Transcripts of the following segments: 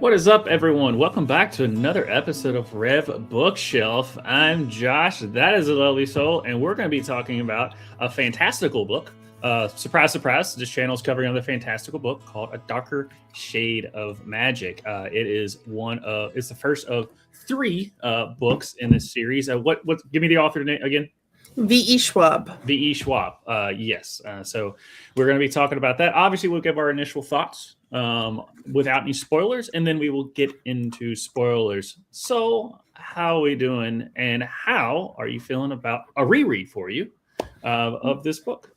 What is up, everyone? Welcome back to another episode of REV Bookshelf. I'm Josh, that is a lovely soul, and we're going to be talking about a fantastical book. Surprise, surprise, this channel is covering another fantastical book called A Darker Shade of Magic. It's the first of three books in this series. Give me the author name again. V.E. Schwab. V.E. Schwab. Yes. So we're going to be talking about that. Obviously, we'll give our initial thoughts without any spoilers, and then we will get into spoilers. So how are we doing, and how are you feeling about a reread for you of this book?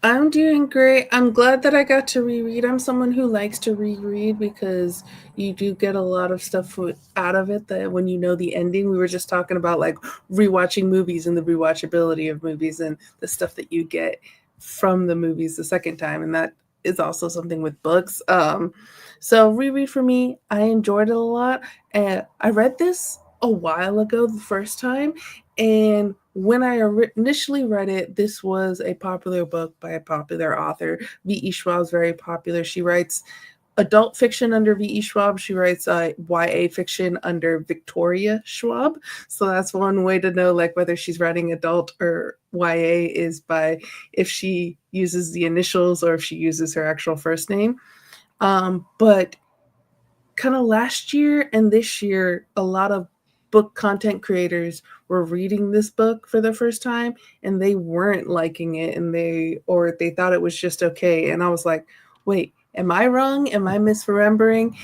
I'm doing great. I'm glad that I got to reread. I'm someone who likes to reread because you do get a lot of stuff out of it that when you know the ending. We were just talking about like rewatching movies and the rewatchability of movies and the stuff that you get from the movies the second time. And that is also something with books. So reread for me, I enjoyed it a lot. And I read this a while ago the first time, and when I initially read it, this was a popular book by a popular author. V.E. Schwab is very popular. She writes adult fiction under V.E. Schwab. She writes YA fiction under Victoria Schwab. So that's one way to know like whether she's writing adult or YA is by if she uses the initials or if she uses her actual first name. But kind of last year and this year, a lot of book content creators were reading this book for the first time and they weren't liking it, and they thought it was just okay. And I was like, wait, am I wrong? Am I misremembering?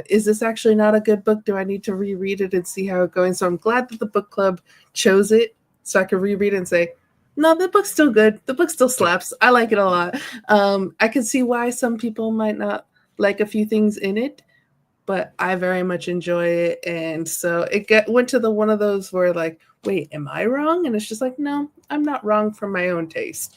Is this actually not a good book? Do I need to reread it and see how it's going? So I'm glad that the book club chose it so I could reread it and say, no, the book's still good. The book still slaps. I like it a lot. I can see why some people might not like a few things in it, but I very much enjoy it. And so it went to one of those where like, wait, am I wrong? And it's just like, no, I'm not wrong for my own taste.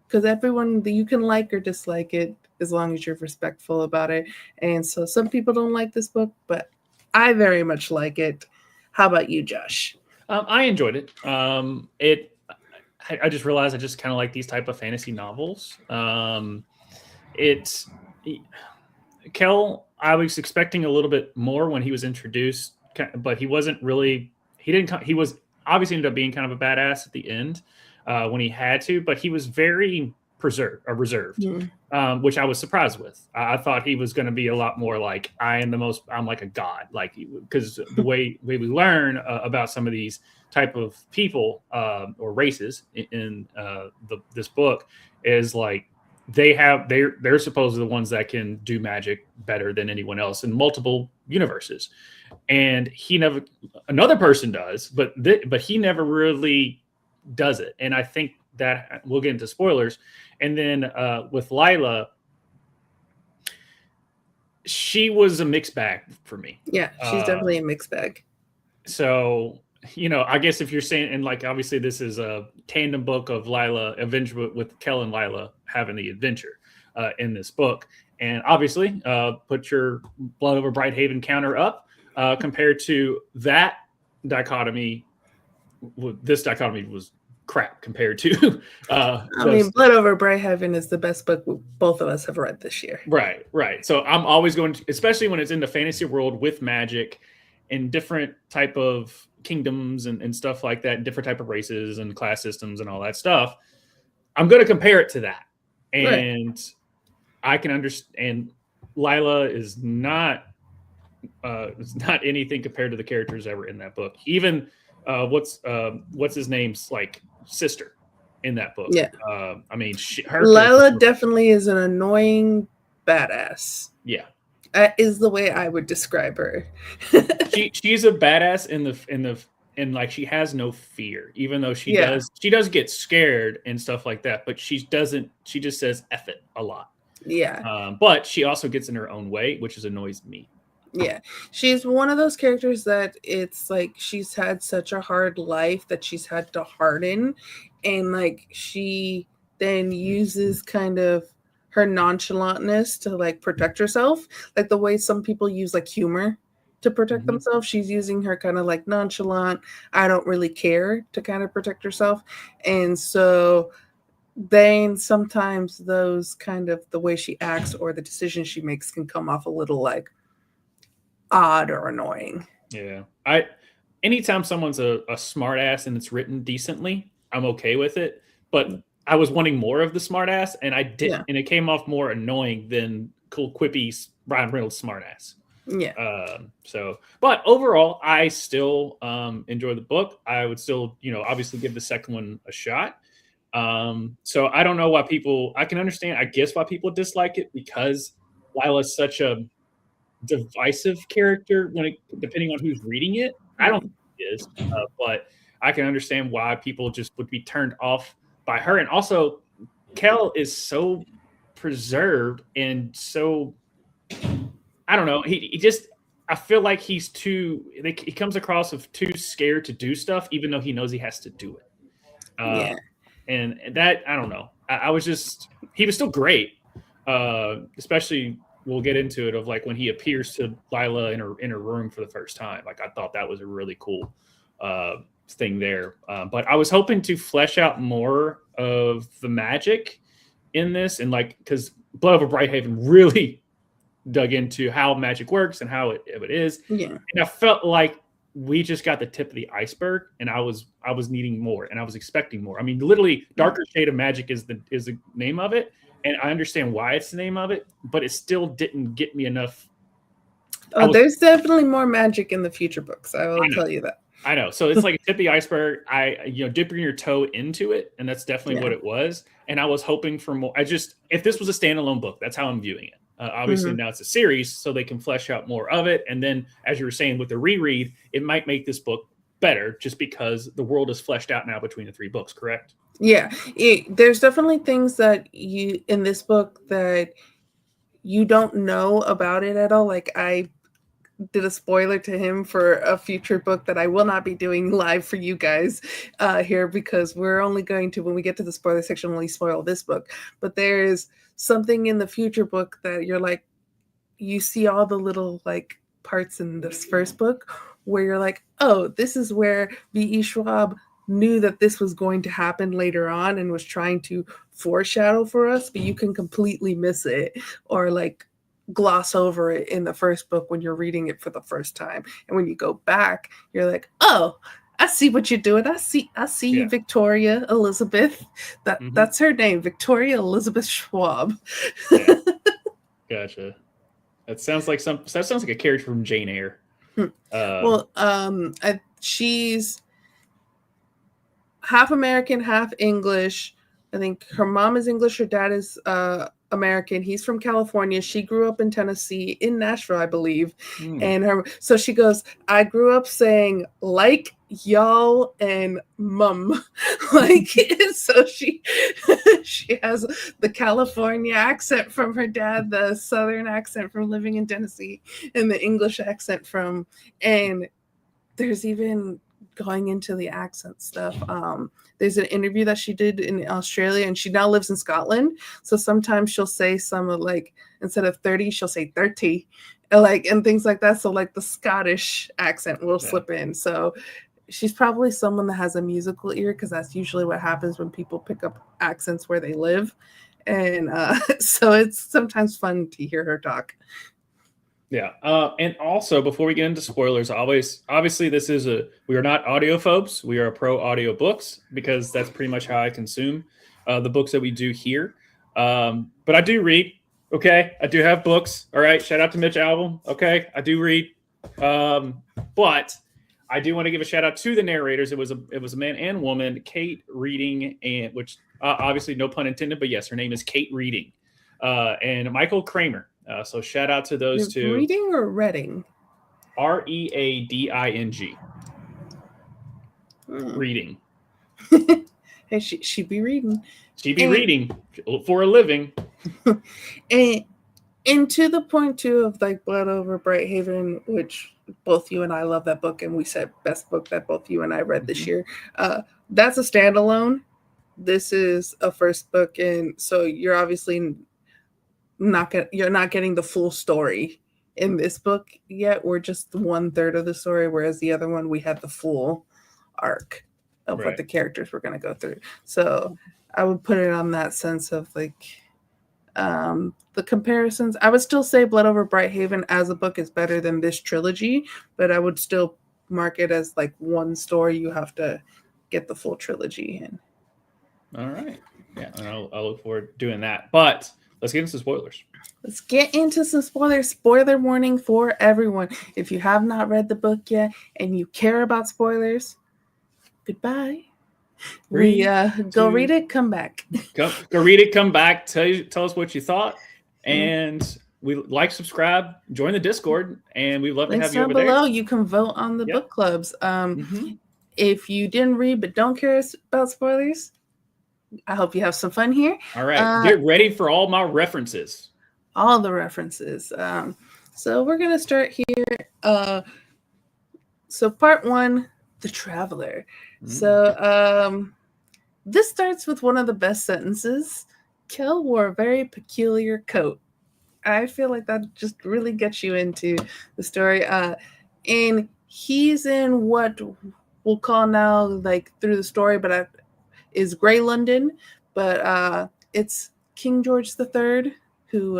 Because everyone, you can like or dislike it as long as you're respectful about it. And so some people don't like this book, but I very much like it. How about you, Josh? I enjoyed it. I just realized I just kind of like these type of fantasy novels. Kel, I was expecting a little bit more when he was introduced, but he wasn't really. He was obviously ended up being kind of a badass at the end when he had to, but he was very reserved, which I was surprised with. I thought he was going to be a lot more like I'm like a god, like because the way we learn about some of these type of people or races in this book is like. They're supposedly the ones that can do magic better than anyone else in multiple universes, and another person does, but he never really does it. And I think that we'll get into spoilers. And then with Lila, she was a mixed bag for me. Yeah, she's definitely a mixed bag. So I guess if you're saying, and like obviously this is a tandem book of Lila adventure with Kel and Lila having the adventure in this book, and obviously put your Blood Over Brighthaven counter up compared to that dichotomy. This dichotomy was crap compared to. Blood Over Brighthaven is the best book both of us have read this year. Right. So I'm always going to, especially when it's in the fantasy world with magic and different type of kingdoms and stuff like that, different type of races and class systems and all that stuff. I'm going to compare it to that. And right. I can understand Lila is not anything compared to the characters ever in that book. Even what's his name's like sister in that book. Yeah. Lila definitely is an annoying badass. Yeah. Is the way I would describe her. She's a badass in like she has no fear, even though she does get scared and stuff like that, but she just says F it a lot. Yeah. But she also gets in her own way, which annoys me. Yeah. She's one of those characters that it's like she's had such a hard life that she's had to harden, and like she then uses kind of her nonchalantness to like protect herself, like the way some people use like humor to protect themselves. She's using her kind of like nonchalant, I don't really care to kind of protect herself. And so then sometimes those kind of the way she acts or the decisions she makes can come off a little like, odd or annoying. Yeah. Anytime someone's a smart ass and it's written decently, I'm okay with it. But I was wanting more of the smart ass, and I did, Yeah. and it came off more annoying than cool quippy Ryan Reynolds smart ass. Yeah. But overall, I still enjoy the book. I would still, obviously give the second one a shot. So I don't know why people. I can understand, I guess, why people dislike it, because Lila's such a divisive character depending on who's reading it. I don't think it is, but I can understand why people just would be turned off by her. And also, Kel is so preserved and so, I don't know. He just, I feel like he's he comes across of too scared to do stuff, even though he knows he has to do it. Yeah. And that, I don't know. I was just, he was still great. Especially, we'll get into it, of like when he appears to Lila in her room for the first time. Like, I thought that was a really cool thing there. But I was hoping to flesh out more of the magic in this, and like, because Blood Over Brighthaven really dug into how magic works and how it is. Yeah. And I felt like we just got the tip of the iceberg, and I was needing more, and I was expecting more. I mean, literally, Darker Shade of Magic is the name of it, and I understand why it's the name of it, but it still didn't get me enough. There's definitely more magic in the future books. I will tell you that. I know. So it's like a tip of the iceberg. Dipping your toe into it, and that's definitely what it was. And I was hoping for more. If this was a standalone book, that's how I'm viewing it. Obviously, now it's a series, so they can flesh out more of it. And then, as you were saying, with the reread, it might make this book better, just because the world is fleshed out now between the 3 books, correct? Yeah. There's definitely things that you, in this book, that you don't know about it at all. Like, I did a spoiler to him for a future book that I will not be doing live for you guys here, because we're only going to, when we get to the spoiler section, only spoil this book. But there's something in the future book that you're like, you see all the little like parts in this first book where you're like, oh, this is where V.E. Schwab knew that this was going to happen later on and was trying to foreshadow for us, but you can completely miss it or like gloss over it in the first book when you're reading it for the first time. And when you go back, you're like, oh, I see what you're doing. I see Victoria Elizabeth. That's her name, Victoria Elizabeth Schwab. Yeah. Gotcha. That sounds like a character from Jane Eyre. She's half American, half English. I think her mom is English, her dad is American. He's from California. She grew up in Tennessee, in Nashville, I believe. And so she goes, I grew up saying like y'all and mum. Like, so she has the California accent from her dad, the Southern accent from living in Tennessee, and the English accent from, and there's even going into the accent stuff. There's an interview that she did in Australia, and she now lives in Scotland. So sometimes she'll say some of like, instead of 30, she'll say 30, and things like that. So like the Scottish accent will slip in. So she's probably someone that has a musical ear, because that's usually what happens when people pick up accents where they live. And so it's sometimes fun to hear her talk. Yeah. And also, before we get into spoilers, obviously we are not audiophobes. We are pro audio books, because that's pretty much how I consume the books that we do here. But I do read. Okay. I do have books. All right. Shout out to Mitch Album. Okay. I do read. But I do want to give a shout out to the narrators. It was a man and woman, Kate Reading, and which obviously no pun intended, but yes, her name is Kate Reading, and Michael Kramer. So shout out to those two. Reading or Reading? Reading. Reading. Hey, she be reading. She be reading for a living. And to the point too of like Blood Over Brighthaven, which both you and I love that book, and we said best book that both you and I read this year. That's a standalone. This is a first book, and so you're obviously you're not getting the full story in this book yet. We're just 1/3 of the story, whereas the other one we had the full arc of what the characters were going to go through. So I would put it on that sense of like The comparisons, I would still say Blood Over Brighthaven as a book is better than this trilogy, but I would still mark it as like one story. You have to get the full trilogy in. All right. Yeah, and I'll look forward to doing that. But let's get into some spoilers. Let's get into some spoilers. Spoiler warning for everyone. If you have not read the book yet and you care about spoilers, goodbye. Go read it, come back. Go read it, come back, tell us what you thought, and we like, subscribe, join the Discord, and we'd love to have you over below. there. You can vote on the book clubs. If you didn't read but don't care about spoilers, I hope you have some fun here. All right, get ready for all my references. All the references. So we're gonna start here. So part 1, The Traveler. So this starts with one of the best sentences. Kel wore a very peculiar coat. I feel like that just really gets you into the story. And he's in what we'll call now, like through the story, but is Grey London. But it's King George III, who,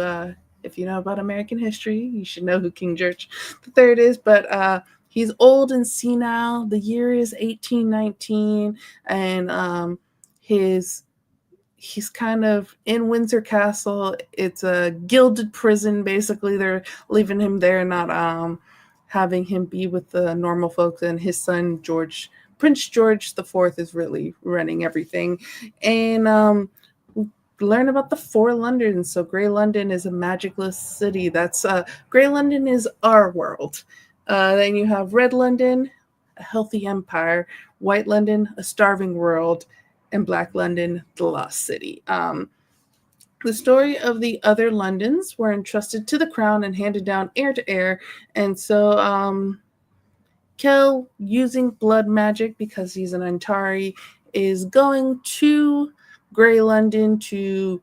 if you know about American history, you should know who King George III is. But he's old and senile. The year is 1819, and he's kind of in Windsor Castle. It's a gilded prison, basically. They're leaving him there, not having him be with the normal folks. And his son, Prince George IV, is really running everything. And we learn about the 4 Londons. So Grey London is a magicless city. That's Grey London is our world. Then you have Red London, a healthy empire. White London, a starving world. And Black London, the lost city. The story of the other Londons were entrusted to the crown and handed down heir to heir. And so Kel, using blood magic because he's an Antari, is going to Grey London to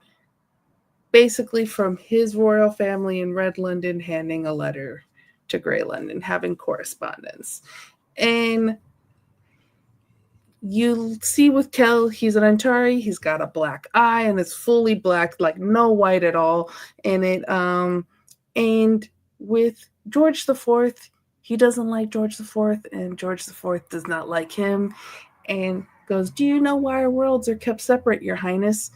basically, from his royal family in Red London, handing a letter to Grey London, having correspondence. And you see with Kel, he's an Antari. He's got a black eye, and it's fully black, like no white at all in it. And with George IV, he doesn't like George IV, and George IV does not like him, and goes, "Do you know why our worlds are kept separate, Your Highness?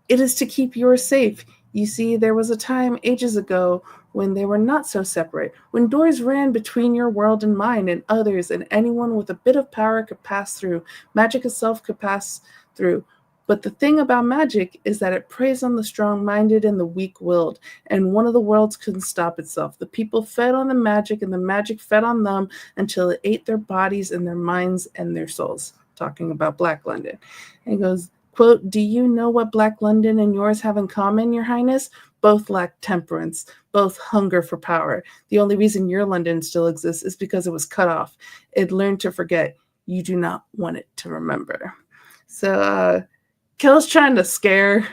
It is to keep yours safe. You see, there was a time ages ago when they were not so separate, when doors ran between your world and mine and others, and anyone with a bit of power could pass through. Magic itself could pass through. But the thing about magic is that it preys on the strong-minded and the weak-willed, and one of the worlds couldn't stop itself. The people fed on the magic, and the magic fed on them until it ate their bodies and their minds and their souls." Talking about Black London. And he goes, quote, "Do you know what Black London and yours have in common, Your Highness? Both lack temperance, both hunger for power. The only reason your London still exists is because it was cut off. It learned to forget. You do not want it to remember." So Kel's trying to scare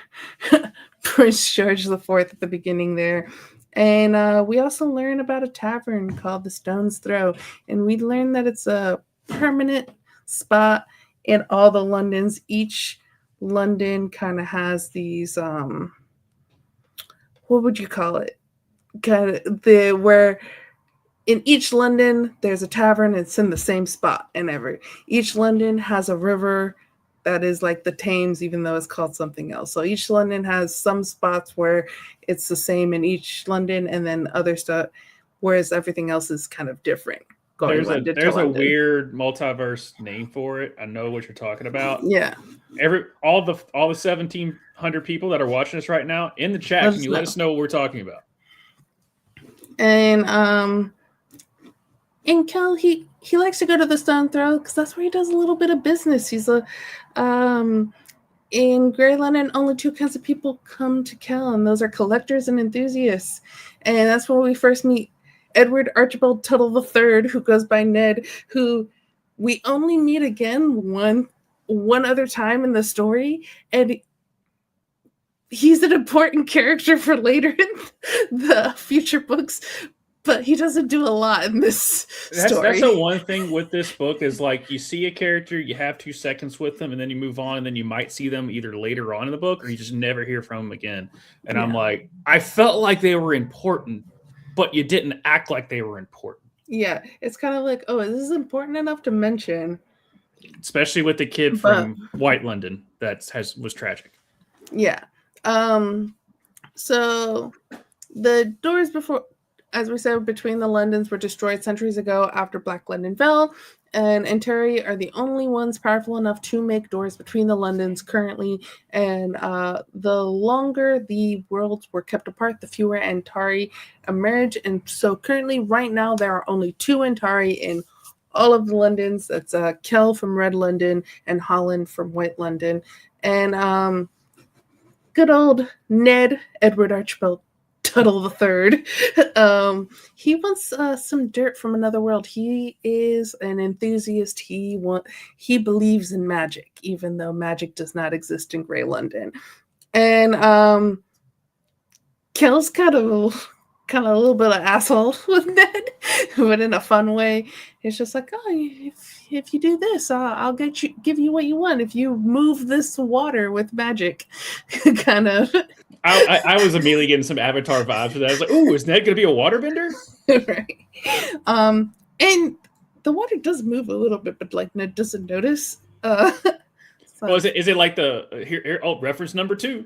Prince George IV at the beginning there. And we also learn about a tavern called the Stone's Throw. And we learn that it's a permanent spot in all the Londons. Each London kind of has these what would you call it? Kind of where in each London there's a tavern. It's in the same spot, and each London has a river that is like the Thames, even though it's called something else. So each London has some spots where it's the same in each London, and then other stuff, whereas everything else is kind of different. There's a weird multiverse name for it. I know what you're talking about. Yeah. All the 1,700 people that are watching us right now in the chat, can you let us know what we're talking about? And Kel, he likes to go to the Stone Throw because that's where he does a little bit of business. He's in Grey London, only 2 kinds of people come to Kel, and those are collectors and enthusiasts. And that's when we first meet Edward Archibald Tuttle III, who goes by Ned, who we only meet again one other time in the story, and he's an important character for later in the future books. but he doesn't do a lot in this That's story. the one thing with this book is like you see a character, you have 2 seconds with them, and then you move on, and then you might see them either later on in the book or you just never hear from them again. And I'm Yeah. like, I felt like they were important, but you didn't act like they were important. Yeah, it's kind of like, oh, is this important enough to mention? Especially with the kid from White London that was tragic. Yeah. So the doors before, as we said, between the Londons were destroyed centuries ago after Black London fell, and Antari are the only ones powerful enough to make doors between the Londons currently. And the longer the worlds were kept apart, the fewer Antari emerge. And so currently, right now, there are only 2 Antari in all of the Londons. That's Kell from Red London and Holland from White London. And good old Ned Edward Archibald Tuttle III. He wants some dirt from another world. He is an enthusiast. He believes in magic, even though magic does not exist in Grey London. And Kell's kind of a little bit of asshole with Ned, but in a fun way. It's just like, oh, if you do this, I'll give you what you want. If you move this water with magic, kind of. I was immediately getting some Avatar vibes for that. I was like, "Ooh, is Ned going to be a waterbender?" Right. And the water does move a little bit, but like Ned doesn't notice. Well, is it like the here? Oh, reference number 2.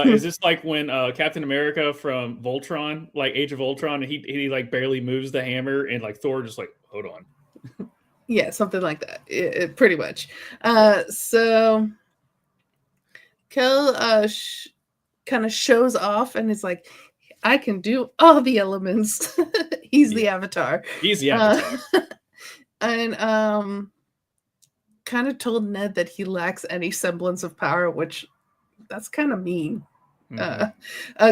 Is this like when Captain America from Voltron, like Age of Ultron, and he like barely moves the hammer, and like Thor just like, hold on. Yeah, something like that. Pretty much. So Kel kind of shows off and is like, I can do all the elements. He's the Avatar. He's the Avatar. And kind of told Ned that he lacks any semblance of power, which that's kind of mean.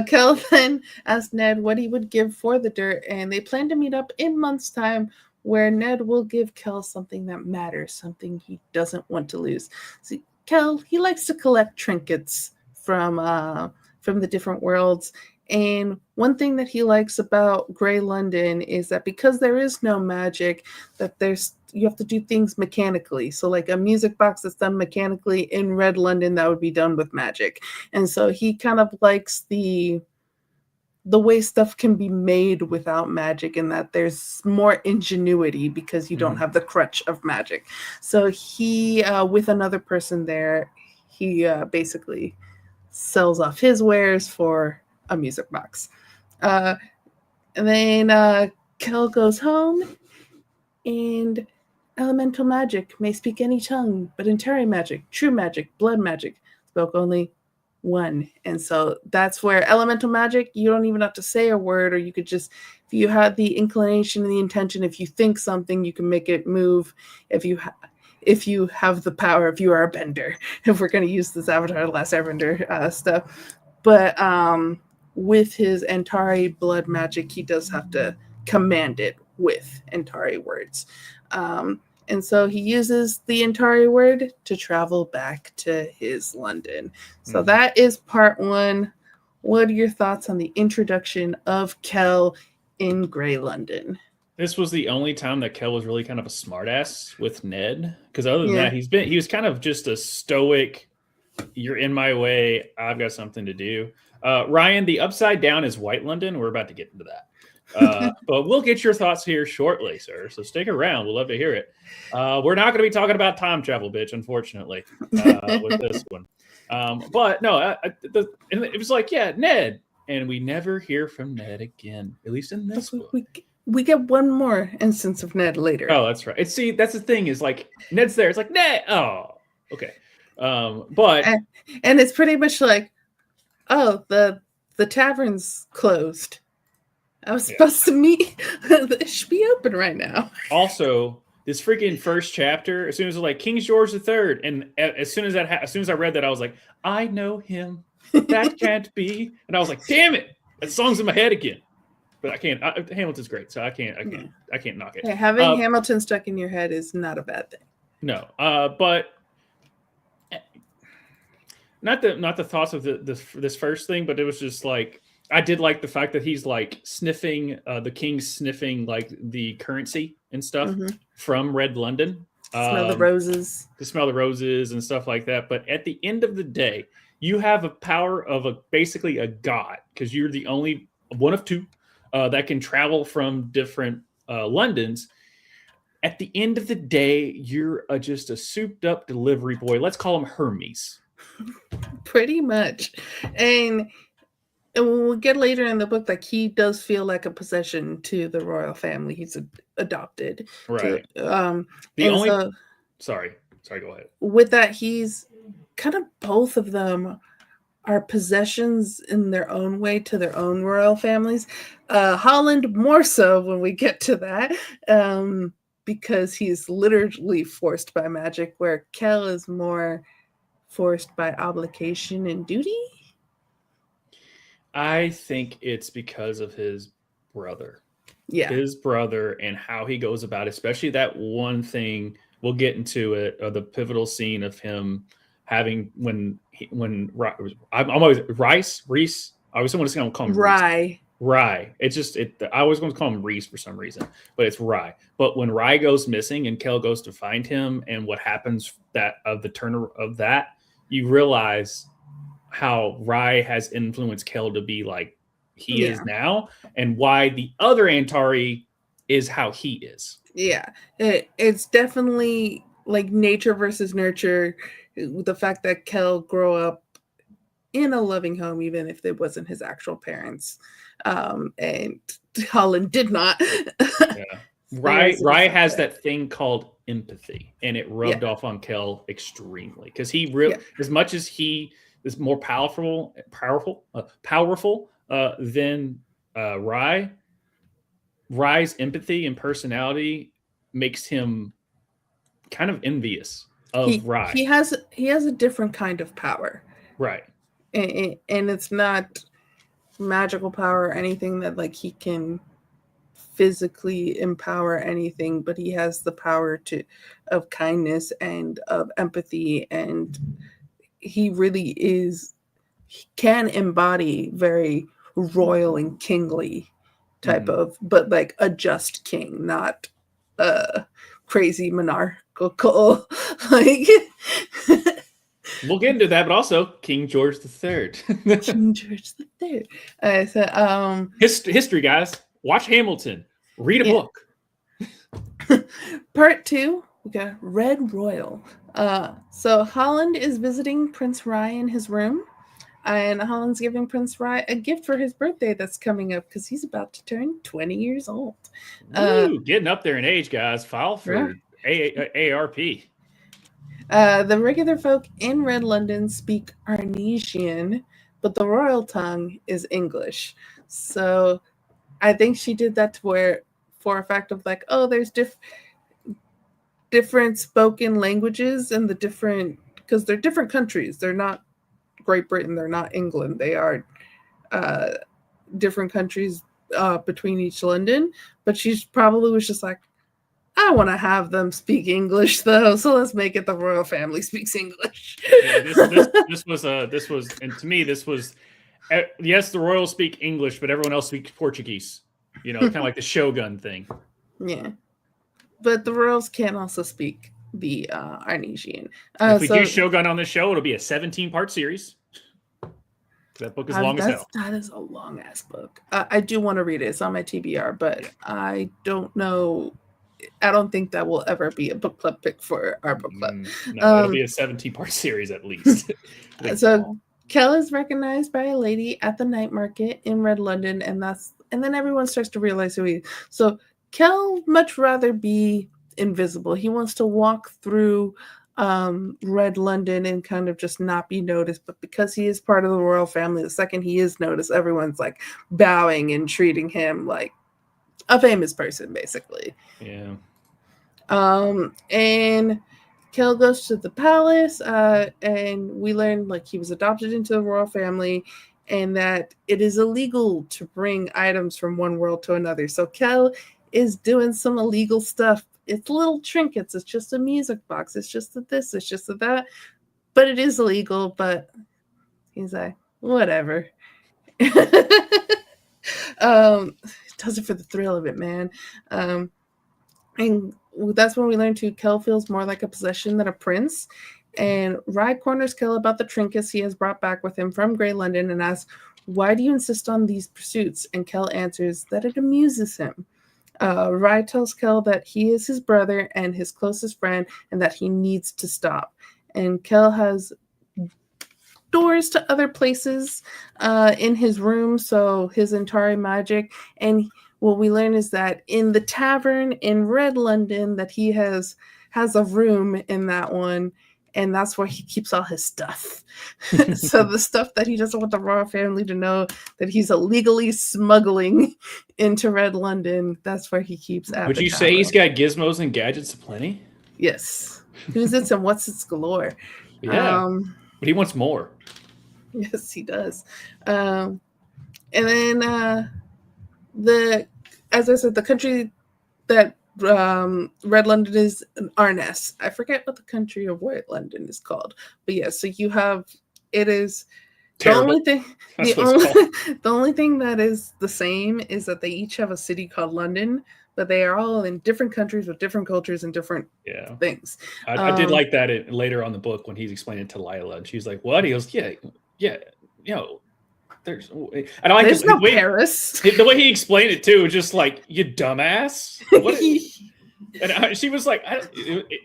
Kel then asked Ned what he would give for the dirt, and they plan to meet up in months' time, where Ned will give Kel something that matters, something he doesn't want to lose. See, Kel, he likes to collect trinkets from the different worlds. And one thing that he likes about Grey London is that because there is no magic, that you have to do things mechanically. So like a music box that's done mechanically in Red London, that would be done with magic. And so he kind of likes the way stuff can be made without magic, and that there's more ingenuity because you don't have the crutch of magic. So he, with another person there, he basically sells off his wares for a music box. And then Kel goes home, and elemental magic may speak any tongue, but Antari magic, true magic, blood magic, spoke only one. And so that's where elemental magic, you don't even have to say a word, or you could just, if you have the inclination and the intention, if you think something, you can make it move. If you have the power, if you are a bender, if we're going to use this Avatar The Last Airbender stuff. But with his Antari blood magic, he does have to command it with Antari words. And so he uses the Antari word to travel back to his London. So that is part 1. What are your thoughts on the introduction of Kel in Grey London? This was the only time that Kel was really kind of a smartass with Ned. Because other than that, he was kind of just a stoic, you're in my way, I've got something to do. Ryan, the upside down is White London. We're about to get into that. But we'll get your thoughts here shortly, sir. So stick around. We'll love to hear it. We're not going to be talking about time travel, bitch, unfortunately, with this one. But no, it was like, yeah, Ned. And we never hear from Ned again, at least in this book. We get one more instance of Ned later. Oh, that's right. See, that's the thing is like Ned's there. It's like, Ned. Oh, okay. But and it's pretty much like, oh, the tavern's closed. I was supposed to meet. It should be open right now. Also, this freaking first chapter, as soon as it's like King George III, and as soon as I read that, I was like, I know him. That can't be. And I was like, damn it, that song's in my head again. But I can't. Hamilton's great, so I can't knock it. Yeah, having Hamilton stuck in your head is not a bad thing. No, but not the thoughts of this first thing, but it was just like I did like the fact that he's like sniffing the king's sniffing like the currency and stuff Mm-hmm. from Red London. Smell the Um, roses. to smell the roses and stuff like that. But at the end of the day, you have a power of basically a god because you're the only one of two that can travel from different Londons. At the end of the day, you're just a souped up delivery boy. Let's call him Hermes. Pretty much. And when we get later in the book, like he does feel like a possession to the royal family. He's adopted. Right. The and only so sorry, go ahead. with that, he's kind of both of them are possessions in their own way to their own royal families. Holland more so when we get to that, because he's literally forced by magic, where Kell is more forced by obligation and duty. I think it's because of his brother. Yeah. His brother and how he goes about it, especially that one thing. We'll get into it, or the pivotal scene of him having when I'm always Reese. I always want to call him Rye. Rye. It's just I always want to call him Reese for some reason, but it's Rye. But when Rye goes missing and Kell goes to find him, and what happens that of the turn of that, you realize how Rye has influenced Kell to be like he is now, and why the other Antari is how he is. Yeah, it's definitely like nature versus nurture. The fact that Kell grew up in a loving home, even if it wasn't his actual parents, and Holland did not. Yeah. Rye has that thing called empathy, and it rubbed off on Kell extremely because he as much as he is more powerful than Rye. Rye's empathy and personality makes him kind of envious of Rye. He has a different kind of power, right? And it's not magical power or anything that like he can physically empower anything, but he has the power of kindness and of empathy, and he really he can embody very royal and kingly type of, but like a just king, not crazy monarchical like we'll get into that, but also King George III. King George III. So history guys, watch Hamilton, read a book. Part 2, we got Red Royal. So Holland is visiting Prince Rye in his room, and Holland's giving Prince Rye a gift for his birthday that's coming up because he's about to turn 20 years old. Getting up there in age, guys. File for ARP. The regular folk in Red London speak Arnesian, but the royal tongue is English. So I think she did that to where, for a fact of like, oh, there's different spoken languages and because they're different countries. They're not Great Britain, they're not England. They are different countries between each London. But she probably was just like, I want to have them speak English though, so let's make it the royal family speaks English. Yeah, this was, and to me, this was, yes, the royals speak English, but everyone else speaks Portuguese. You know, kind of like the Shogun thing. Yeah, but the royals can also speak the Arnesian. If we do Shogun on this show, it'll be a 17-part series. That book is long as hell. That is a long ass book. I do want to read it. It's on my TBR, but I don't know. I don't think that will ever be a book club pick for our book club. No, it'll be a 17-part series at least. So Kell is recognized by a lady at the night market in Red London, and then everyone starts to realize who he is. So Kell much rather be invisible. He wants to walk through Red London and kind of just not be noticed, but because he is part of the royal family, the second he is noticed, everyone's like bowing and treating him like a famous person, basically. Yeah. And Kell goes to the palace, and we learn like he was adopted into the royal family, and that it is illegal to bring items from one world to another. So Kell is doing some illegal stuff. It's little trinkets. It's just a music box. It's just this. It's just that. But it is illegal. But he's like, whatever. Does it for the thrill of it, man. And that's when we learn to Kel feels more like a possession than a prince. And Rye corners Kel about the trinkets he has brought back with him from Grey London and asks, "Why do you insist on these pursuits?" And Kel answers that it amuses him. Rye tells Kel that he is his brother and his closest friend and that he needs to stop. And Kel has doors to other places in his room, so his Antari magic. And what we learn is that in the tavern in Red London, that he has a room in that one, and that's where he keeps all his stuff. So the stuff that he doesn't want the royal family to know that he's illegally smuggling into Red London, that's where he keeps at. Would you say he's got gizmos and gadgets aplenty? Yes. Who's it's and what's it's galore. Yeah. But he wants more. Yes, he does. And then as I said, the country that Red London is Arness. I forget what the country of White London is called, but yeah. So you have Terrible. The only thing that is the same is that they each have a city called London, but they are all in different countries with different cultures and different things. I did like that later on the book when he's explaining it to Lila, and she's like, "What?" He goes, "Yeah, there's." And I like there's no Paris. The way he explained it too, just like, "You dumbass." What? And she was like,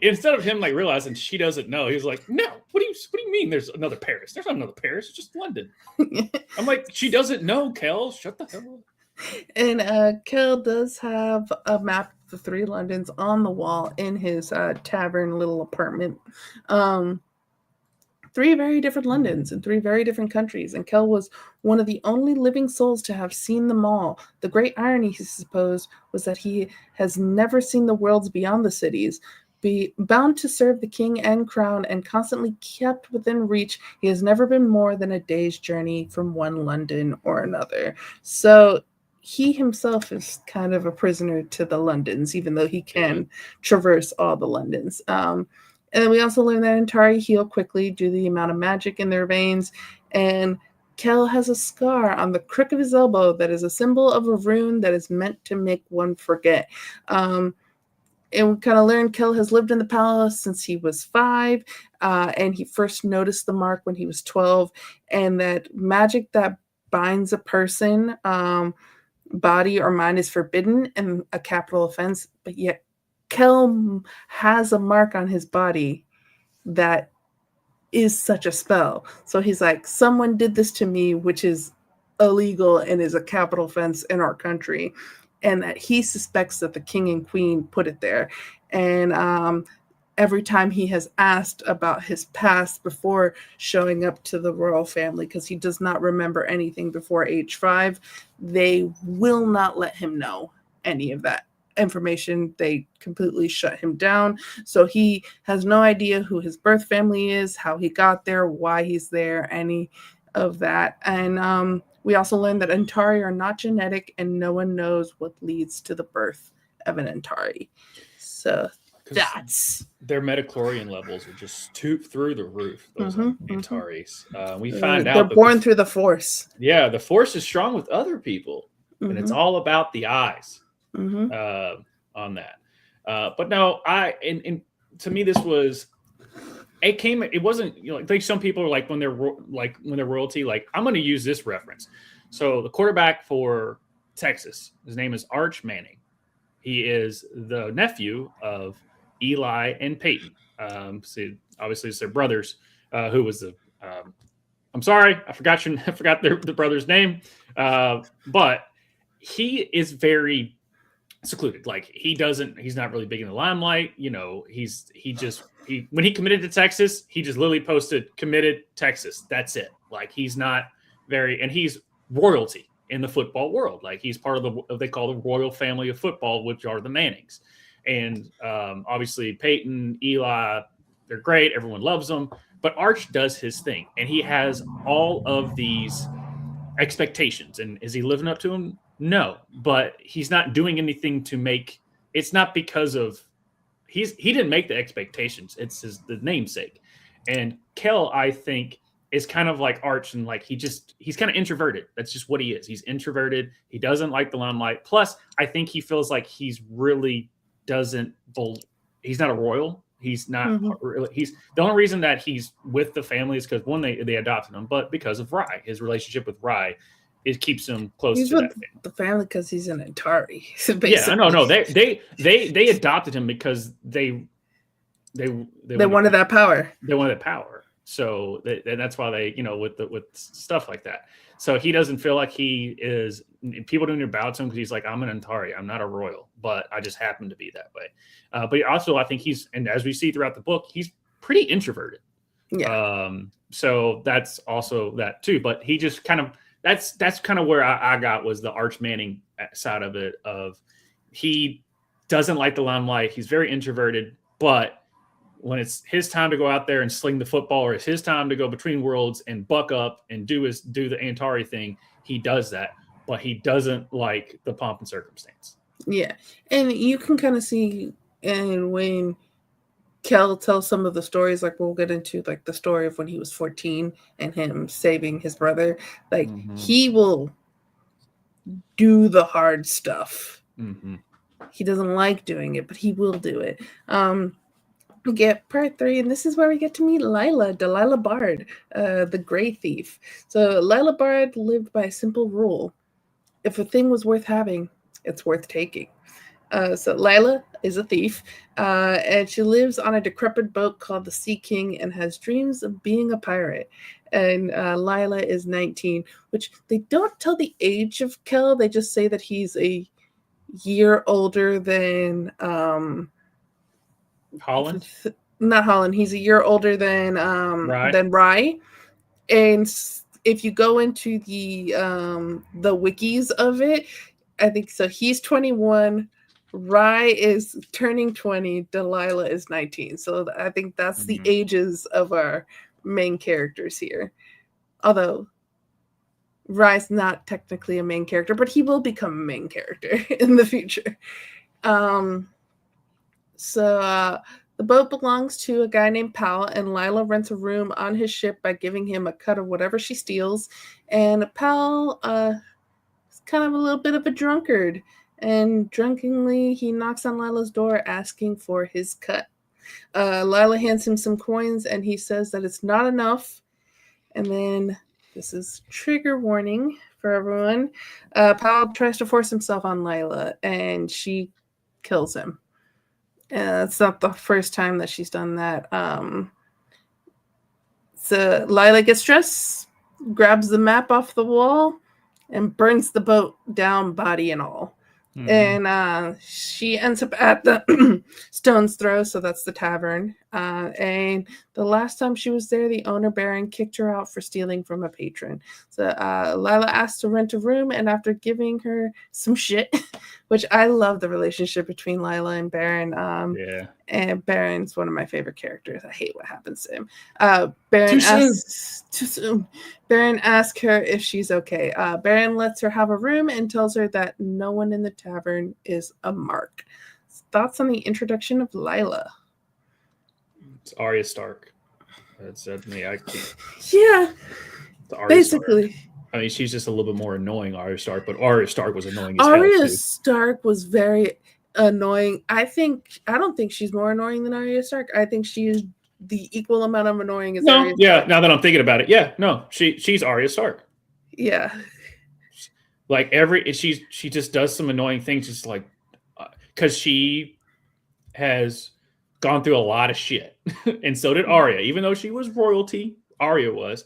instead of him like realizing she doesn't know, he was like, "No, what do you mean? There's another Paris? There's not another Paris. It's just London." I'm like, she doesn't know, Kel. Shut the hell up. And Kel does have a map of the 3 Londons on the wall in his tavern little apartment. 3 very different Londons in 3 very different countries, and Kel was one of the only living souls to have seen them all. The great irony, he supposed, was that he has never seen the worlds beyond the cities. Bound to serve the king and crown and constantly kept within reach, he has never been more than a day's journey from one London or another. So he himself is kind of a prisoner to the Londons, even though he can traverse all the Londons. And then we also learn that Antari heal quickly due to the amount of magic in their veins. And Kel has a scar on the crook of his elbow that is a symbol of a rune that is meant to make one forget. And we kind of learn Kel has lived in the palace since he was 5. And he first noticed the mark when he was 12. And that magic that binds a person, body or mind, is forbidden and a capital offense. But yet Kel has a mark on his body that is such a spell. So he's like, someone did this to me, which is illegal and is a capital offense in our country. And that he suspects that the king and queen put it there. And every time he has asked about his past before showing up to the royal family, because he does not remember anything before age 5, they will not let him know any of that information. They completely shut him down. So he has no idea who his birth family is, how he got there, why he's there, any of that. And we also learned that Antari are not genetic and no one knows what leads to the birth of an Antari. So that's their metachlorian levels are just through the roof. Those Antaris. We find out they're born through the Force. Yeah, the Force is strong with other people, and it's all about the eyes. On that. But no, and to me, this was, it wasn't, like some people are like, when they're royalty, like, I'm going to use this reference. So the quarterback for Texas, his name is Arch Manning. He is the nephew of Eli and Peyton. So obviously it's their brothers, who was I'm sorry, I forgot the brother's name. But he is very secluded. Like, he's not really big in the limelight. When he committed to Texas, he just literally posted committed Texas. That's it. Like, he's not and he's royalty in the football world. Like, he's part of they call the royal family of football, which are the Mannings. And obviously Peyton, Eli, they're great. Everyone loves them. But Arch does his thing, and he has all of these expectations. And is he living up to them? No, but he's not doing anything to make. It's not because of he didn't make the expectations. It's the namesake. And Kel, I think, is kind of like Arch, and like he's kind of introverted. That's just what he is. He's introverted. He doesn't like the limelight. Plus, I think he feels like he's really doesn't. He's not a royal. He's not really. He's the only reason that he's with the family is because one, they adopted him, but because of Rye, his relationship with Rye, it keeps him close he's to with that family. the family because he's an Atari. Basically. Yeah, no. They adopted him because they wanted that power. They wanted that power. So that's why they, with stuff like that. So he doesn't feel like he is. People don't bow to him because he's like, I'm an Antari. I'm not a royal, but I just happen to be that way. But also, I think and as we see throughout the book, he's pretty introverted. Yeah. So that's also that too. But he just kind of that's kind of where I got was the Arch Manning side of it. Of he doesn't like the limelight. He's very introverted, but when it's his time to go out there and sling the football, or it's his time to go between worlds and buck up and do the Antari thing, he does that. But he doesn't like the pomp and circumstance. Yeah, and you can kind of see, and when Kel tells some of the stories, like we'll get into like the story of when he was 14 and him saving his brother, like he will do the hard stuff. He doesn't like doing it, but he will do it. We get part 3, and this is where we get to meet Delilah Bard, the Gray Thief. So Lila Bard lived by a simple rule. If a thing was worth having, it's worth taking. So Lila is a thief, and she lives on a decrepit boat called the Sea King and has dreams of being a pirate. And Lila is 19, which they don't tell the age of Kel. They just say that he's a year older than... Holland? Not Holland. He's a year older than Rye. And if you go into the wikis of it, I think so. He's 21. Rye is turning 20. Delilah is 19. So I think that's the ages of our main characters here. Although Rye's not technically a main character, but he will become a main character in the future. So the boat belongs to a guy named Pal, and Lila rents a room on his ship by giving him a cut of whatever she steals. And Pal is kind of a little bit of a drunkard, and drunkenly he knocks on Lila's door asking for his cut. Lila hands him some coins, and he says that it's not enough. And then this is trigger warning for everyone. Pal tries to force himself on Lila, and she kills him. It's not the first time that she's done that. So Lila gets dressed, grabs the map off the wall, and burns the boat down, body and all. And she ends up at the Stone's Throw, so that's the tavern. And the last time she was there, the owner, Baron, kicked her out for stealing from a patron. So Lila asked to rent a room, and after giving her some shit, which I love the relationship between Lila and Baron. And Baron's one of my favorite characters. I hate what happens to him. Baron asks her if she's okay. Baron lets her have a room and tells her that no one in the tavern is a mark. Thoughts on the introduction of Lila? It's Arya Stark. That's me. Yeah, basically. Stark. I mean, she's just a little bit more annoying, Arya Stark, but Arya Stark was annoying as Arya hell, Stark was very annoying. I don't think she's more annoying than Arya Stark. I think she is the equal amount of annoying as Arya Stark. Now that I'm thinking about it, she's Arya Stark. Yeah. Like she just does some annoying things, just like because she has gone through a lot of shit, and so did Arya. Even though she was royalty, Arya was.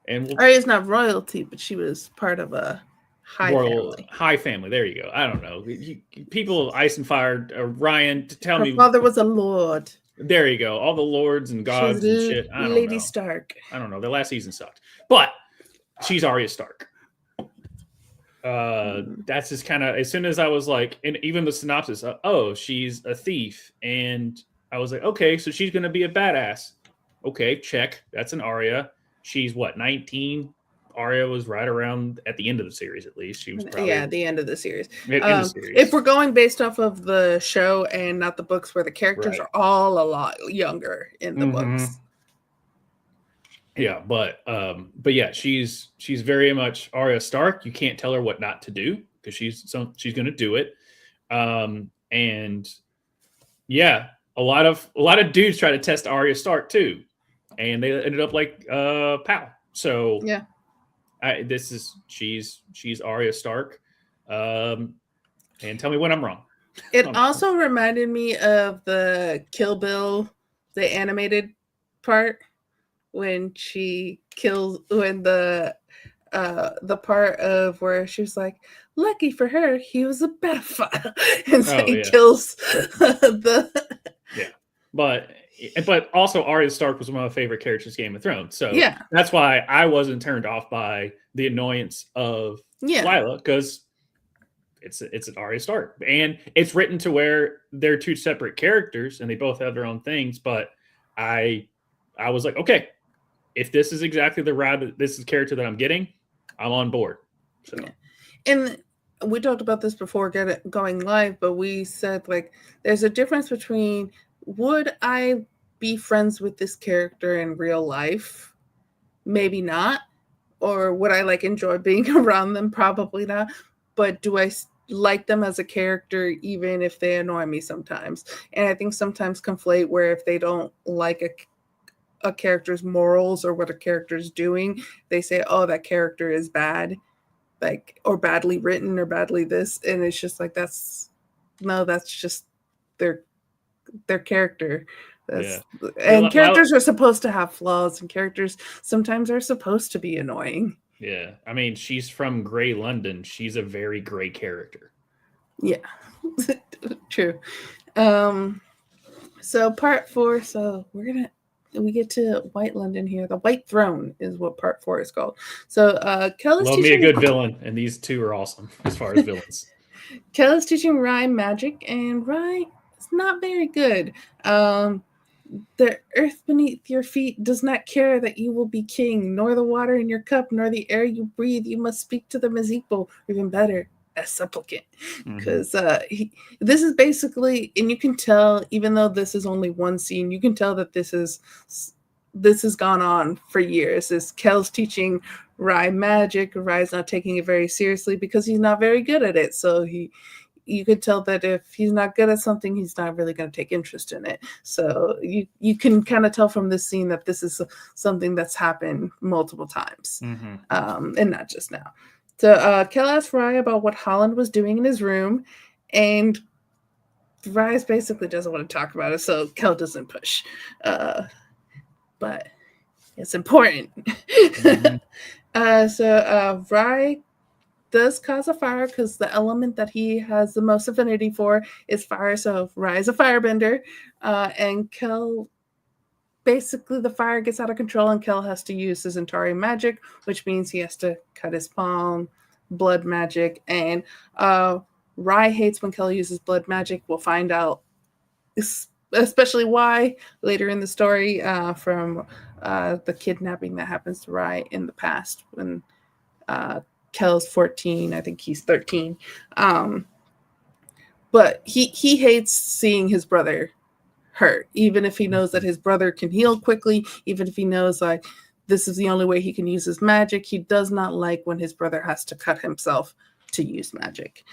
And Arya's not royalty, but she was part of a high family. There you go. I don't know. People, Ice and Fire, Ryan, tell me. Her father was a lord. There you go. All the lords and gods and shit. I don't Lady know. Stark. I don't know. The last season sucked, but she's Arya Stark. That's just kind of, as soon as I was like, and even the synopsis, she's a thief, and I was like, okay, so she's gonna be a badass. Okay, check. That's an Arya. She's what, 19? Arya was right around at the end of the series, at least. She was probably the end of the series. Series. If we're going based off of the show and not the books, where the characters are all a lot younger in the books. Yeah, but yeah, she's very much Arya Stark. You can't tell her what not to do because she's going to do it. And yeah, a lot of dudes try to test Arya Stark too, and they ended up like pow. So Yeah. she's Arya Stark. Um, and tell me when I'm wrong It on that one. also reminded me of the Kill Bill, the animated part when she kills when the part of where she was like, lucky for her, he was a pedophile. And so Oh he yeah, kills the yeah. But also Arya Stark was one of my favorite characters in Game of Thrones. So yeah, that's why I wasn't turned off by the annoyance of yeah. Lila, because it's an Arya Stark, and it's written to where they're two separate characters and they both have their own things. But I I was like, okay, if this is exactly the route that this is character that I'm getting, I'm on board. So Yeah. And we talked about this before going live, but we said like there's a difference between would I be friends with this character in real life? Maybe not. Or would I like enjoy being around them? Probably not. But do I like them as a character even if they annoy me sometimes? And I think sometimes conflate where if they don't like a character's morals or what a character's doing, they say, oh, that character is bad, like, or badly written or badly this. And it's just like, that's just their character. yeah, That's yeah, and characters are supposed to have flaws, and characters sometimes are supposed to be annoying. yeah. I mean, she's from Grey London. She's a very gray character. Yeah. True. Um so part 4, so we get to White London here. The White Throne is what part 4 is called. So Kel is Love me a teaching good villain, and these two are awesome as far as villains. Rye magic, and Rye is not very good. The earth beneath your feet does not care that you will be king, nor the water in your cup, nor the air you breathe. You must speak to them as equal, or even better, as supplicant. Mm-hmm. Because this is basically, and you can tell, even though this is only one scene, you can tell that this has gone on for years. This Kel's teaching Rye magic. Rye's not taking it very seriously because he's not very good at it. So you could tell that if he's not good at something, he's not really going to take interest in it. So you can kind of tell from this scene that this is something that's happened multiple times, Mm-hmm. and not just now. So Kel asked Rye about what Holland was doing in his room, and Rye basically doesn't want to talk about it, so Kel doesn't push. But it's important. Mm-hmm. Rye does cause a fire because the element that he has the most affinity for is fire. So Rye is a firebender, and Kel, basically the fire gets out of control, and Kel has to use his Antari magic, which means he has to cut his palm, blood magic, and Rye hates when Kel uses blood magic. We'll find out especially why later in the story from the kidnapping that happens to Rye in the past when Kel's 14, I think he's 13. But he hates seeing his brother hurt, even if he knows that his brother can heal quickly, even if he knows like this is the only way he can use his magic. He does not like when his brother has to cut himself to use magic.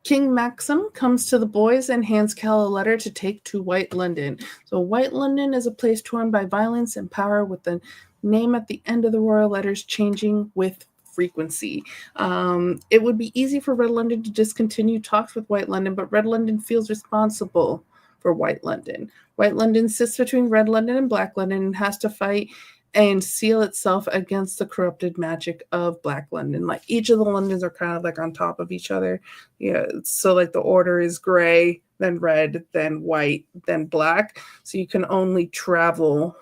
King Maxim comes to the boys and hands Kel a letter to take to White London. So White London is a place torn by violence and power, with the name at the end of the royal letters changing with frequency. It would be easy for Red London to discontinue talks with White London, but Red London feels responsible for White London. White London sits between Red London and Black London and has to fight and seal itself against the corrupted magic of Black London. Like each of the Londons are kind of like on top of each other. Yeah, so like the order is gray, then red, then white, then black. So you can only travel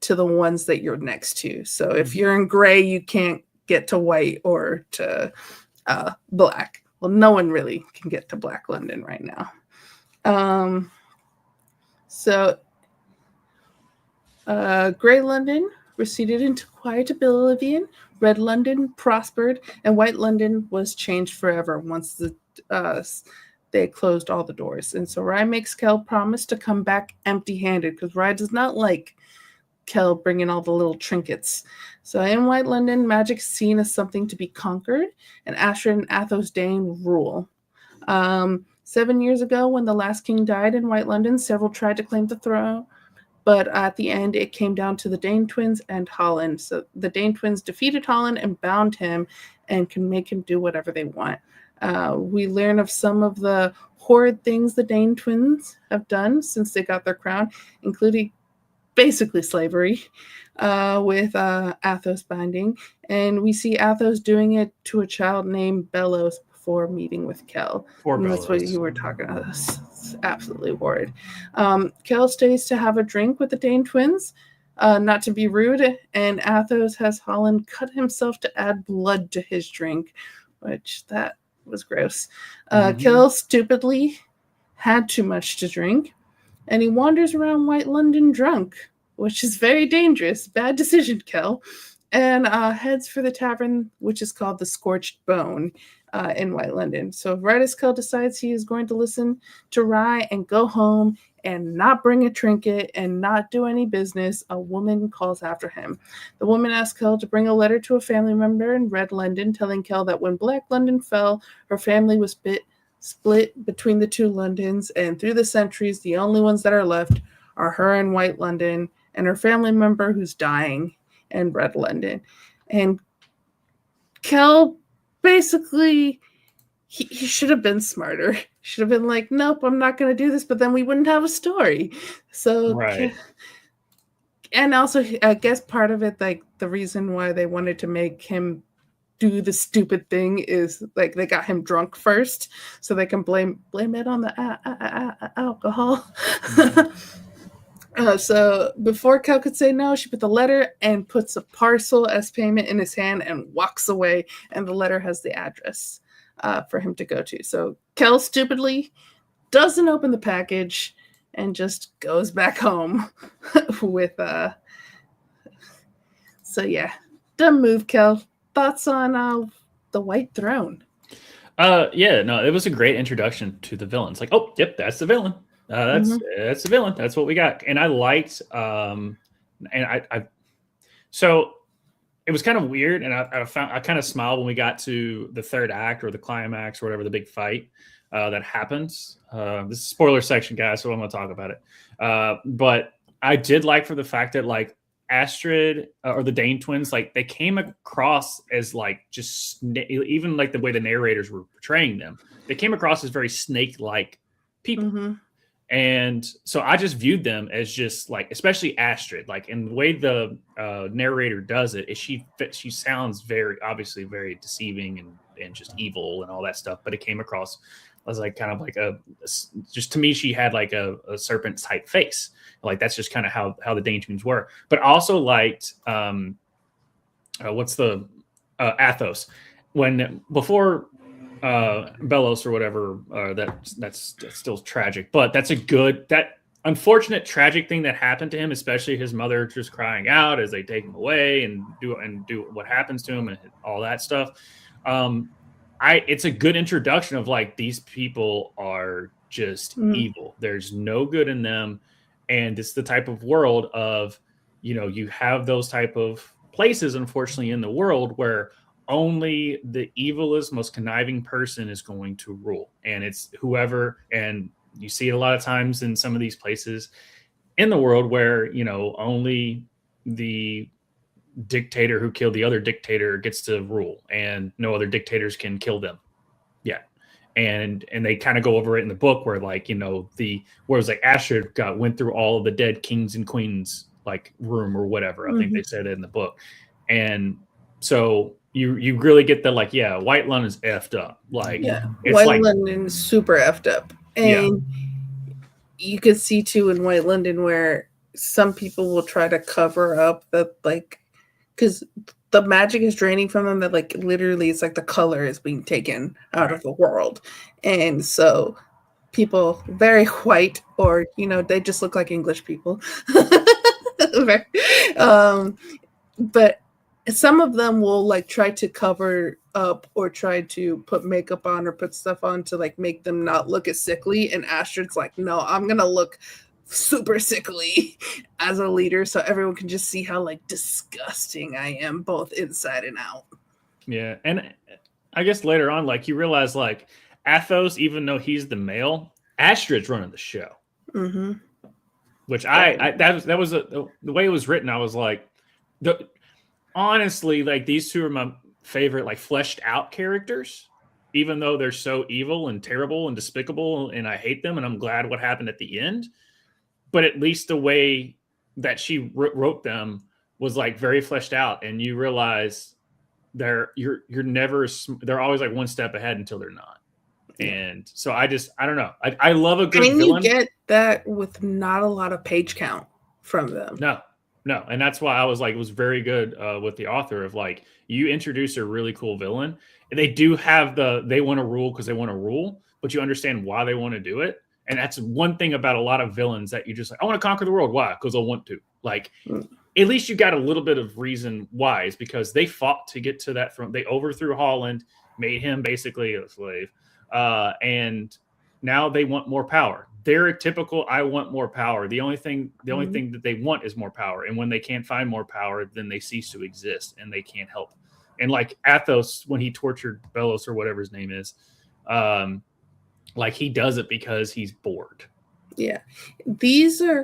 to the ones that you're next to. So if you're in gray, you can't get to white or to black. Well, no one really can get to Black London right now. Grey London receded into quiet oblivion. Red London prospered, and White London was changed forever once they closed all the doors. And so Rye makes Kel promise to come back empty-handed because Rye does not like Kel bringing all the little trinkets. So in White London, magic is seen as something to be conquered, and Astrid and Athos Dane rule. 7 years ago, when the last king died in White London, several tried to claim the throne, but at the end, it came down to the Dane twins and Holland. So the Dane twins defeated Holland and bound him and can make him do whatever they want. We learn of some of the horrid things the Dane twins have done since they got their crown, including basically slavery with Athos binding. And we see Athos doing it to a child named Bellows before meeting with Kel. And that's what you were talking about. It's absolutely horrid. Kel stays to have a drink with the Dane twins, not to be rude, and Athos has Holland cut himself to add blood to his drink, which that was gross. Kel stupidly had too much to drink, and he wanders around White London drunk, which is very dangerous. Bad decision, Kel. And heads for the tavern, which is called the Scorched Bone in White London. So right as Kel decides he is going to listen to Rye and go home and not bring a trinket and not do any business, a woman calls after him. The woman asks Kel to bring a letter to a family member in Red London, telling Kel that when Black London fell, her family was split between the two Londons, and through the centuries, the only ones that are left are her in White London and her family member who's dying in Red London. And Kel basically, he should have been smarter. He should have been like, nope, I'm not going to do this, but then we wouldn't have a story. So, right. And also, I guess part of it, like the reason why they wanted to make him do the stupid thing is like they got him drunk first, so they can blame it on the alcohol. So before Kel could say no, she put the letter and puts a parcel as payment in his hand and walks away. And the letter has the address for him to go to. So Kel stupidly doesn't open the package and just goes back home with So yeah, dumb move, Kel. Thoughts on the White Throne? Yeah, no, it was a great introduction to the villains. Like, oh, yep, that's the villain. That's the villain. That's what we got. And I liked, so it was kind of weird, and I kind of smiled when we got to the third act or the climax or whatever, the big fight that happens. This is spoiler section, guys, so I'm going to talk about it. But I did like for the fact that like Astrid or the Dane twins, like they came across as like just even like the way the narrators were portraying them, they came across as very snake-like people. And so I just viewed them as just like, especially Astrid, like in the way the narrator does it, is she sounds very obviously very deceiving and just evil and all that stuff. But it came across as like kind of like just to me, she had like a serpent type face. Like that's just kind of how the Dane twins were. But I also liked Athos before Bellows or whatever, that's still tragic, but that unfortunate tragic thing that happened to him, especially his mother just crying out as they take him away and do what happens to him and all that stuff. It's a good introduction of like, these people are just evil. There's no good in them. And it's the type of world of, you have those type of places, unfortunately, in the world where only the evilest, most conniving person is going to rule. And it's whoever, and you see it a lot of times in some of these places in the world where, only the dictator who killed the other dictator gets to rule and no other dictators can kill them. Yeah. And they kind of go over it in the book where like, where it's like Astrid went through all of the dead kings and queens, like room or whatever. I think they said it in the book. And so you really get the like, yeah, White London's effed up. Like, it's White London's super effed up. And you could see too in White London where some people will try to cover up that, like, because the magic is draining from them, that like literally it's like the color is being taken out of the world. And so people very white, or they just look like English people. But some of them will like try to cover up or try to put makeup on or put stuff on to like make them not look as sickly. And Astrid's like, no, I'm gonna look super sickly as a leader, so everyone can just see how like disgusting I am, both inside and out. Yeah, and I guess later on, like you realize, like Athos, even though he's the male, Astrid's running the show. Mm-hmm. Which that was the way it was written. I was like, honestly, like these two are my favorite, like fleshed out characters. Even though they're so evil and terrible and despicable, and I hate them, and I'm glad what happened at the end. But at least the way that she wrote them was like very fleshed out, and you realize you're never, they're always like one step ahead until they're not. Yeah. And so I don't know. I love a good villain. You get that with not a lot of page count from them. No. And that's why I was like, it was very good with the author of like, you introduce a really cool villain. And they do have they want to rule because they want to rule, but you understand why they want to do it. And that's one thing about a lot of villains that you just like, I want to conquer the world. Why? Because I want to. Like, at least you got a little bit of reason why, is because they fought to get to that front. They overthrew Holland, made him basically a slave. And now they want more power. They're a typical, I want more power. The only thing that they want is more power. And when they can't find more power, then they cease to exist and they can't help. And like Athos, when he tortured Bellos or whatever his name is, like he does it because he's bored. Yeah. It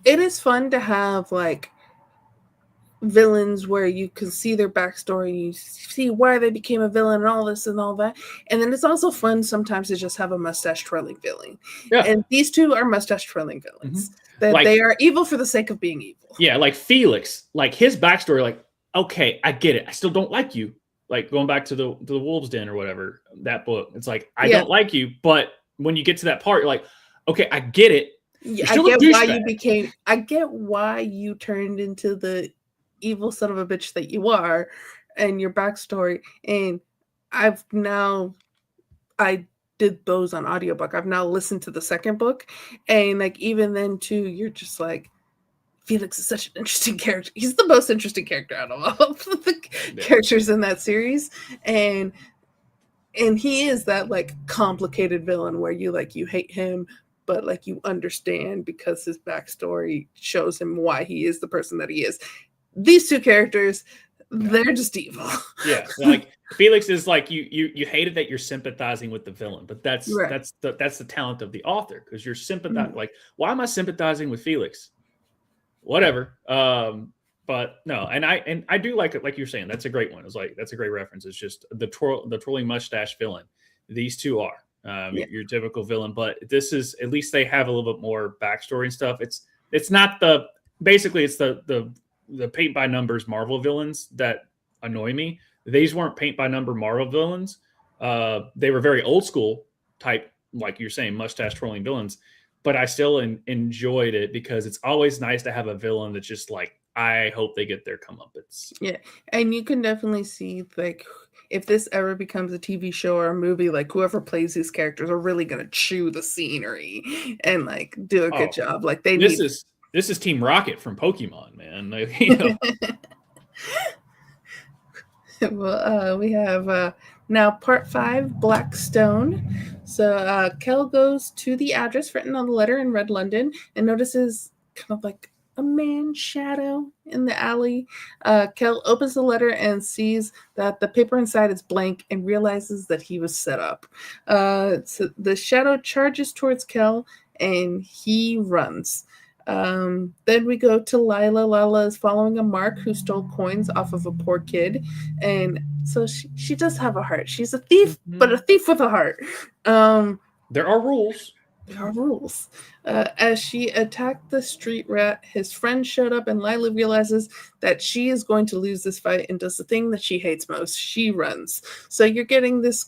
is fun to have like villains where you can see their backstory, you see why they became a villain and all this and all that. And then it's also fun sometimes to just have a mustache twirling villain. Yeah. And these two are mustache twirling villains. That like, they are evil for the sake of being evil. Yeah, like Felix, like his backstory, like, okay, I get it. I still don't like you. Like going back to the Wolves Den or whatever, that book. It's like, I don't like you, but when you get to that part, you're like, okay, I get it. I get why you turned into the evil son of a bitch that you are, and your backstory. And I did those on audiobook. I've now listened to the second book, and like even then too, you're just like, Felix is such an interesting character. He's the most interesting character out of all of the characters in that series. And he is that like complicated villain where you hate him, but like you understand because his backstory shows him why he is the person that he is. These two characters, they're just evil. Yeah, like Felix is like you hated that you're sympathizing with the villain, but that's the talent of the author, because you're sympathizing. Like, why am I sympathizing with Felix? Whatever. But no, and I do like it, like you're saying. That's a great one. It's like, that's a great reference. It's just the twirling mustache villain. These two are your typical villain, but this is, at least they have a little bit more backstory and stuff. It's not basically it's the paint by numbers Marvel villains that annoy me. These weren't paint by number Marvel villains. They were very old school type, like you're saying, mustache twirling villains. But I still enjoyed it because it's always nice to have a villain that's just like, I hope they get their comeuppance. Yeah, and you can definitely see, like, if this ever becomes a TV show or a movie, like whoever plays these characters are really gonna chew the scenery and like do a good job. Like this is Team Rocket from Pokemon, man. Like, you know. Well, we have now part 5, Blackstone. So Kel goes to the address written on the letter in Red London and notices kind of like a man's shadow in the alley. Kel opens the letter and sees that the paper inside is blank and realizes that he was set up. So the shadow charges towards Kel and he runs. Then we go to Lila. Lila is following a mark who stole coins off of a poor kid, and so she does have a heart. She's a thief, but a thief with a heart. There are rules. There are rules. As she attacked the street rat, his friend showed up, and Lila realizes that she is going to lose this fight and does the thing that she hates most. She runs. So you're getting this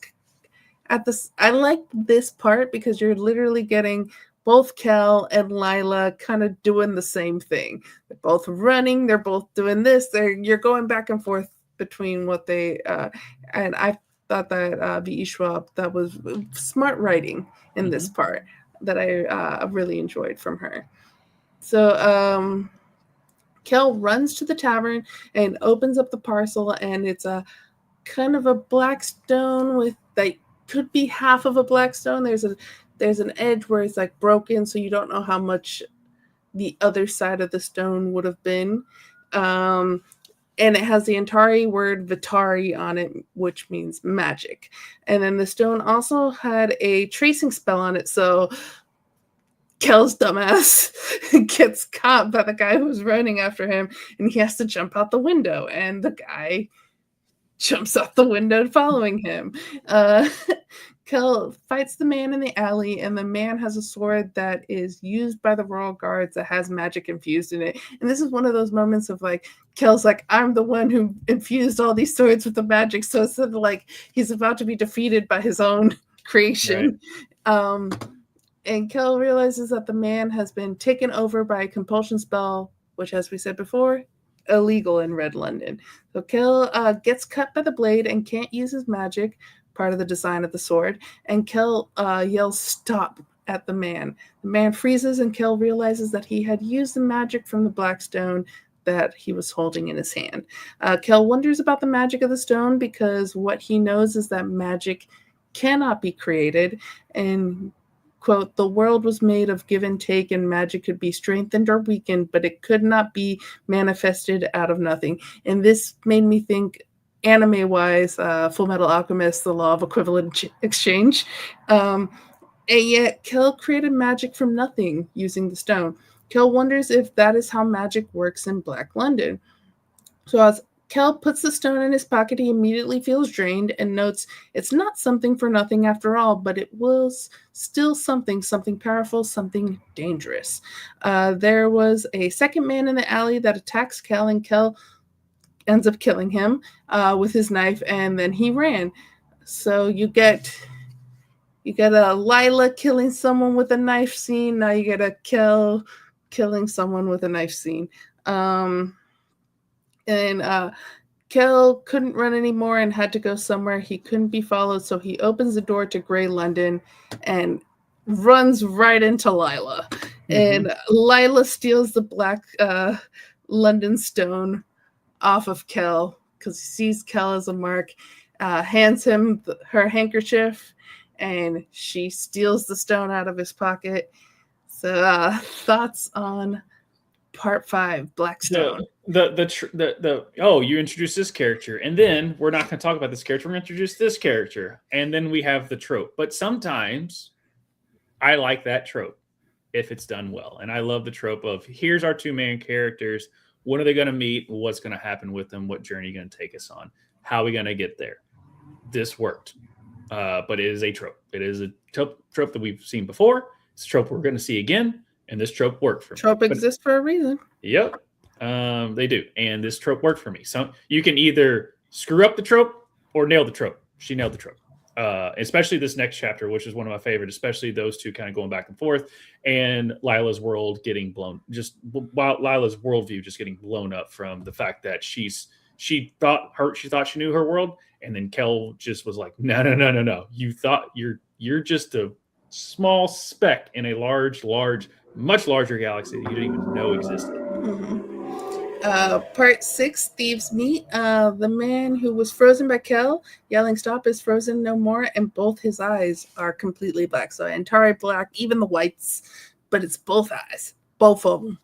at this. I like this part because you're literally getting both Kel and Lila kind of doing the same thing. They're both running. They're both doing this. You're going back and forth between what they and I thought that V.E. Schwab, that was smart writing in this part that I really enjoyed from her. So Kel runs to the tavern and opens up the parcel, and it's a kind of a black stone with, like, could be half of a black stone. There's a there's an edge where it's like broken, so you don't know how much the other side of the stone would have been. Um, and it has the Antari word Vitari on it, which means magic. And then the stone also had a tracing spell on it, so Kel's dumbass gets caught by the guy who's running after him, and he has to jump out the window, and the guy jumps out the window following him. Kel fights the man in the alley, and the man has a sword that is used by the royal guards that has magic infused in it. And this is one of those moments of like, Kel's like, I'm the one who infused all these swords with the magic. So it's sort of like he's about to be defeated by his own creation. Right. And Kel realizes that the man has been taken over by a compulsion spell, which, as we said before, illegal in Red London. So Kel gets cut by the blade and can't use his magic, part of the design of the sword, and Kel yells stop at the man. The man freezes, and Kel realizes that he had used the magic from the black stone that he was holding in his hand. Kel wonders about the magic of the stone because what he knows is that magic cannot be created, and quote, the world was made of give and take, and magic could be strengthened or weakened, but it could not be manifested out of nothing. And this made me think, anime-wise, Full Metal Alchemist, the law of equivalent exchange. And yet, Kel created magic from nothing using the stone. Kel wonders if that is how magic works in Black London. So as Kel puts the stone in his pocket, he immediately feels drained and notes it's not something for nothing after all, but it was still something powerful, something dangerous. There was a second man in the alley that attacks Kel, and Kel ends up killing him with his knife, and then he ran. So you get a Lila killing someone with a knife scene. Now you get a Kel killing someone with a knife scene. And Kel couldn't run anymore and had to go somewhere he couldn't be followed, so he opens the door to Grey London and runs right into Lila. Mm-hmm. And Lila steals the black London stone off of Kel because he sees Kel as a mark, hands him her handkerchief, and she steals the stone out of his pocket. So thoughts on Part 5, Blackstone. You introduce this character, and then we're not going to talk about this character. We're going to introduce this character, and then we have the trope. But sometimes I like that trope if it's done well, and I love the trope of here's our two main characters. When are they going to meet? What's going to happen with them? What journey are you going to take us on? How are we going to get there? This worked, but it is a trope. It is a trope that we've seen before. It's a trope we're going to see again. And this trope worked for me. Trope exists for a reason. Yep, they do. And this trope worked for me. So you can either screw up the trope or nail the trope. She nailed the trope. Especially this next chapter, which is one of my favorite, especially those two kind of going back and forth. And Lila's world getting blown, Lila's worldview just getting blown up from the fact that she thought she knew her world. And then Kel just was like, no. You thought you're just a small speck in a much larger galaxy that you didn't even know existed. Mm-hmm. Part 6, Thieves Meet. The man who was frozen by Kel yelling stop is frozen no more, and both his eyes are completely black. So Antari black, even the whites, but it's both eyes. Both of them.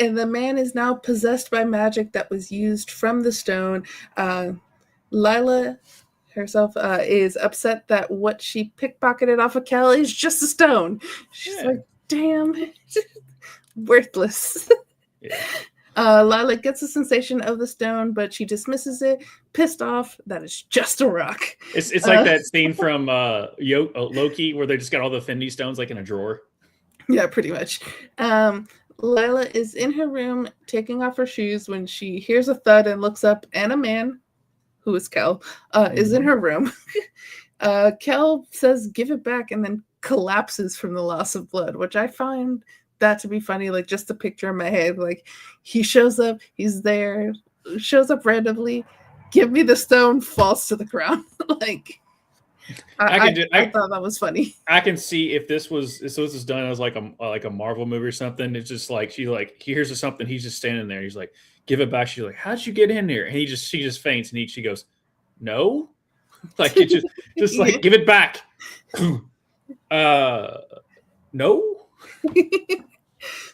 And the man is now possessed by magic that was used from the stone. Lila herself is upset that what she pickpocketed off of Kel is just a stone. She's like, damn, worthless. Lila gets a sensation of the stone, but she dismisses it, pissed off that it's just a rock. It's like that scene from Loki where they just got all the Fendi stones like in a drawer. Yeah, pretty much. Lila is in her room taking off her shoes when she hears a thud and looks up, and a man, who is Kel, is in her room. Kel says, give it back, and then collapses from the loss of blood, which I find that to be funny, like just a picture in my head. Like he shows up, he's there, shows up randomly, give me the stone, falls to the ground. Like I thought that was funny. I can see if this was done as like a Marvel movie or something. It's just like he hears something, he's just standing there. He's like, give it back. She's like, how'd you get in there? And she just faints, and she goes, no. Like it just like give it back. No.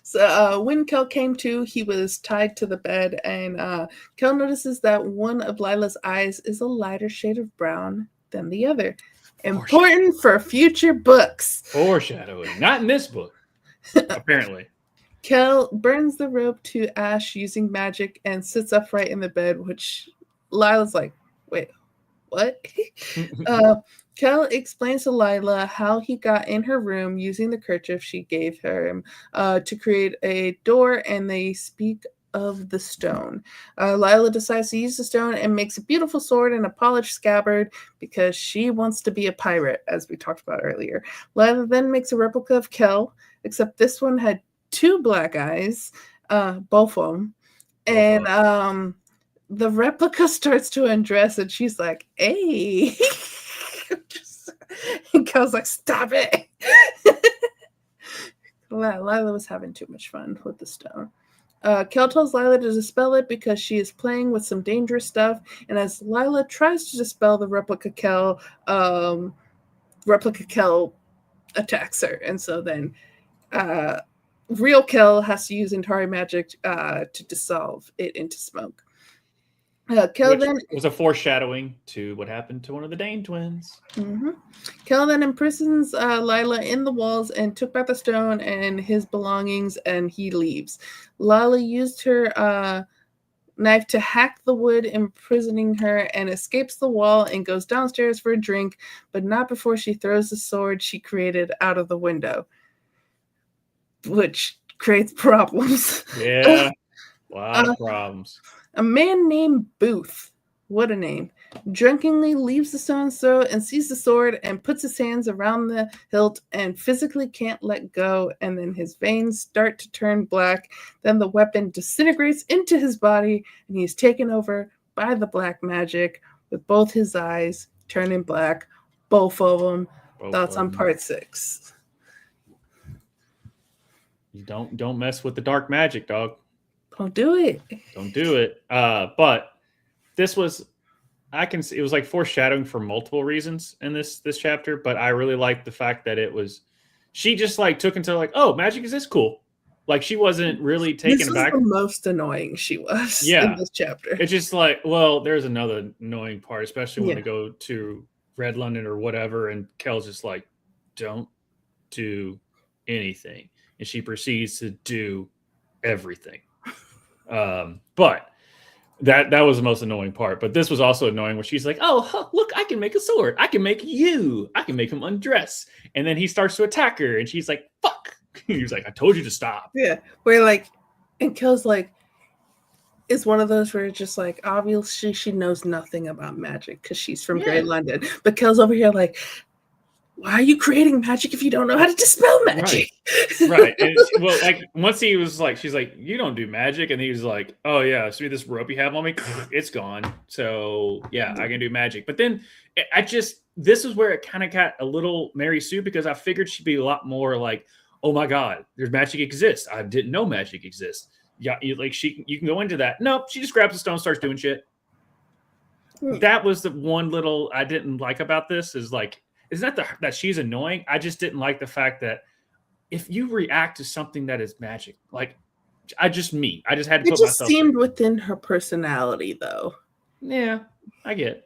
So when Kel came to, he was tied to the bed, and Kel notices that one of Lila's eyes is a lighter shade of brown than the other. Important for future books. Foreshadowing. Not in this book, apparently. Kel burns the rope to ash using magic and sits upright in the bed, which Lila's like, wait, what? Kel explains to Lila how he got in her room using the kerchief she gave him to create a door, and they speak of the stone. Lila decides to use the stone and makes a beautiful sword and a polished scabbard because she wants to be a pirate, as we talked about earlier. Lila then makes a replica of Kel, except this one had 2 black eyes, both of them. And the replica starts to undress, and she's like, hey. And Kel's like, stop it. Lila was having too much fun with the stone. Kel tells Lila to dispel it because she is playing with some dangerous stuff. And as Lila tries to dispel the replica Kel attacks her. And so then real Kel has to use Antari magic to dissolve it into smoke. Kel then was a foreshadowing to what happened to one of the Dane twins. Mm-hmm. Kel then imprisons Lila in the walls and took back the stone and his belongings, and he leaves. Lila used her knife to hack the wood, imprisoning her, and escapes the wall and goes downstairs for a drink, but not before she throws the sword she created out of the window, which creates problems. Yeah, a lot of problems. A man named Booth, what a name, drunkenly leaves the stone's throat and sees the sword and puts his hands around the hilt and physically can't let go, and then his veins start to turn black. Then the weapon disintegrates into his body, and he's taken over by the black magic with both his eyes turning black, both of them. Thoughts on part 6? You don't mess with the dark magic, dog. Don't do it. Don't do it. But this was, I can see it was like foreshadowing for multiple reasons in this chapter. But I really liked the fact that it was, she just like took until like, oh, magic is this cool. Like she wasn't really taken aback. This was the most annoying she was in this chapter. It's just like, well, there's another annoying part, especially when they go to Red London or whatever, and Kel's just like, don't do anything, and she proceeds to do everything. But that was the most annoying part. But this was also annoying where she's like, oh, look, I can make a sword. I can make him undress. And then he starts to attack her, and she's like, fuck. He's like, I told you to stop. Yeah. Where like, and Kel's like, it's one of those where it's just like, obviously she knows nothing about magic because she's from Grey London. But Kel's over here like, why are you creating magic if you don't know how to dispel magic? Right. And well, like once he was like, she's like, you don't do magic. And he was like, oh yeah, see this rope you have on me? It's gone. So yeah, I can do magic. But then this is where it kind of got a little Mary Sue, because I figured she'd be a lot more like, oh my God, there's magic exists. I didn't know magic exists. Yeah, you can go into that. Nope, she just grabs the stone, starts doing shit. That was the one little I didn't like about this, is like, it's not that she's annoying. I just didn't like the fact that if you react to something that is magic, like I just had to put myself. It just seemed within her personality, though. Yeah, I guess.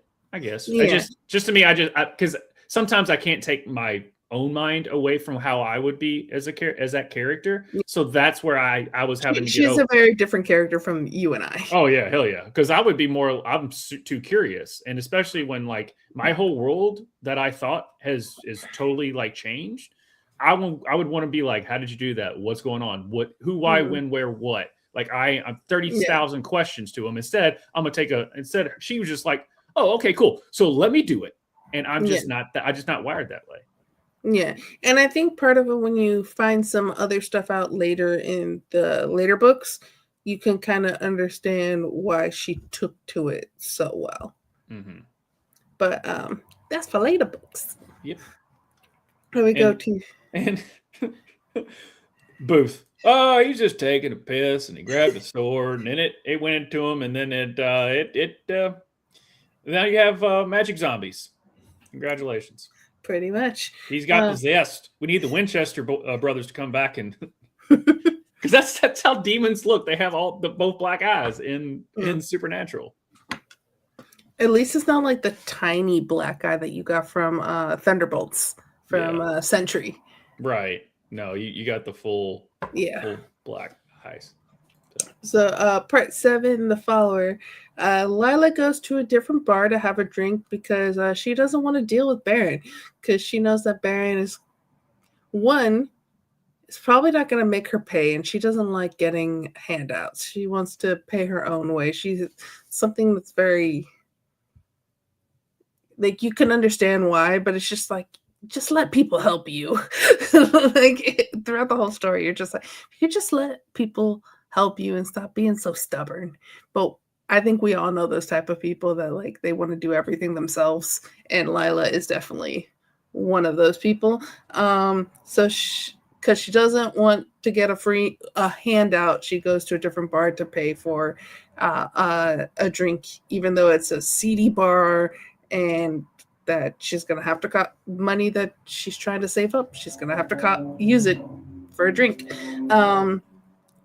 Yeah. Just to me, because sometimes I can't take my own mind away from how I would be as that character. So that's where I was having to get over. She's a very different character from you and I. Oh yeah, hell yeah. Because I would be more, I'm too curious. And especially when like my whole world that I thought is totally like changed. I would want to be like, how did you do that? What's going on? What, who, why, when, where, what? Like I'm 30,000 questions to him. Instead, she was just like, oh, okay, cool. So let me do it. And I'm just not wired that way. Yeah. And I think part of it, when you find some other stuff out later in the later books, you can kind of understand why she took to it so well. Mm-hmm. But that's for later books. Yep. Here we go to and Booth. Oh, he's just taking a piss, and he grabbed a sword, and then it went into him, and then Now you have magic zombies. Congratulations. Pretty much. He's got possessed. We need the Winchester brothers to come back and because that's how demons look. They have both black eyes in Supernatural. At least it's not like the tiny black eye that you got from Thunderbolts from Sentry. Right. No, you got the full black eyes. So part 7, The Follower. Lila goes to a different bar to have a drink because she doesn't want to deal with Baron, because she knows that Baron is probably not going to make her pay, and she doesn't like getting handouts. She wants to pay her own way. She's something that's very, like, you can understand why, but it's just like, just let people help you. Like, throughout the whole story, you're just like, you just let people help you and stop being so stubborn. But I think we all know those type of people that, like, they want to do everything themselves, and Lila is definitely one of those people. So because she doesn't want to get a handout, she goes to a different bar to pay for a drink, even though it's a seedy bar, and that she's gonna have to cut money that she's trying to save up. She's gonna have to use it for a drink.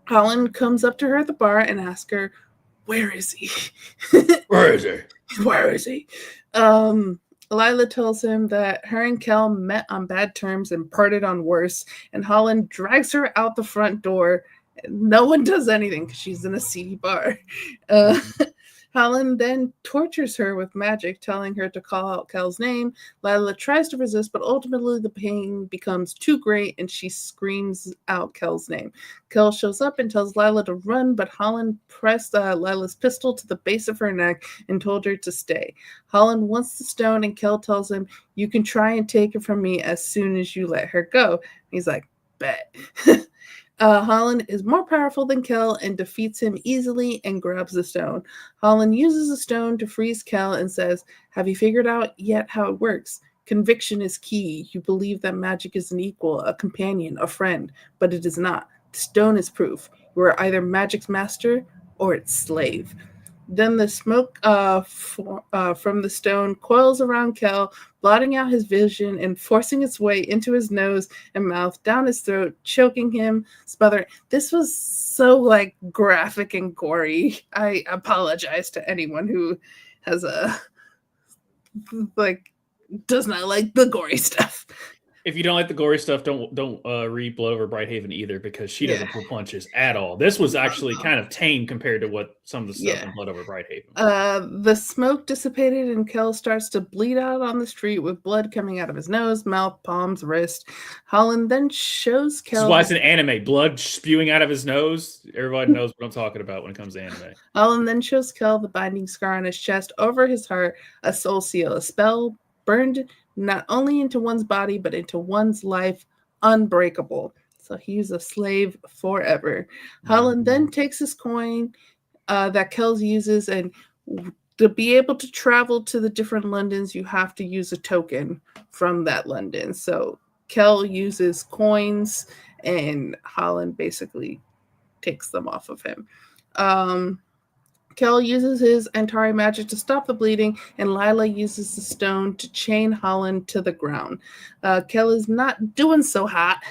Holland comes up to her at the bar and asks her, "Where is he? Where is he? Where is he?" Lila tells him that her and Kel met on bad terms and parted on worse, and Holland drags her out the front door. No one does anything because she's in a seedy bar. Holland then tortures her with magic, telling her to call out Kel's name. Lila tries to resist, but ultimately the pain becomes too great and she screams out Kel's name. Kel shows up and tells Lila to run, but Holland pressed Lila's pistol to the base of her neck and told her to stay. Holland wants the stone, and Kel tells him, "You can try and take it from me as soon as you let her go." He's like, "Bet." Holland is more powerful than Kel and defeats him easily and grabs the stone. Holland uses the stone to freeze Kel and says, "Have you figured out yet how it works? Conviction is key. You believe that magic is an equal, a companion, a friend, but it is not. The stone is proof. You are either magic's master or its slave." Then the smoke from the stone coils around Kel, blotting out his vision and forcing its way into his nose and mouth, down his throat, choking him, smothering. This was so, like, graphic and gory. I apologize to anyone who has does not like the gory stuff. If you don't like the gory stuff, don't read Blood Over Brighthaven either, because she doesn't pull punches at all. This was actually kind of tame compared to what some of the stuff in Blood Over Brighthaven. The smoke dissipated and Kel starts to bleed out on the street with blood coming out of his nose, mouth, palms, wrist. Holland then shows Kel. This is why it's an anime. Blood spewing out of his nose. Everybody knows what I'm talking about when it comes to anime. Holland then shows Kel the binding scar on his chest over his heart, a soul seal, a spell burned not only into one's body, but into one's life, unbreakable. So he's a slave forever. Holland then takes his coin that Kel uses, and to be able to travel to the different Londons, you have to use a token from that London. So Kel uses coins, and Holland basically takes them off of him. Kel uses his Antari magic to stop the bleeding, and Lila uses the stone to chain Holland to the ground. Kel is not doing so hot,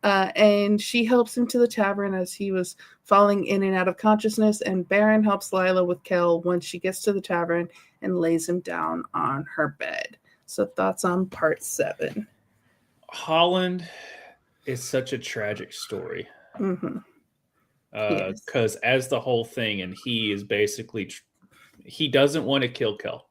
and she helps him to the tavern as he was falling in and out of consciousness, and Baron helps Lila with Kel once she gets to the tavern and lays him down on her bed. So thoughts on part 7? Holland is such a tragic story. Mm-hmm. Because as the whole thing, and he is basically, he doesn't want to kill Kel.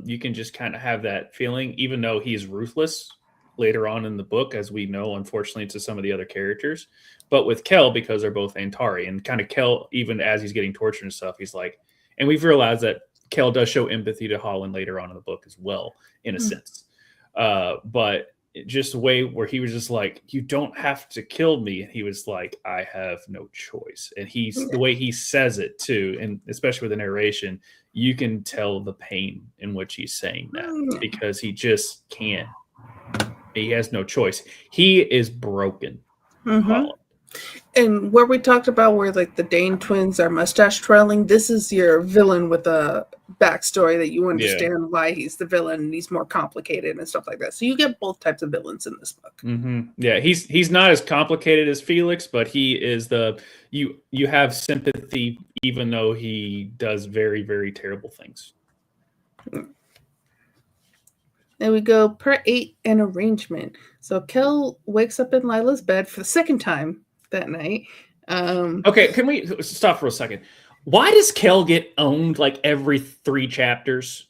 You can just kind of have that feeling, even though he's ruthless later on in the book, as we know, unfortunately, to some of the other characters. But with Kel, because they're both Antari, and kind of Kel, even as he's getting tortured and stuff, he's like, and we've realized that Kel does show empathy to Holland later on in the book as well, in a sense. But just a way where he was just like, "You don't have to kill me." And he was like, "I have no choice." And the way he says it too, and especially with the narration, you can tell the pain in which he's saying that, because he just can't. He has no choice. He is broken. Mm-hmm. And where we talked about where like the Dane twins are mustache twirling, this is your villain with a backstory that you understand why he's the villain and he's more complicated and stuff like that. So you get both types of villains in this book. Yeah, he's not as complicated as Felix, but he is you have sympathy even though he does very, very terrible things. Then we go per 8, an arrangement. So Kel wakes up in Lila's bed for the second time that night. Okay, can we stop for a second? Why does Kel get owned like every 3 chapters?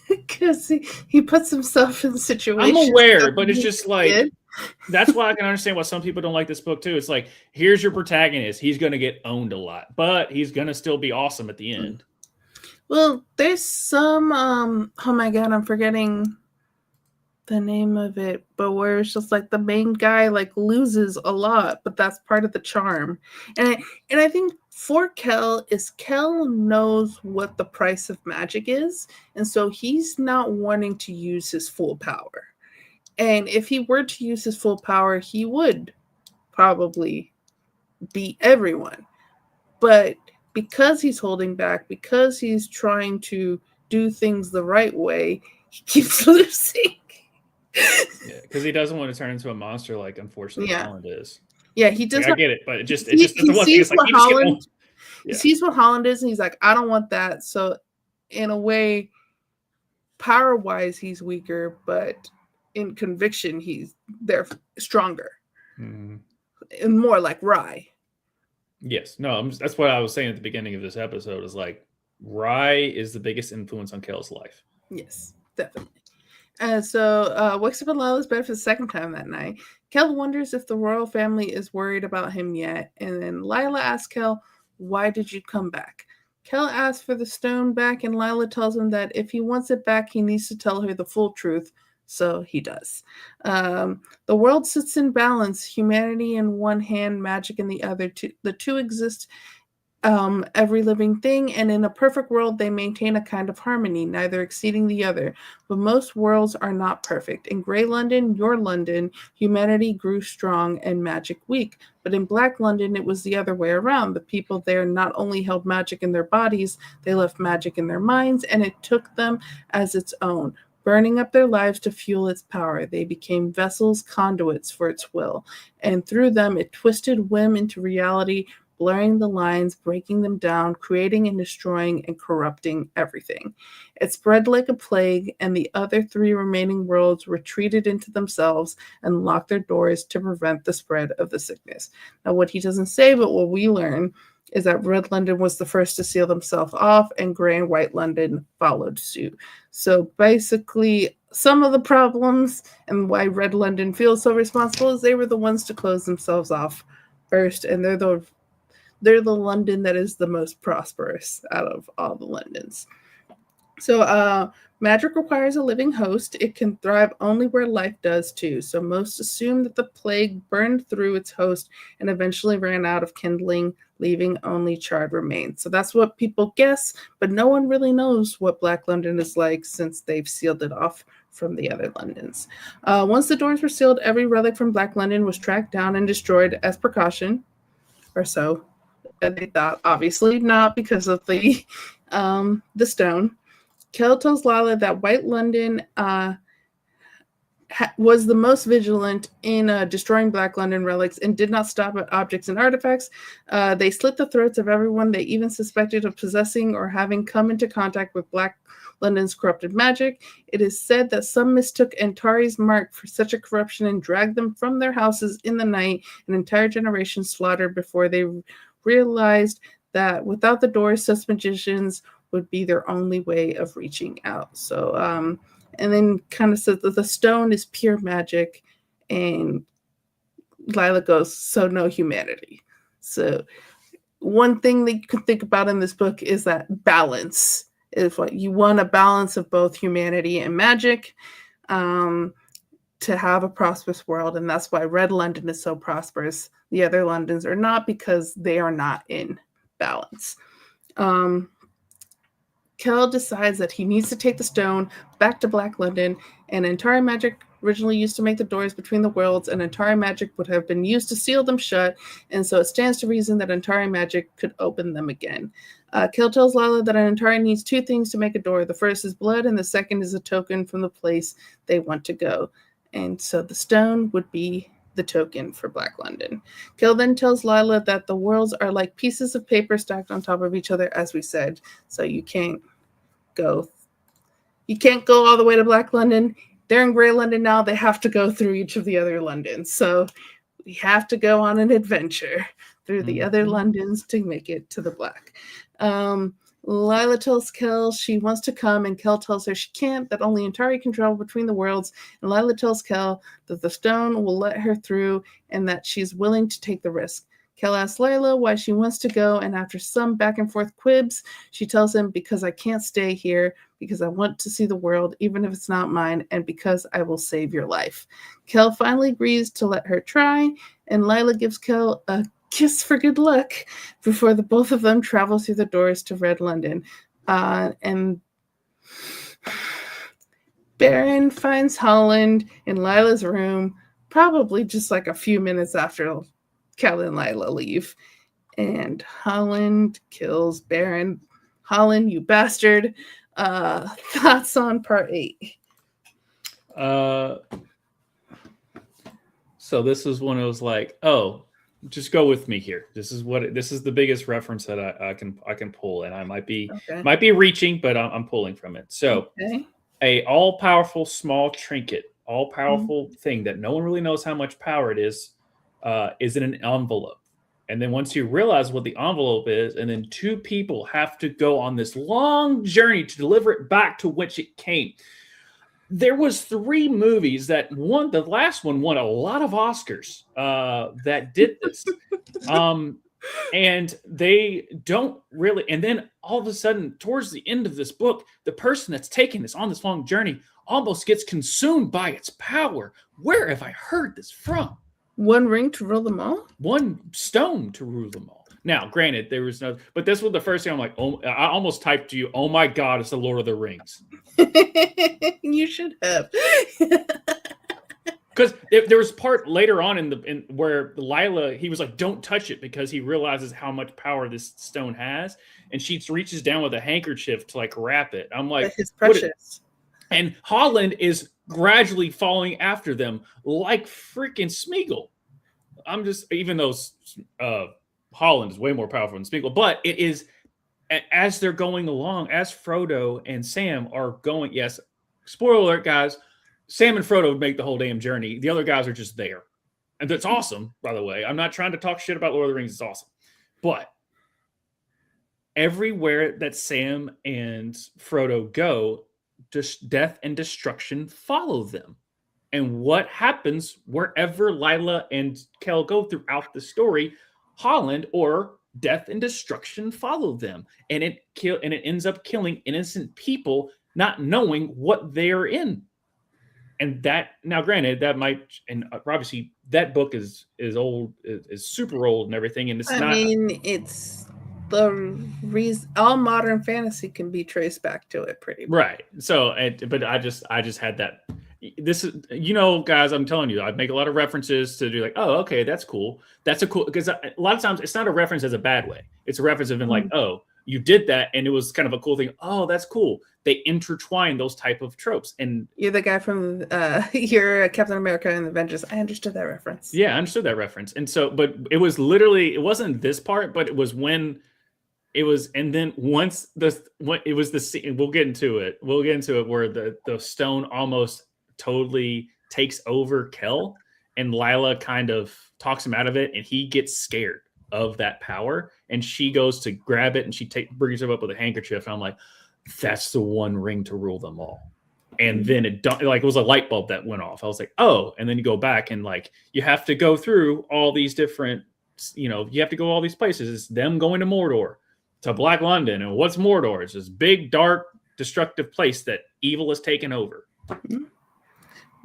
Because he puts himself in situations. I'm aware, but it's just like that's why I can understand why some people don't like this book too. It's like, here's your protagonist. He's going to get owned a lot, but he's going to still be awesome at the end. Well, there's some oh my god, I'm forgetting the name of it, but where it's just like the main guy like loses a lot, but that's part of the charm. And I think for Kel knows what the price of magic is, and so he's not wanting to use his full power. And if he were to use his full power, he would probably beat everyone. But because he's holding back, because he's trying to do things the right way, he keeps losing. Yeah, because he doesn't want to turn into a monster like unfortunately Holland is. Yeah, he does. Like, I get it, but it just doesn't want to. He sees what Holland is, and he's like, I don't want that. So, in a way, power-wise, he's weaker, but in conviction, they're stronger and more like Rye. Yes, no, that's what I was saying at the beginning of this episode. Is like Rye is the biggest influence on Kel's life. Yes, definitely. And so wakes up in Lila's bed for the second time that night. Kel wonders if the royal family is worried about him yet. And then Lila asks Kel, why did you come back? Kel asks for the stone back, and Lila tells him that if he wants it back, he needs to tell her the full truth. So he does. The world sits in balance, humanity in one hand, magic in the other. The two exist every living thing, and in a perfect world they maintain a kind of harmony, neither exceeding the other. But most worlds are not perfect. In Grey London, your London, humanity grew strong and magic weak. But in Black London, it was the other way around. The people there not only held magic in their bodies, they left magic in their minds, and it took them as its own, burning up their lives to fuel its power. They became vessels, conduits for its will, and through them it twisted whim into reality, blurring the lines, breaking them down, creating and destroying and corrupting everything. It spread like a plague, and the other 3 remaining worlds retreated into themselves and locked their doors to prevent the spread of the sickness. Now, what he doesn't say, but what we learn, is that Red London was the first to seal themselves off, and Grey and White London followed suit. So basically, some of the problems and why Red London feels so responsible is they were the ones to close themselves off first, and they're the London that is the most prosperous out of all the Londons. So magic requires a living host. It can thrive only where life does too. So most assume that the plague burned through its host and eventually ran out of kindling, leaving only charred remains. So that's what people guess, but no one really knows what Black London is like since they've sealed it off from the other Londons. Once the doors were sealed, every relic from Black London was tracked down and destroyed as precaution, or so they thought. Obviously not because of the stone. Kel tells Lila that White London was the most vigilant in destroying Black London relics and did not stop at objects and artifacts. They slit the throats of everyone they even suspected of possessing or having come into contact with Black London's corrupted magic. It is said that some mistook Antari's mark for such a corruption and dragged them from their houses in the night, an entire generation slaughtered before they realized that without the doors, such magicians would be their only way of reaching out. So, and then kind of says that the stone is pure magic, and Lila goes, so no humanity. So one thing that you can think about in this book is that balance is what you want, a balance of both humanity and magic to have a prosperous world. And that's why Red London is so prosperous. The other Londons are not, because they are not in balance. Kel decides that he needs to take the stone back to Black London, and entire magic originally used to make the doors between the worlds, and Antari magic would have been used to seal them shut, and so it stands to reason that Antari magic could open them again. Kel tells Lila that an Antari needs two things to make a door. The first is blood, and the second is a token from the place they want to go. And so the stone would be the token for Black London. Kel then tells Lila that the worlds are like pieces of paper stacked on top of each other, as we said. So you can't go all the way to Black London. They're in Grey London now. They have to go through each of the other Londons. So we have to go on an adventure through the other Londons to make it to the Black. Lila tells Kel she wants to come, and Kel tells her she can't, that only Antari can travel between the worlds. And Lila tells Kel that the stone will let her through and that she's willing to take the risk. Kel asks Lila why she wants to go, and after some back and forth quibs, she tells him, because I can't stay here, because I want to see the world, even if it's not mine, and because I will save your life. Kel finally agrees to let her try, and Lila gives Kel a kiss for good luck before the both of them travel through the doors to Red London. And Baron finds Holland in Lila's room, probably just like a few minutes after Kel and Lila leave. And Holland kills Baron. Holland, you bastard. Thoughts on part 8? So this is when it was like, oh, just go with me here. This is the biggest reference that I can pull, and I might be reaching, but I'm pulling from it. So a all powerful small trinket, all powerful thing that no one really knows how much power it is in an envelope. And then once you realize what the envelope is, and then two people have to go on this long journey to deliver it back to which it came. There was 3 movies that the last one won a lot of Oscars that did this. And they don't really, and then all of a sudden, towards the end of this book, the person that's taking this on this long journey almost gets consumed by its power. Where have I heard this from? One ring to rule them all? One stone to rule them all. Now, granted, there was no, but this was the first thing I'm like, oh, I almost typed to you, oh my God, it's the Lord of the Rings. You should have. Because there was part later on in where Lila, he was like, don't touch it, because he realizes how much power this stone has. And she reaches down with a handkerchief to like wrap it. I'm like, it's precious. And Holland is gradually falling after them like freaking Smeagol. I'm just, even though Holland is way more powerful than Smeagol, but it is, as they're going along, as Frodo and Sam are going, yes, spoiler alert, guys, Sam and Frodo would make the whole damn journey. The other guys are just there. And that's awesome, by the way. I'm not trying to talk shit about Lord of the Rings. It's awesome. But everywhere that Sam and Frodo go, just death and destruction follow them. And what happens wherever Lila and Kel go throughout the story, Holland or death and destruction follow them. And it ends up killing innocent people, not knowing what they're in. And that, now granted, that might, and obviously that book is old, is super old and everything. And I mean, it's the reason all modern fantasy can be traced back to it pretty much. Right. So, but I just had that. This is, guys, I'm telling you, I make a lot of references to do like, oh, okay, that's cool. That's a cool, because a lot of times it's not a reference as a bad way. It's a reference of like, oh, you did that, and it was kind of a cool thing. Oh, that's cool. They intertwine those type of tropes. And you're the guy from you're Captain America and the Avengers. I understood that reference. Yeah, I understood that reference. And so, but it was literally, it wasn't this part, but it was when it was, and then once it was the scene, we'll get into it where the stone almost totally takes over Kel, and Lila kind of talks him out of it, and he gets scared of that power, and she goes to grab it, and she brings him up with a handkerchief, and I'm like, that's the one ring to rule them all. And then it was a light bulb that went off. I was like, oh, and then you go back and like, you have to go through all these different, you have to go all these places. It's them going to Mordor, to Black London. And what's Mordor? It's this big, dark, destructive place that evil has taken over.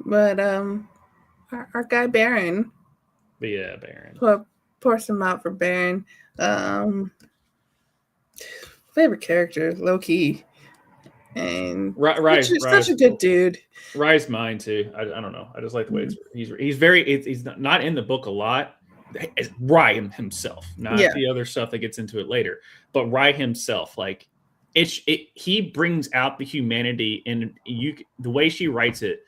But our guy Baron. Yeah, Baron. Pour some out for Baron. Favorite character, low key. And Rise, such a good dude. Rise mine too. I don't know. I just like the way he's very he's not in the book a lot. It's Rye himself, not the other stuff that gets into it later, but Rye himself, like he brings out the humanity in the way she writes it.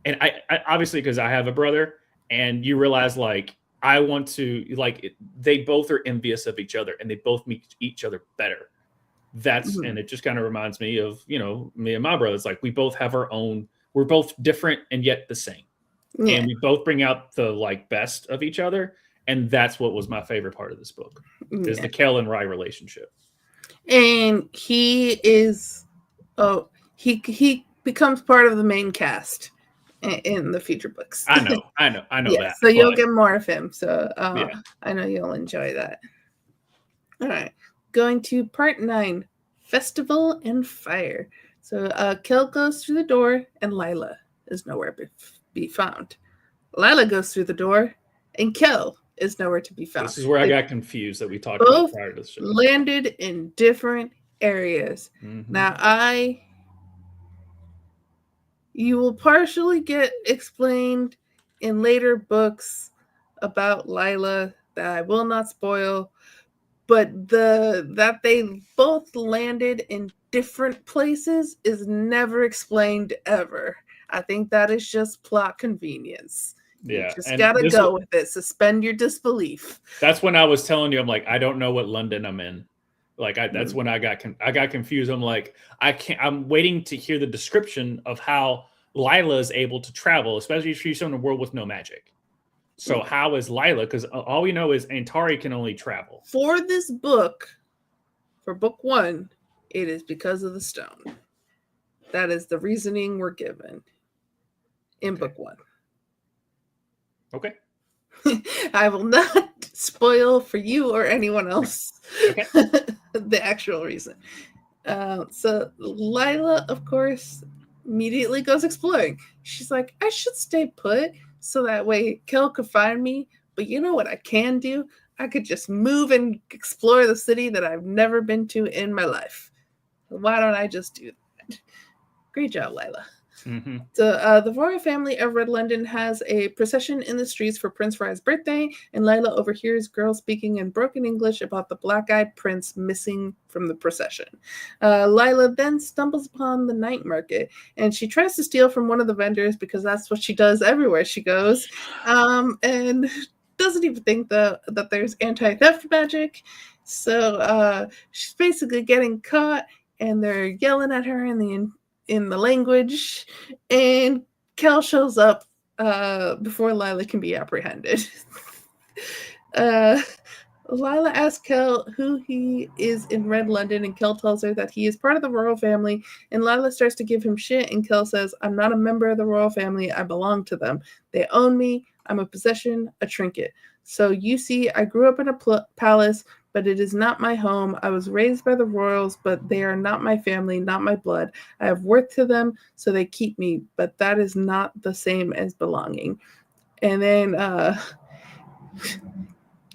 And I obviously, because I have a brother, and you realize like I want to like they both are envious of each other and they both make each other better. And it just kind of reminds me of, me and my brothers. Like we both have our own, we're both different and yet the same. And we both bring out the like best of each other. And that's what was my favorite part of this book is the Kel and Rye relationship. And he is, he becomes part of the main cast in the future books. I know that. So you'll get more of him. So I know you'll enjoy that. All right. Going to part 9, Festival and Fire. So Kel goes through the door and Lila is nowhere to be found. Lila goes through the door and Kel is nowhere to be found. This is where I got confused that we talked about prior to the show. Landed in different areas. Now you will partially get explained in later books about Lila that I will not spoil. But that they both landed in different places is never explained ever. I think that is just plot convenience. Yeah, you just gotta go with it. Suspend your disbelief. That's when I was telling you, I'm like, I don't know what London I'm in. Like that's when I got confused. I'm like, I'm waiting to hear the description of how Lila is able to travel, especially if she's in a world with no magic. So how is Lila? Because all we know is Antari can only travel. For this book, for book 1, it is because of the stone. That is the reasoning we're given in book 1. Okay. I will not spoil for you or anyone else the actual reason. So Lila, of course, immediately goes exploring. She's like, I should stay put. So that way Kel could find me. But you know what I can do? I could just move and explore the city that I've never been to in my life. Why don't I just do that? Great job, Lila. So the royal family of Red London has a procession in the streets for Prince Rye's birthday, and Lila overhears girls speaking in broken English about the black-eyed prince missing from the procession. Lila then stumbles upon the night market, and she tries to steal from one of the vendors because that's what she does everywhere she goes, and doesn't even think that there's anti-theft magic. So she's basically getting caught, and they're yelling at her in the language, and Kel shows up before Lila can be apprehended. Lila asks Kel who he is in Red London, and Kel tells her that he is part of the royal family, and Lila starts to give him shit, and Kel says, I'm not a member of the royal family, I belong to them. They own me, I'm a possession, a trinket. So you see, I grew up in a palace, but it is not my home. I was raised by the royals, but they are not my family, not my blood. I have worked to them, so they keep me, but that is not the same as belonging. And then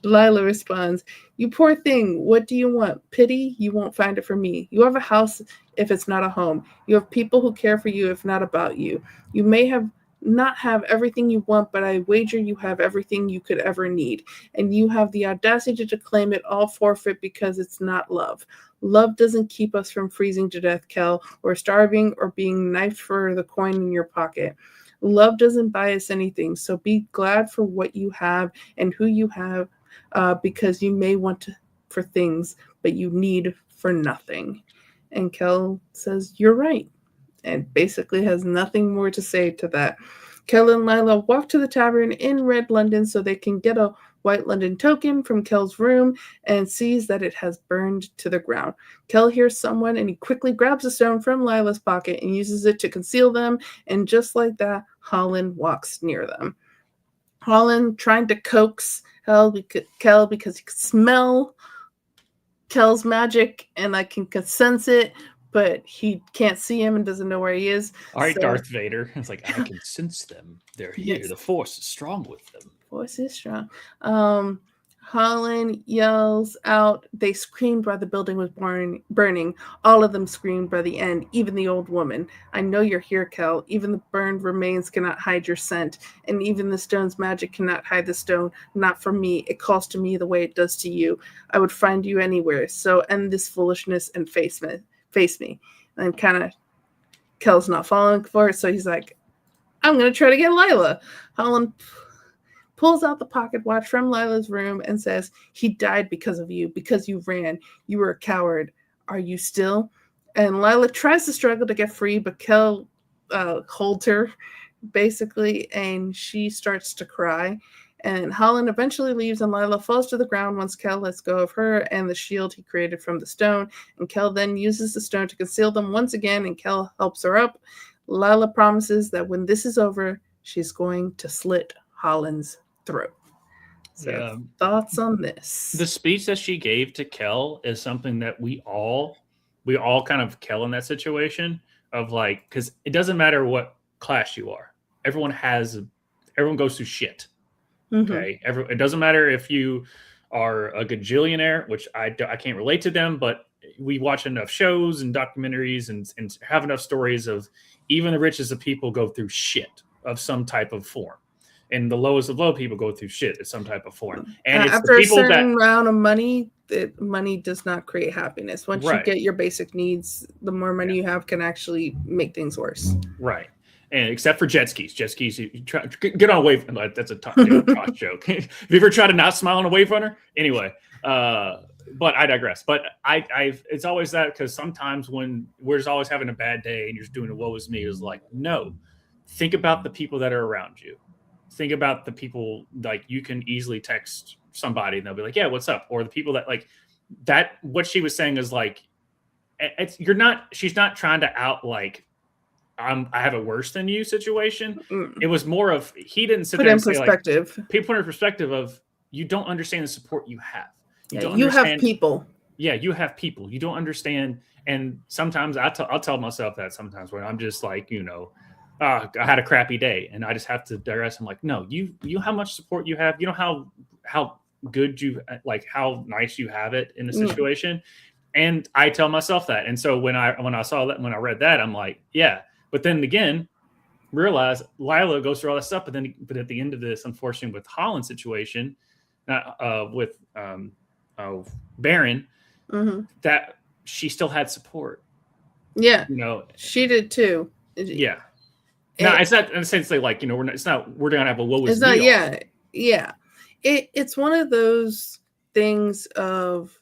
Lila responds, you poor thing, what do you want? Pity? You won't find it from me. You have a house if it's not a home. You have people who care for you if not about you. You may not have everything you want, but I wager you have everything you could ever need. And you have the audacity to claim it all forfeit because it's not love. Love doesn't keep us from freezing to death, Kel, or starving, or being knifed for the coin in your pocket. Love doesn't buy us anything, so be glad for what you have and who you have, because you may want for things, but you need for nothing. And Kel says, you're right, and basically has nothing more to say to that. Kel and Lila walk to the tavern in Red London so they can get a White London token from Kel's room and sees that it has burned to the ground. Kel hears someone and he quickly grabs a stone from Lila's pocket and uses it to conceal them, and just like that, Holland walks near them. Holland trying to coax Kel because he can smell Kel's magic and I can sense it, but he can't see him and doesn't know where he is. All right, so, Darth Vader. It's like, I can sense them. They're here. Yes. The Force is strong with them. Force is strong. Holland yells out. They screamed while the building was burning. All of them screamed by the end, even the old woman. I know you're here, Kel. Even the burned remains cannot hide your scent, and even the stone's magic cannot hide the stone. Not from me. It calls to me the way it does to you. I would find you anywhere. So end this foolishness and face me. And kind of Kel's not falling for it, so he's like, I'm going to try to get Lila. Holland pulls out the pocket watch from Lila's room and says, he died because of you, because you ran. You were a coward. Are you still? And Lila tries to struggle to get free, but Kel holds her, basically, and she starts to cry. And Holland eventually leaves, and Lila falls to the ground once Kel lets go of her and the shield he created from the stone. And Kel then uses the stone to conceal them once again, and Kel helps her up. Lila promises that when this is over, she's going to slit Holland's throat. So, thoughts on this? The speech that she gave to Kel is something that we all kind of Kel in that situation of like, because it doesn't matter what class you are. Everyone goes through shit. Okay. It doesn't matter if you are a gajillionaire, which I can't relate to them, but we watch enough shows and documentaries and have enough stories of even the richest of people go through shit of some type of form. And the lowest of low people go through shit of some type of form. And it's after a certain amount of money, money does not create happiness. Once you get your basic needs, the more money you have can actually make things worse. Right. And except for jet skis, you try, get on a wave. That's a tough joke. Have you ever tried to not smile on a wave runner? Anyway, but I digress. But it's always that, because sometimes when we're just always having a bad day and you're just doing a woe is me, is like, no, think about the people that are around you. Think about the people, like, you can easily text somebody and they'll be like, yeah, what's up? Or the people that like that. What she was saying is like, she's not trying to out like, I have it worse than you situation. It was more of, he didn't sit there and say like, people put in perspective of, you don't understand the support you have. You have people. Yeah, you have people. You don't understand. And sometimes I'll tell myself that sometimes when I'm just like, I had a crappy day and I just have to digress. I'm like, no, you how much support you have. You know how good you, like, how nice you have it in the situation. And I tell myself that. And so when I saw that, when I read that, I'm like, yeah. But then again, realize Lila goes through all that stuff. But at the end of this, unfortunately, with Holland's situation, with Baron, that she still had support. Yeah, she did too. Yeah. No, it's not essentially like, we're gonna have a woe is me. Yeah. It's one of those things of,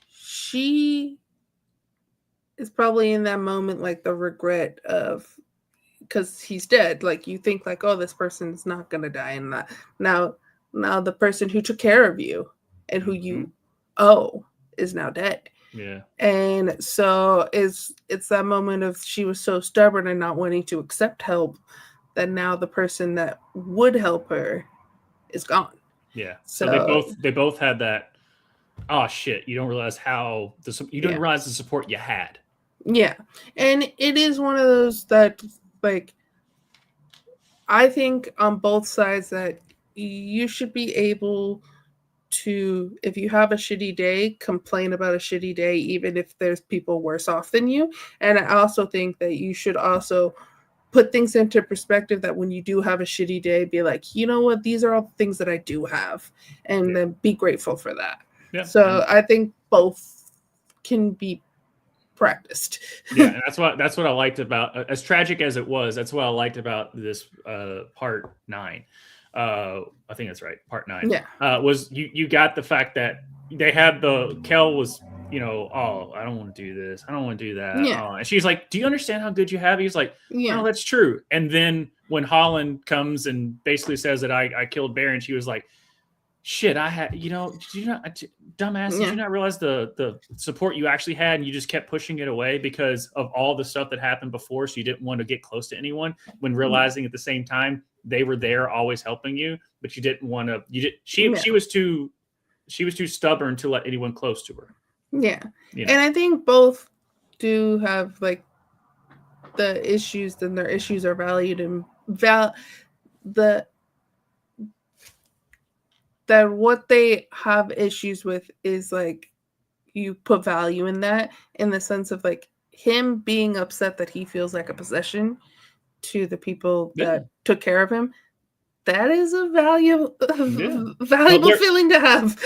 she is probably in that moment like the regret of, because he's dead. Like, you think like, oh, this person's not gonna die, and that now the person who took care of you and who you owe is now dead. Yeah. And so it's that moment of, she was so stubborn and not wanting to accept help that now the person that would help her is gone. Yeah. So they both had that, oh shit, you don't realize realize the support you had. Yeah. And it is one of those that, like, I think on both sides that you should be able to, if you have a shitty day, complain about a shitty day, even if there's people worse off than you. And I also think that you should also put things into perspective, that when you do have a shitty day, be like, you know what, these are all the things that I do have, and then be grateful for that. Yeah. So I think both can be practiced. Yeah, and that's what I liked about, as tragic as it was, that's what I liked about this part 9. I think that's right, part 9. Yeah. Was you got the fact that they had Kel was, oh, I don't want to do this, I don't want to do that. Yeah. And she's like, do you understand how good you have? He's like, oh, that's true. And then when Holland comes and basically says that I killed Baron, she was like, shit, I had, did you not, dumbass, did you not realize the support you actually had, and you just kept pushing it away because of all the stuff that happened before, so you didn't want to get close to anyone, when realizing at the same time they were there always helping you, but you didn't want to, she was too stubborn to let anyone close to her. Yeah. And I think both do have like the issues, then their issues are valued, and that what they have issues with is like you put value in that, in the sense of like him being upset that he feels like a possession to the people that took care of him. That is a valuable feeling to have.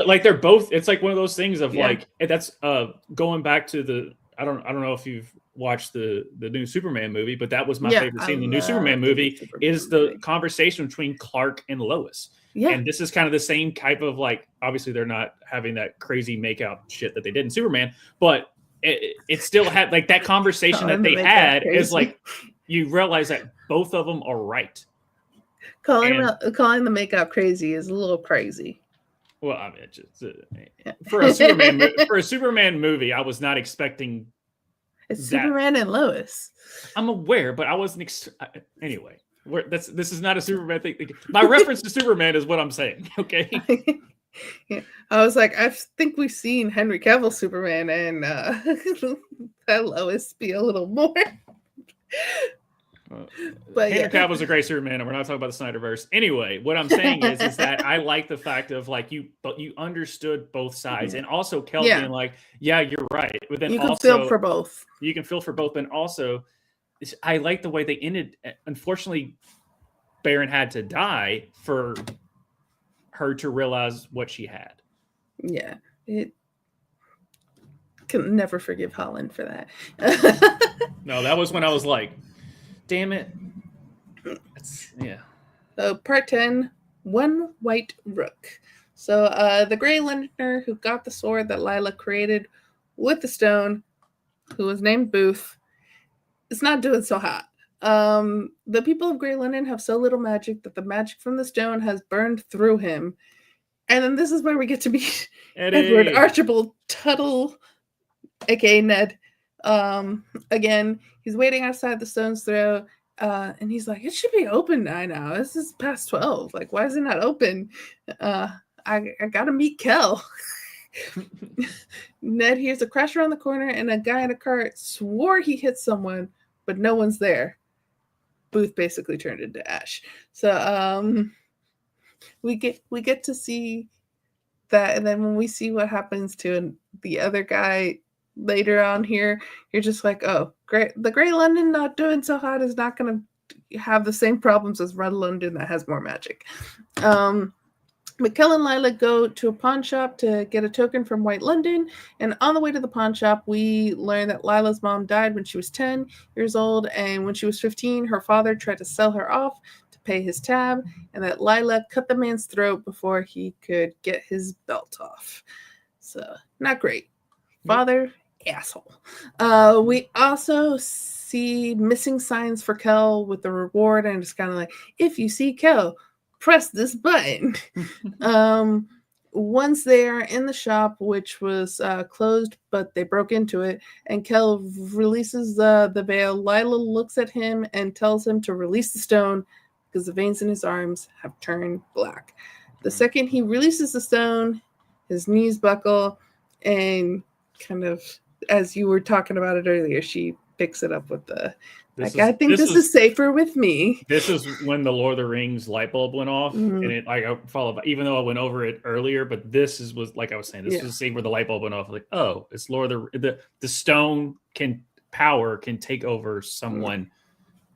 Like they're both. It's like one of those things of like that's going back to the. I don't know if you've watched the new Superman movie, but that was my favorite scene in the new Superman movie. Is the conversation between Clark and Lois. Yeah. And this is kind of the same type of like. Obviously, they're not having that crazy makeout shit that they did in Superman, but it still had like that conversation that they had is like you realize that both of them are right. Calling the makeout crazy is a little crazy. Well, I mean, just, for a Superman movie, I was not expecting. It's Superman and Lois. I'm aware, but I wasn't. Anyway, this is not a Superman thing. My reference to Superman is what I'm saying. Okay. Yeah. I was like, I think we've seen Henry Cavill Superman and Lois be a little more. But Henry Cavill's a great Superman, and we're not talking about the Snyderverse. Anyway, what I'm saying is that I like the fact of like you understood both sides, and also Kel being like, "Yeah, you're right." But then you can feel for both. You can feel for both, and also, I like the way they ended. Unfortunately, Baron had to die for her to realize what she had. Yeah, it can never forgive Holland for that. No, that was when I was like, damn it. So part 10, One White Rook. So the Grey Londoner who got the sword that Lila created with the stone, who was named Booth, is not doing so hot. The people of Grey London have so little magic that the magic from the stone has burned through him. And then this is where we get to meet Edward Archibald Tuttle, aka Ned. Again, he's waiting outside the stone's throw, and he's like, it should be open now. This is past 12. Like, why is it not open? I gotta meet Kel. Ned hears a crash around the corner, and a guy in a cart swore he hit someone, but no one's there. Booth basically turned into ash. So we get to see that, and then when we see what happens to the other guy later on here, you're just like, oh, great. The Grey London not doing so hot is not going to have the same problems as Red London that has more magic. But Kel and Lila go to a pawn shop to get a token from White London, and on the way to the pawn shop, we learn that Lila's mom died when she was 10 years old, and when she was 15, her father tried to sell her off to pay his tab, and that Lila cut the man's throat before he could get his belt off. So, not great. Father, asshole. We also see missing signs for Kel with the reward, and it's kind of like, if you see Kel, press this button. Once they are in the shop, which was closed, but they broke into it, and Kel releases the veil, Lila looks at him and tells him to release the stone because the veins in his arms have turned black. The second he releases the stone, his knees buckle, and kind of, as you were talking about it earlier, she picks it up with the I think this is safer with me. This is when the Lord of the Rings light bulb went off, and it like I followed, even though I went over it earlier, but this was like I was saying, this was the scene where the light bulb went off. Like, oh, it's Lord of the stone can take over someone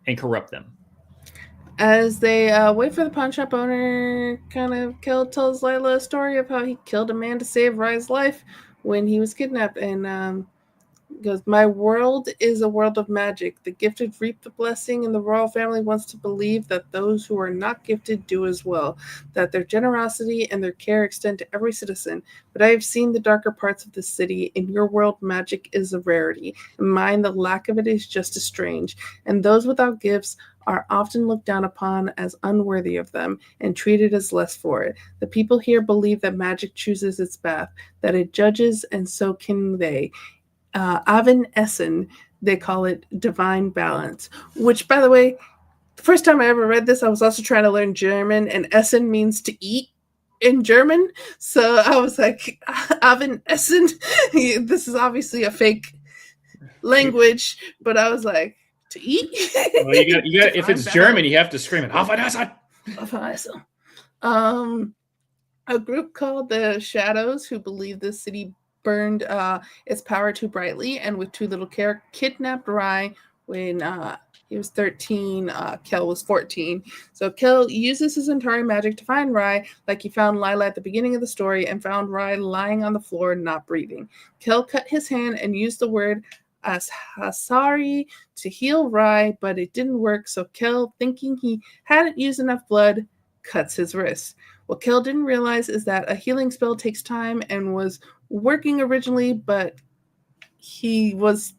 and corrupt them. As they wait for the pawn shop owner, kind of Kel tells Lila a story of how he killed a man to save Rye's life when he was kidnapped, and goes, my world is a world of magic. The gifted reap the blessing, and the royal family wants to believe that those who are not gifted do as well, that their generosity and their care extend to every citizen. But I have seen the darker parts of the city. In your world, magic is a rarity. In mine, the lack of it is just as strange. And those without gifts are often looked down upon as unworthy of them and treated as less for it. The people here believe that magic chooses its path, that it judges, and so can they. Avon Essen, they call it divine balance, which, by the way, the first time I ever read this, I was also trying to learn German, and Essen means to eat in German. So I was like, Avon Essen, this is obviously a fake language, but I was like, to eat? Well, you got if it's German, you have to scream it. Avon Essen. Avon Essen. A group called the Shadows, who believe the city burned its power too brightly, and with too little care, kidnapped Rai when he was 13. Kel was 14. So Kel uses his entire magic to find Rai, like he found Lila at the beginning of the story, and found Rai lying on the floor, not breathing. Kel cut his hand and used the word Hasari to heal Rai, but it didn't work, so Kel, thinking he hadn't used enough blood, cuts his wrist. What Kel didn't realize is that a healing spell takes time and was working originally, but he was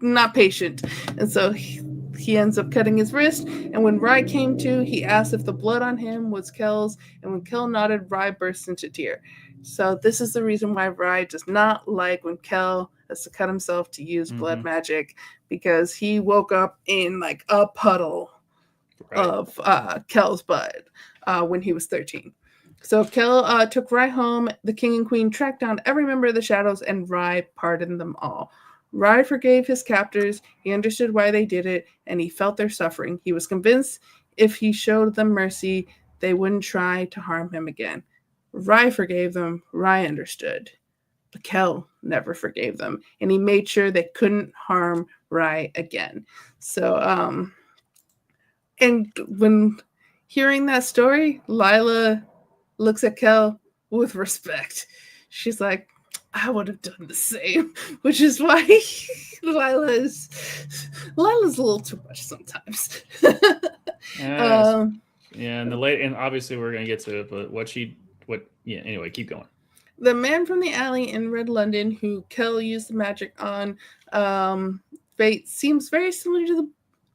not patient. And so he ends up cutting his wrist. And when Rai came to, he asked if the blood on him was Kel's. And when Kel nodded, Rai burst into tears. So this is the reason why Rai does not like when Kel has to cut himself to use blood magic, because he woke up in like a puddle of Kel's blood when he was 13. So Kel took Rai home. The king and queen tracked down every member of the Shadows, and Rai pardoned them all. Rai forgave his captors. He understood why they did it, and he felt their suffering. He was convinced if he showed them mercy, they wouldn't try to harm him again. Rai forgave them. Rai understood. But Kel never forgave them, and he made sure they couldn't harm Rai again. So, and when hearing that story, Lila looks at Kel with respect. She's like, I would have done the same, which is why Lila's a little too much sometimes. Yeah, and and obviously we're gonna get to it, but anyway, keep going. The man from the alley in Red London, who Kel used the magic on, seems very similar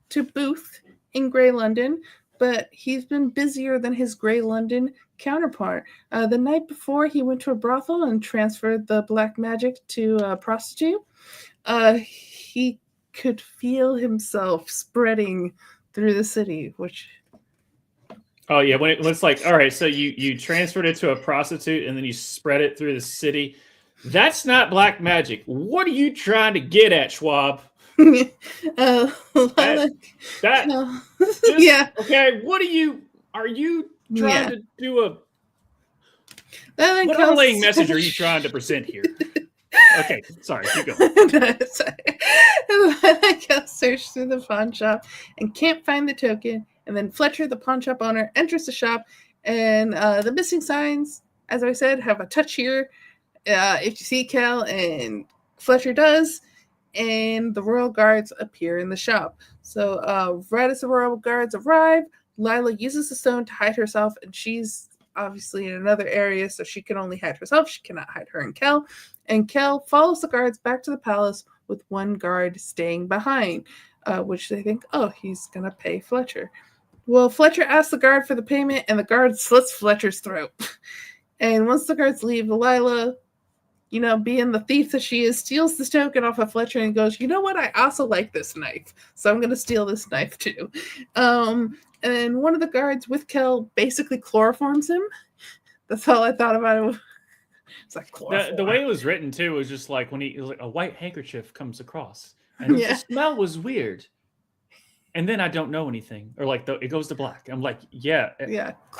to Booth in Grey London, but he's been busier than his Grey London counterpart. The night before, he went to a brothel and transferred the black magic to a prostitute. He could feel himself spreading through the city, which... Oh, yeah, when it's like, all right, so you transferred it to a prostitute and then you spread it through the city. That's not black magic. What are you trying to get at, Schwab? Yeah. Okay, what are you trying to do what underlying message are you trying to present here? Okay, sorry, keep going. Kel searched through the pawn shop and can't find the token. And then Fletcher, the pawn shop owner, enters the shop, and the missing signs, as I said, have a touch here. If you see Kel, and Fletcher does, and the royal guards appear in the shop. So right as the royal guards arrive, Lila uses the stone to hide herself, and she's obviously in another area, so she can only hide herself. She cannot hide her and Kel. And Kel follows the guards back to the palace with one guard staying behind, which they think, oh, he's going to pay Fletcher. Well, Fletcher asks the guard for the payment, and the guard slits Fletcher's throat. And once the guards leave, Lila, being the thief that she is, steals this token off of Fletcher and goes, you know what? I also like this knife, so I'm going to steal this knife too. And one of the guards with Kel basically chloroforms him. That's all I thought about it. It's like chloroform. The way it was written too was just like when it was like a white handkerchief comes across, and the smell was weird. And then I don't know anything, or like it goes to black. I'm like, yeah. I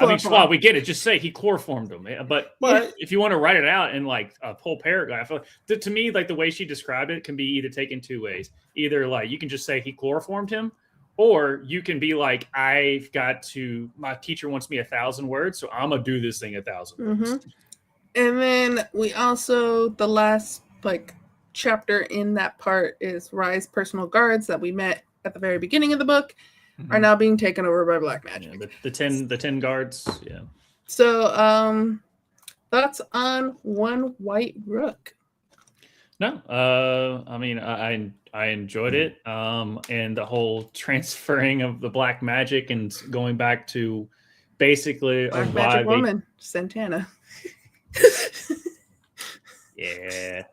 mean, Schwab, we get it. Just say he chloroformed him. But if you want to write it out in like a whole paragraph, to me, like the way she described it can be either taken two ways. Either like you can just say he chloroformed him, or you can be like, my teacher wants me 1,000 words, so I'm gonna do this thing 1,000 words. And then we also, the last chapter in that part is Rai's personal guards that we met at the very beginning of the book are now being taken over by black magic. Yeah, the 10 guards. Yeah. So, thoughts on One White Rook? No, I mean, I enjoyed it, and the whole transferring of the black magic and going back to basically black magic woman Santana. Yeah.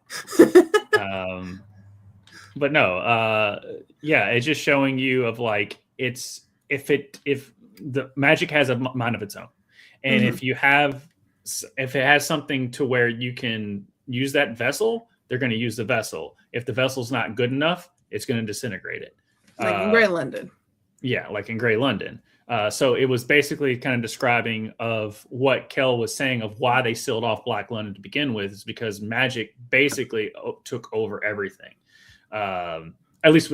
But no, it's just showing you of like if the magic has a mind of its own, and if it has something to where you can use that vessel, they're going to use the vessel. If the vessel's not good enough, it's going to disintegrate it. Like in Grey London. Yeah, like in Grey London. So it was basically kind of describing of what Kel was saying of why they sealed off Black London to begin with, is because magic basically took over everything. At least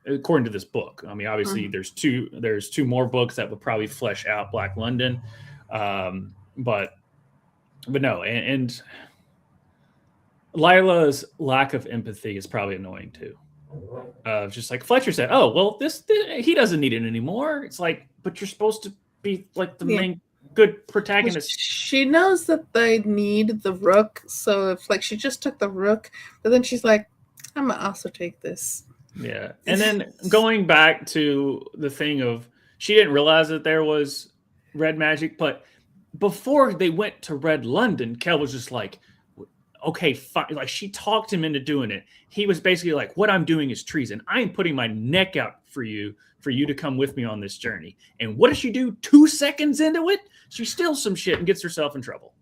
according to this book. I mean, obviously there's two more books that would probably flesh out Black London, but no, and Lila's lack of empathy is probably annoying too. Just like Fletcher said, oh well, this he doesn't need it anymore. It's like, but you're supposed to be like the main good protagonist. She knows that they need the rook, so if like she just took the rook, but then she's like, I'm gonna also take this. Yeah, and then going back to the thing of she didn't realize that there was red magic, but before they went to Red London, Kel was just like, okay, fine. Like she talked him into doing it. He was basically like, what I'm doing is treason. I'm putting my neck out for you to come with me on this journey. And what does she do 2 seconds into it? She steals some shit and gets herself in trouble.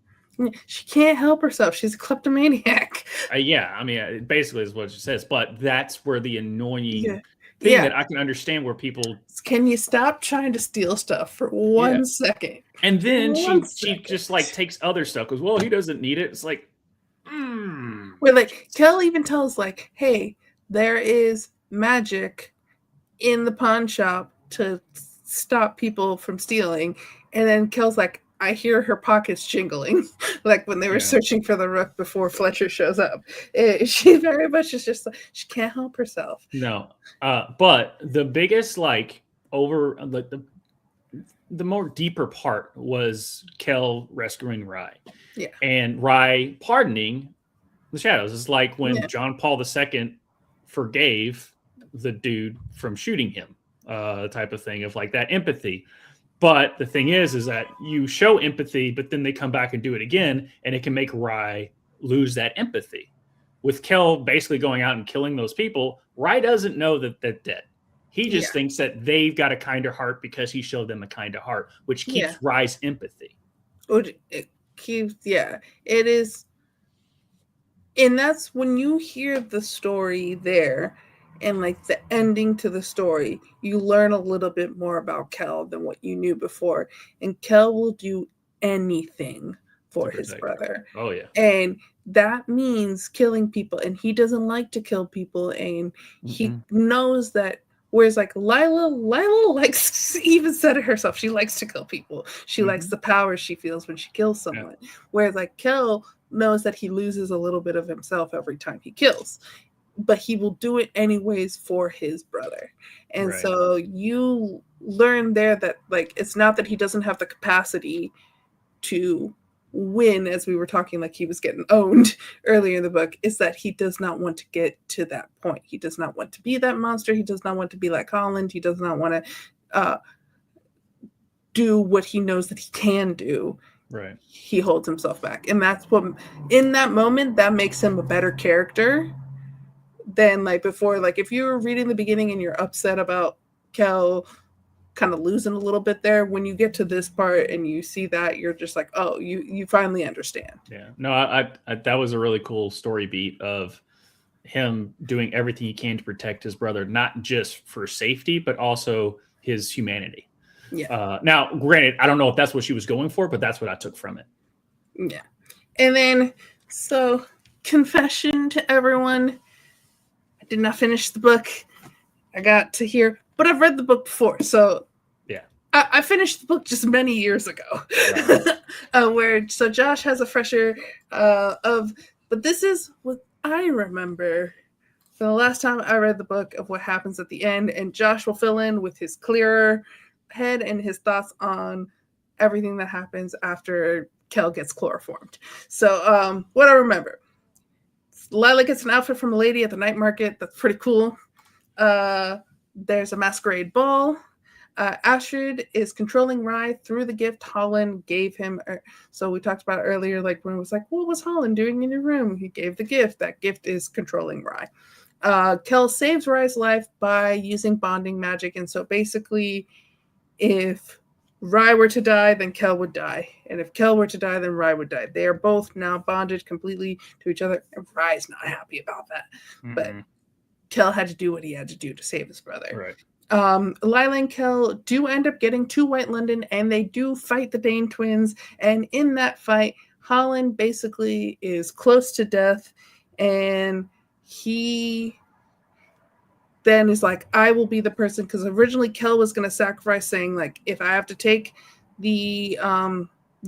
She can't help herself. She's a kleptomaniac. Yeah, I mean, it basically is what she says. But that's where the annoying thing that I can understand where people... Can you stop trying to steal stuff for 1 second? And then she just like takes other stuff. Goes, well, he doesn't need it. It's like... Where like Kel even tells like, hey, there is magic in the pawn shop to stop people from stealing, and then Kel's like, I hear her pockets jingling, like when they were searching for the rook before Fletcher shows up. She very much is just like, she can't help herself. No, but the biggest like over like the more deeper part was Kel rescuing Rye, and Rye pardoning the shadows. It's like when John Paul II forgave the dude from shooting him, type of thing of like that empathy. But the thing is that you show empathy, but then they come back and do it again, and it can make Rye lose that empathy. With Kel basically going out and killing those people, Rye doesn't know that they're dead. He just thinks that they've got a kinder heart because he showed them a kinder heart, which keeps Rye's empathy. It keeps, it is. And that's when you hear the story there and like the ending to the story, you learn a little bit more about Kel than what you knew before. And Kel will do anything for his brother. Oh, yeah. And that means killing people. And he doesn't like to kill people. And he knows that. Whereas like Lila likes, even said it herself, she likes to kill people. She likes the power she feels when she kills someone. Yeah. Whereas like Kel knows that he loses a little bit of himself every time he kills, but he will do it anyways for his brother. And so you learn there that like it's not that he doesn't have the capacity to win, as we were talking like he was getting owned earlier in the book, is that he does not want to get to that point. He does not want to be that monster. He does not want to be like Holland. He does not want to do what he knows that he can do. Right. He holds himself back. And that's what, in that moment, that makes him a better character than like before. Like if you were reading the beginning and you're upset about Kel kind of losing a little bit there, when you get to this part and you see that, you're just like, oh, you finally understand. Yeah. No, I that was a really cool story beat of him doing everything he can to protect his brother, not just for safety, but also his humanity. Yeah. Now, granted, I don't know if that's what she was going for, but that's what I took from it. Yeah. And then, so, confession to everyone. I did not finish the book. I got to here, but I've read the book before. So, yeah. I finished the book just many years ago. Right. So Josh has a fresher but this is what I remember from the last time I read the book of what happens at the end. And Josh will fill in with his clearer head and his thoughts on everything that happens after Kel gets chloroformed. So what I remember, Lila gets an outfit from a lady at the night market. That's pretty cool. There's a masquerade ball. Astrid is controlling Rye through the gift Holland gave him. So we talked about earlier, like when it was like, what was Holland doing in your room? He gave the gift. That gift is controlling Rye. Kel saves Rye's life by using bonding magic. And so basically, if Rye were to die, then Kel would die. And if Kel were to die, then Rye would die. They are both now bonded completely to each other. And Rye's not happy about that. Mm-hmm. But Kel had to do what he had to do to save his brother. Right. Lila and Kel do end up getting to White London, and they do fight the Dane twins. And in that fight, Holland basically is close to death, and he then is like, I will be the person, because originally Kel was going to sacrifice, saying like, if I have to take the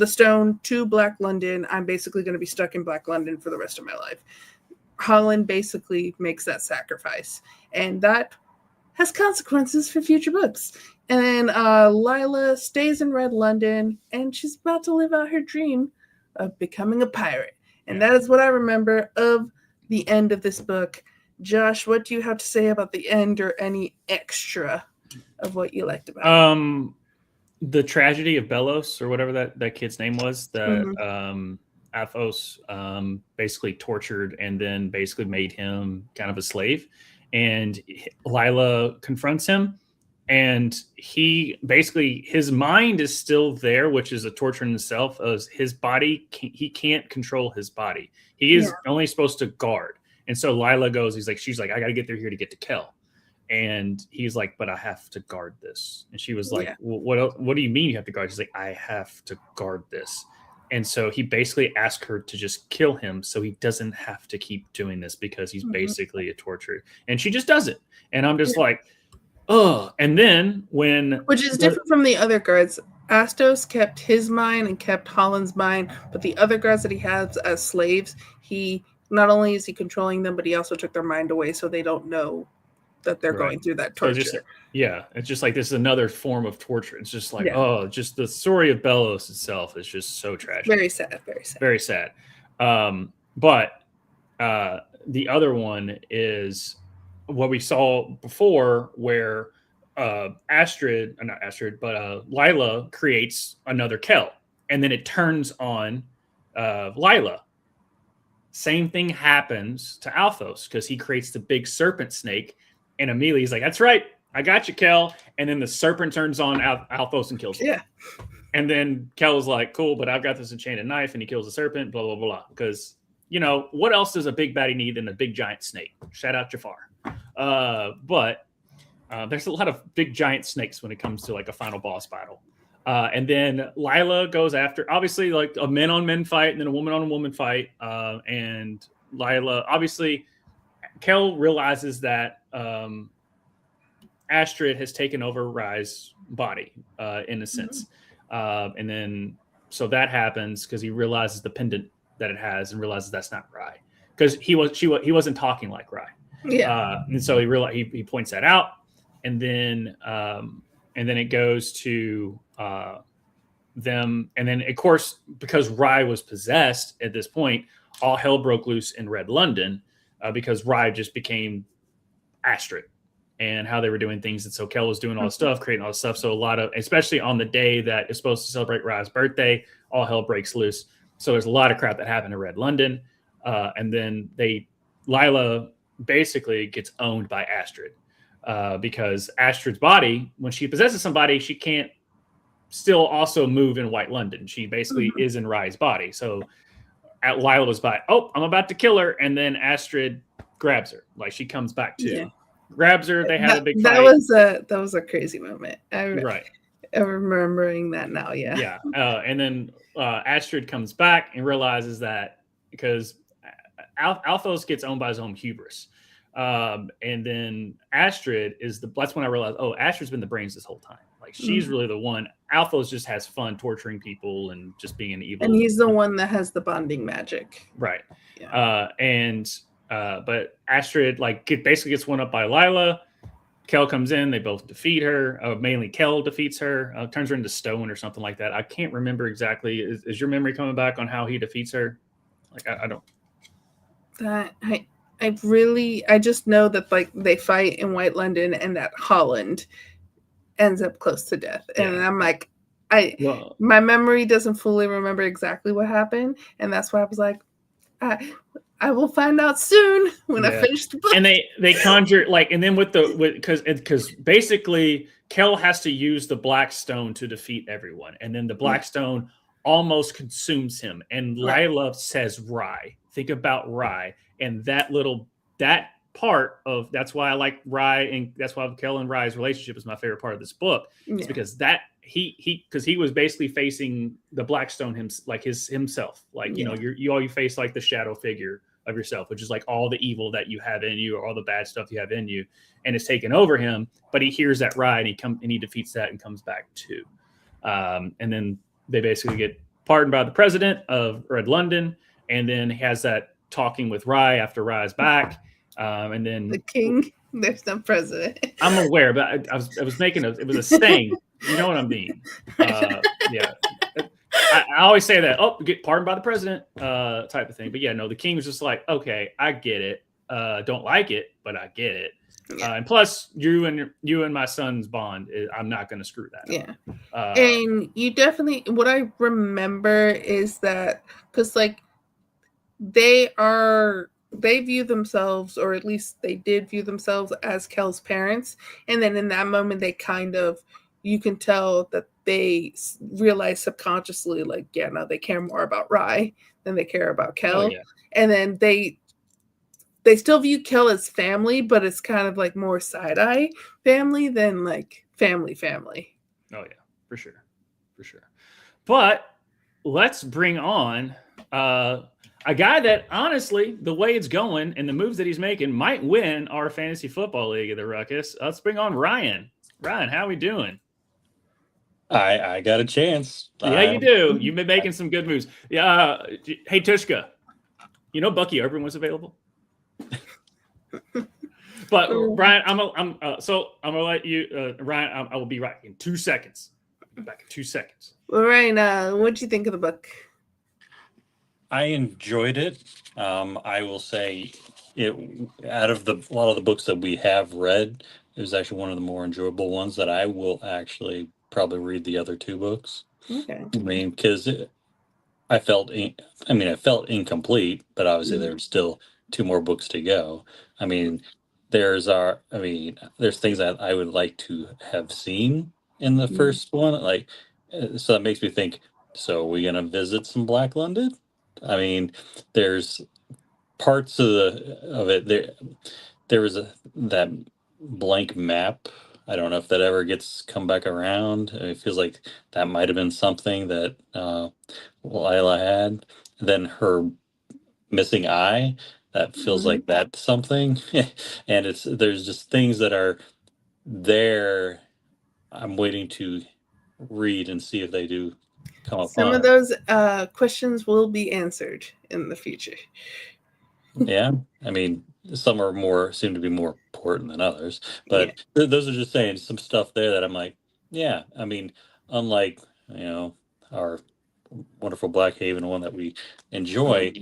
stone to Black London, I'm basically going to be stuck in Black London for the rest of my life. Holland basically makes that sacrifice, and that has consequences for future books. And then Lila stays in Red London, and she's about to live out her dream of becoming a pirate. And that is what I remember of the end of this book. Josh, what do you have to say about the end, or any extra of what you liked about it? The tragedy of Belos, or whatever that kid's name was, that Athos basically tortured and then basically made him kind of a slave. And Lila confronts him, and he basically, his mind is still there, which is a torture in itself. As his body, he can't control his body. He is only supposed to guard. And so Lila goes, she's like, I got to get through here to get to Kel. And he's like, but I have to guard this. And she was like, well, what do you mean you have to guard? She's like, I have to guard this. And so he basically asked her to just kill him so he doesn't have to keep doing this, because he's basically a torturer. And she just does it. And I'm just like, oh. And then which is different from the other guards. Astos kept his mind and kept Holland's mind, but the other guards that he has as slaves, he not only is he controlling them, but he also took their mind away so they don't know that they're going through that torture. So it's just like, this is another form of torture. It's just like, just the story of Belos itself is just so tragic. Very sad, very sad. Very sad. But the other one is what we saw before, where Lila creates another Kel, and then it turns on Lila. Same thing happens to Althos, because he creates the big serpent snake, and immediately he's like, that's right, I got you, Kel. And then the serpent turns on Althos and kills him. Yeah. And then Kel is like, cool, but I've got this enchanted knife, and he kills the serpent, blah, blah, blah. Because, what else does a big baddie need than a big giant snake? Shout out Jafar. But there's a lot of big giant snakes when it comes to like a final boss battle. And then Lila goes after, obviously, like a men on men fight, and then a woman on woman fight. And Lila, obviously, Kel realizes that Astrid has taken over Rye's body, in a sense. And then, so that happens because he realizes the pendant that it has, and realizes that's not Rye, because he wasn't talking like Rye. Yeah. And so he points that out, and then it goes to them. And then, of course, because Rye was possessed at this point, all hell broke loose in Red London, because Rye just became Astrid, and how they were doing things. And so Kel was doing all the stuff, creating all the stuff. So a lot of, especially on the day that is supposed to celebrate Rye's birthday, all hell breaks loose. So there's a lot of crap that happened in Red London. And then Lila basically gets owned by Astrid, because Astrid's body, when she possesses somebody, she can't still also move in White London. She basically is in Rye's body. So Lila was by, I'm about to kill her. And then Astrid grabs her. Like, she comes back to grabs her. They had a big fight. That was a crazy moment. I'm remembering that now. Yeah. And then Astrid comes back and realizes that, because Althos gets owned by his own hubris. And then Astrid that's when I realized, Astrid's been the brains this whole time. Like, she's really the one. Althos just has fun torturing people and just being an evil. And he's the one that has the bonding magic. Right. Yeah. But Astrid basically gets one up by Lila. Kel comes in. They both defeat her. Mainly Kel defeats her. Turns her into stone or something like that. I can't remember exactly. Is your memory coming back on how he defeats her? Like, I don't. I just know that they fight in White London, and that Holland ends up close to death. And I'm like, my memory doesn't fully remember exactly what happened, and that's why I was like, I will find out soon when I finish the book. And they conjure and then because basically Kel has to use the black stone to defeat everyone, and then the black stone almost consumes him. And Lila says Rye. Think about Rye, and that part of that's why I like Rye, and that's why Kel and Rye's relationship is my favorite part of this book. It's because that he was basically facing the Blackstone himself. Like, you know, you face like the shadow figure of yourself, which is like all the evil that you have in you or all the bad stuff you have in you, and it's taken over him. But he hears that Rye and he defeats that and comes back too. And then they basically get pardoned by the president of Red London, and then he has that talking with Rye after Rye's back. And then the king, there's no president. I'm aware, but I was making it was a saying. You know what I mean? Yeah. I always say that, get pardoned by the president type of thing. But yeah, no, the king was just like, okay, I get it. Don't like it, but I get it. And plus, you and my son's bond, I'm not going to screw that up. And you definitely, what I remember is that, because like they view themselves, or at least they did view themselves as Kel's parents. And then in that moment, they kind of, you can tell that they realize subconsciously, like, yeah, no, they care more about Rye than they care about Kel. And then they still view Kel as family, but it's kind of like more side-eye family than like family. Oh yeah, for sure. But let's bring on a guy that, honestly, the way it's going and the moves that he's making might win our fantasy football league of the Ruckus. Let's bring on Ryan. Ryan, how we doing? I got a chance. Yeah, you do. You've been making some good moves. Yeah. Hey, Tushka, you know Bucky Irvin was available. But Ryan, I'm gonna let you, Ryan. I will be right in 2 seconds. Back in 2 seconds. Well, Ryan, what'd you think of the book? I enjoyed it. I will say, out of a lot of the books that we have read, it was actually one of the more enjoyable ones that I will actually probably read the other two books. Okay. I mean, because I felt incomplete, but obviously there's still two more books to go. I mean, there's things that I would like to have seen in the first one, like, so that makes me think, so are we gonna visit some Black London? I mean, there's parts of it there. There was that blank map. I don't know if that ever gets come back around. It feels like that might have been something that Lila had. Then her missing eye, that feels like that's something. And there's just things that are there. I'm waiting to read and see if they do come up. Some of those questions will be answered in the future. Yeah, I mean, some seem to be more important than others, but those are just saying some stuff there that I'm like, yeah. I mean, unlike, you know, our wonderful Black Haven one that we enjoy,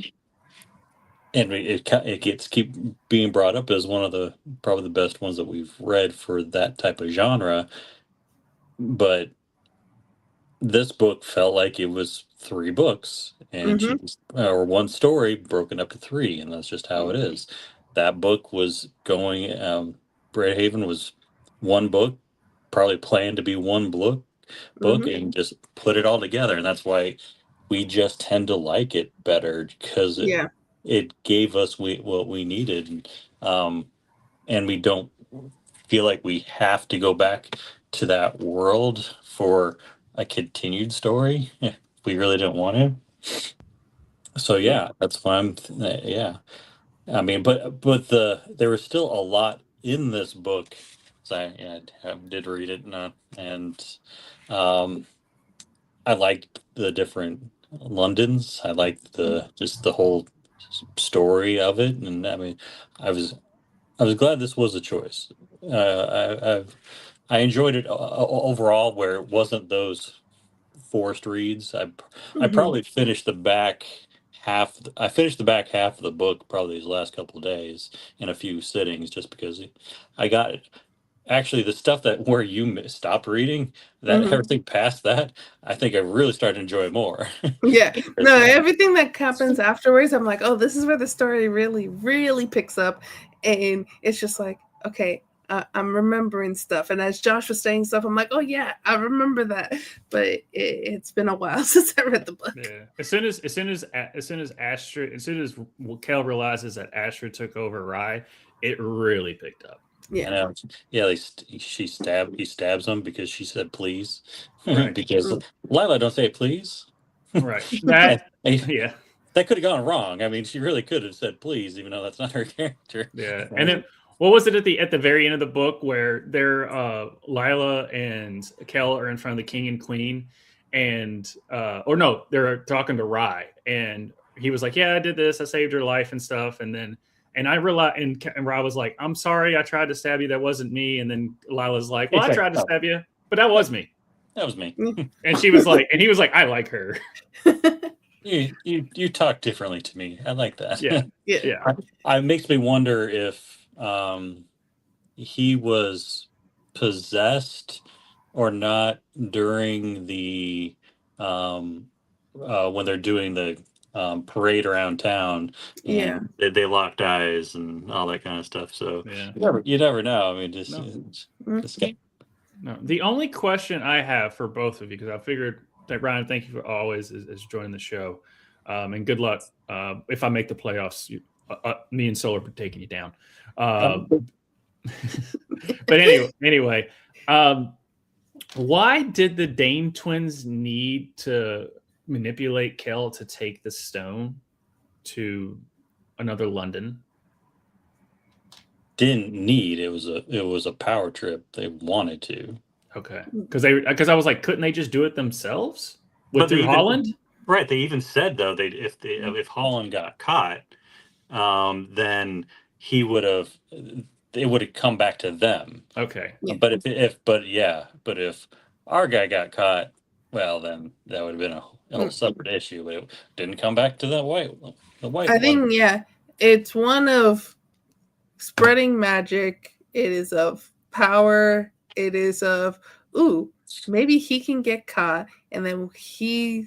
and it keep being brought up as one of probably the best ones that we've read for that type of genre, but this book felt like it was 3 books and or one story broken up to 3, and that's just how it is. That book was going, Brad Haven was one book, probably planned to be one book, and just put it all together. And that's why we just tend to like it better, because it gave us what we needed. And we don't feel like we have to go back to that world for a continued story if we really didn't want to. So that's why I mean, but there was still a lot in this book. So I did read it, and I liked the different Londons. I liked just the whole story of it, and I mean, I was glad this was a choice. I enjoyed it overall, where it wasn't those forced reads. I probably finished the back half. I finished the back half of the book probably these last couple of days in a few sittings, just because I got it. Actually, the stuff where you stopped reading, that everything past that, I think I really started to enjoy it more. No, everything that happens afterwards, I'm like, oh, this is where the story really, really picks up, and it's just like, okay, I'm remembering stuff. And as Josh was saying stuff, I'm like, oh yeah, I remember that. But it's been a while since I read the book. Yeah. As soon as Kel realizes that Astrid took over Rye, it really picked up. Yeah. I know. Yeah, he stabs him because she said please. Right. Because Lila don't say please. Right. That yeah. That could have gone wrong. I mean, she really could have said please, even though that's not her character. Yeah. And then what was it at the very end of the book where they're Lila and Kel are in front of the king and queen, and or no, they're talking to Rye, and he was like, yeah, I did this, I saved your life and stuff, and then I realized, and Rye was like, I'm sorry, I tried to stab you, that wasn't me, and then Lila's like, well, I tried to stab you, but that was me. That was me. And she was like, and he was like, I like her. You talk differently to me. I like that. Yeah. It makes me wonder if he was possessed or not during the when they're doing the parade around town. And they locked eyes and all that kind of stuff. So you never know. I mean, just no. The only question I have for both of you, because I figured that Ryan, thank you for always is joining the show, and good luck if I make the playoffs. Me and Solar are taking you down. But anyway, why did the Dame twins need to manipulate Kel to take the stone to another London? Didn't need. It was a power trip. They wanted to. Okay, because I was like, couldn't they just do it themselves through Holland? Right. They even said though if Holland got caught, then he would have. It would have come back to them. Okay. But if our guy got caught, well, then that would have been a separate issue. But it didn't come back to the white. I think it's one of spreading magic. It is of power. It is of maybe he can get caught, and then he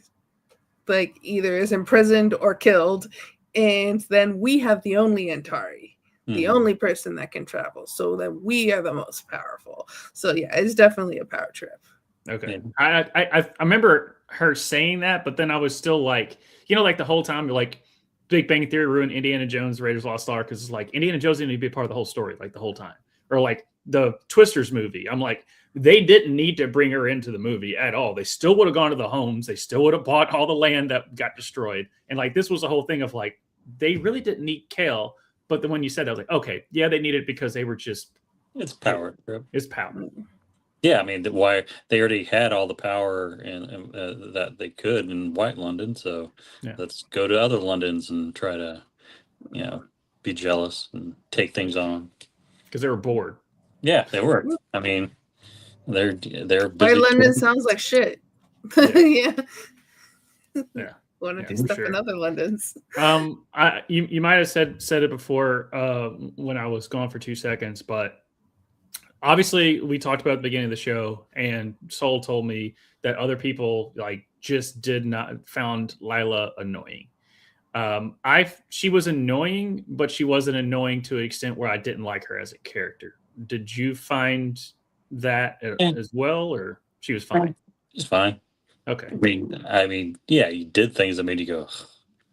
like either is imprisoned or killed, and then we have the only Antari, the only person that can travel, so that we are the most powerful. So yeah, it's definitely a power trip. Okay. I remember her saying that, but then I was still like, like the whole time, like Big Bang Theory ruined Indiana Jones, Raiders of the Lost Ark, because it's like Indiana Jones didn't need to be a part of the whole story, like the whole time. Or like the Twisters movie. I'm like, they didn't need to bring her into the movie at all. They still would have gone to the homes. They still would have bought all the land that got destroyed. And like, this was the whole thing of like, they really didn't need Kel. But then when you said that, I was like, okay, yeah, they needed it because they were just. It's power. It's power. Yeah, I mean, why they already had all the power and that they could in White London. So let's go to other Londons and try to, be jealous and take things on. Because they were bored. Yeah, they were. I mean, they're busy. White London sounds like shit. Yeah. Want to do stuff in other Londons. You might have said it before when I was gone for 2 seconds, but obviously we talked about at the beginning of the show, and Soul told me that other people like just found Lila annoying. She was annoying, but she wasn't annoying to an extent where I didn't like her as a character. Did you find that as well, or she was fine? She's fine. Okay. I mean, yeah, you did things that made you go,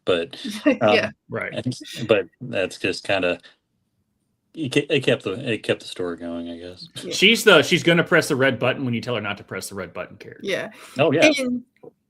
but right. But that's just kind of it kept the story going, I guess. Yeah. She's gonna press the red button when you tell her not to press the red button character. Yeah. Oh yeah. And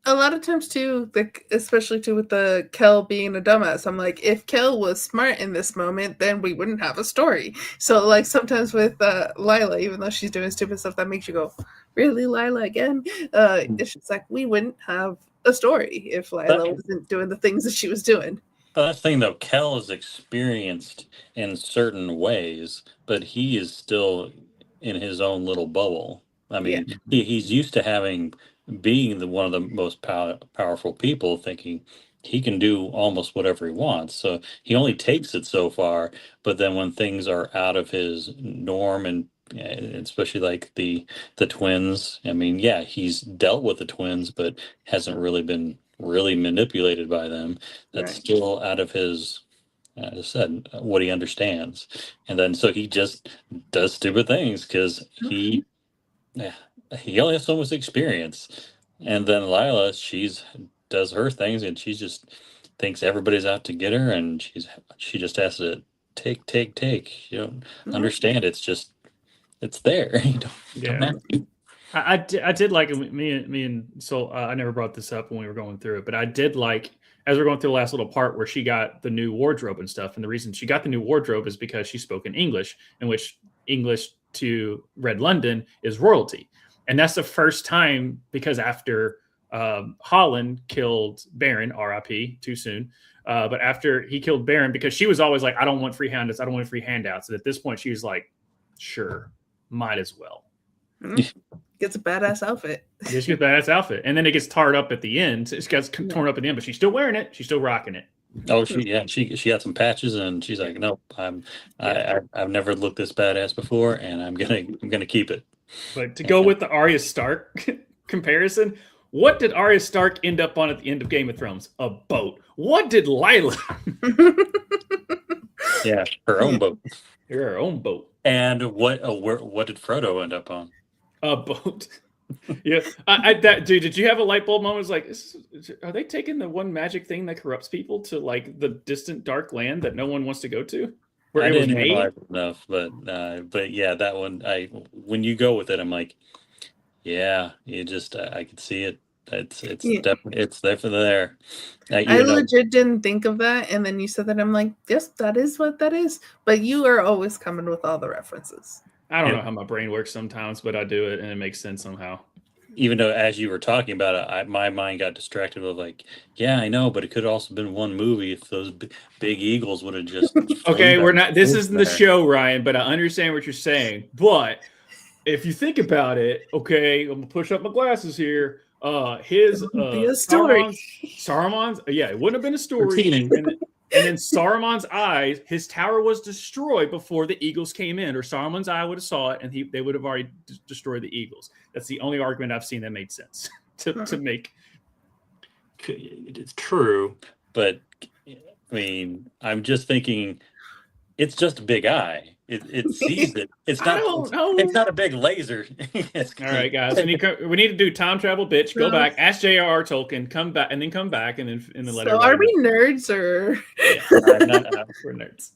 a lot of times too, especially too with the Kel being a dumbass, I'm like, if Kel was smart in this moment, then we wouldn't have a story. So like sometimes with Lila, even though she's doing stupid stuff that makes you go, really, Lila again? It's just like we wouldn't have a story if Lila wasn't doing the things that she was doing. But that's the thing though, Kel is experienced in certain ways, but he is still in his own little bubble. I mean, he's used to being one of the most powerful people, thinking he can do almost whatever he wants. So he only takes it so far. But then when things are out of his norm, and especially like the twins, I mean, he's dealt with the twins, but hasn't really been really manipulated by them. That's still out of his I just said what he understands, and then so he just does stupid things because yeah, he only has so much experience. And then Lila, she's does her things, and she just thinks everybody's out to get her, and she just has to take. You don't understand. It's just it's there. You don't have to. I did like it. Me and Sol. I never brought this up when we were going through it, but I did like as we're going through the last little part where she got the new wardrobe and stuff. And the reason she got the new wardrobe is because she spoke in English, in which English to Red London is royalty, and that's the first time because after Holland killed Baron, R.I.P. too soon. But after he killed Baron, because she was always like, I don't want free handouts. I don't want free handouts. And at this point, she was like, sure, might as well. Gets a badass outfit. Yeah, she gets a badass outfit. And then it gets tarred up at the end. It gets torn up at the end, but she's still wearing it. She's still rocking it. Oh, she had some patches, and she's like, nope, I've never looked this badass before, and I'm gonna keep it. But to go with the Arya Stark comparison, what did Arya Stark end up on at the end of Game of Thrones? A boat. What did Lila? Yeah, her own boat. Her own boat. And what did Frodo end up on? A boat. Yeah, dude. Did you have a light bulb moment? It's like, are they taking the one magic thing that corrupts people to like the distant dark land that no one wants to go to? Where I didn't analyze enough, but yeah, that one. When you go with it, I'm like, yeah, you just I could see it. It's definitely there. I legit didn't think of that, and then you said that, I'm like, yes, that is what that is. But you are always coming with all the references. I don't know how my brain works sometimes, but I do it, and it makes sense somehow. Even though, as you were talking about it, my mind got distracted with like, yeah, I know, but it could have also been one movie if those big eagles would have just. Okay, we're not. This isn't the show, Ryan, but I understand what you're saying. But if you think about it, okay, I'm gonna push up my glasses here. His story. Saruman's, yeah, it wouldn't have been a story. And then Saruman's eyes, his tower was destroyed before the eagles came in, or Saruman's eye would have saw it, and they would have already destroyed the eagles. That's the only argument I've seen that made sense to make. It's true, but I mean, I'm just thinking, it's just a big eye. It sees it. It's not a big laser. All right, guys. We need to do time travel, bitch. Go back, ask J.R.R. Tolkien, come back, and then come back, and then let. So are we nerds or? Yeah, we're nerds.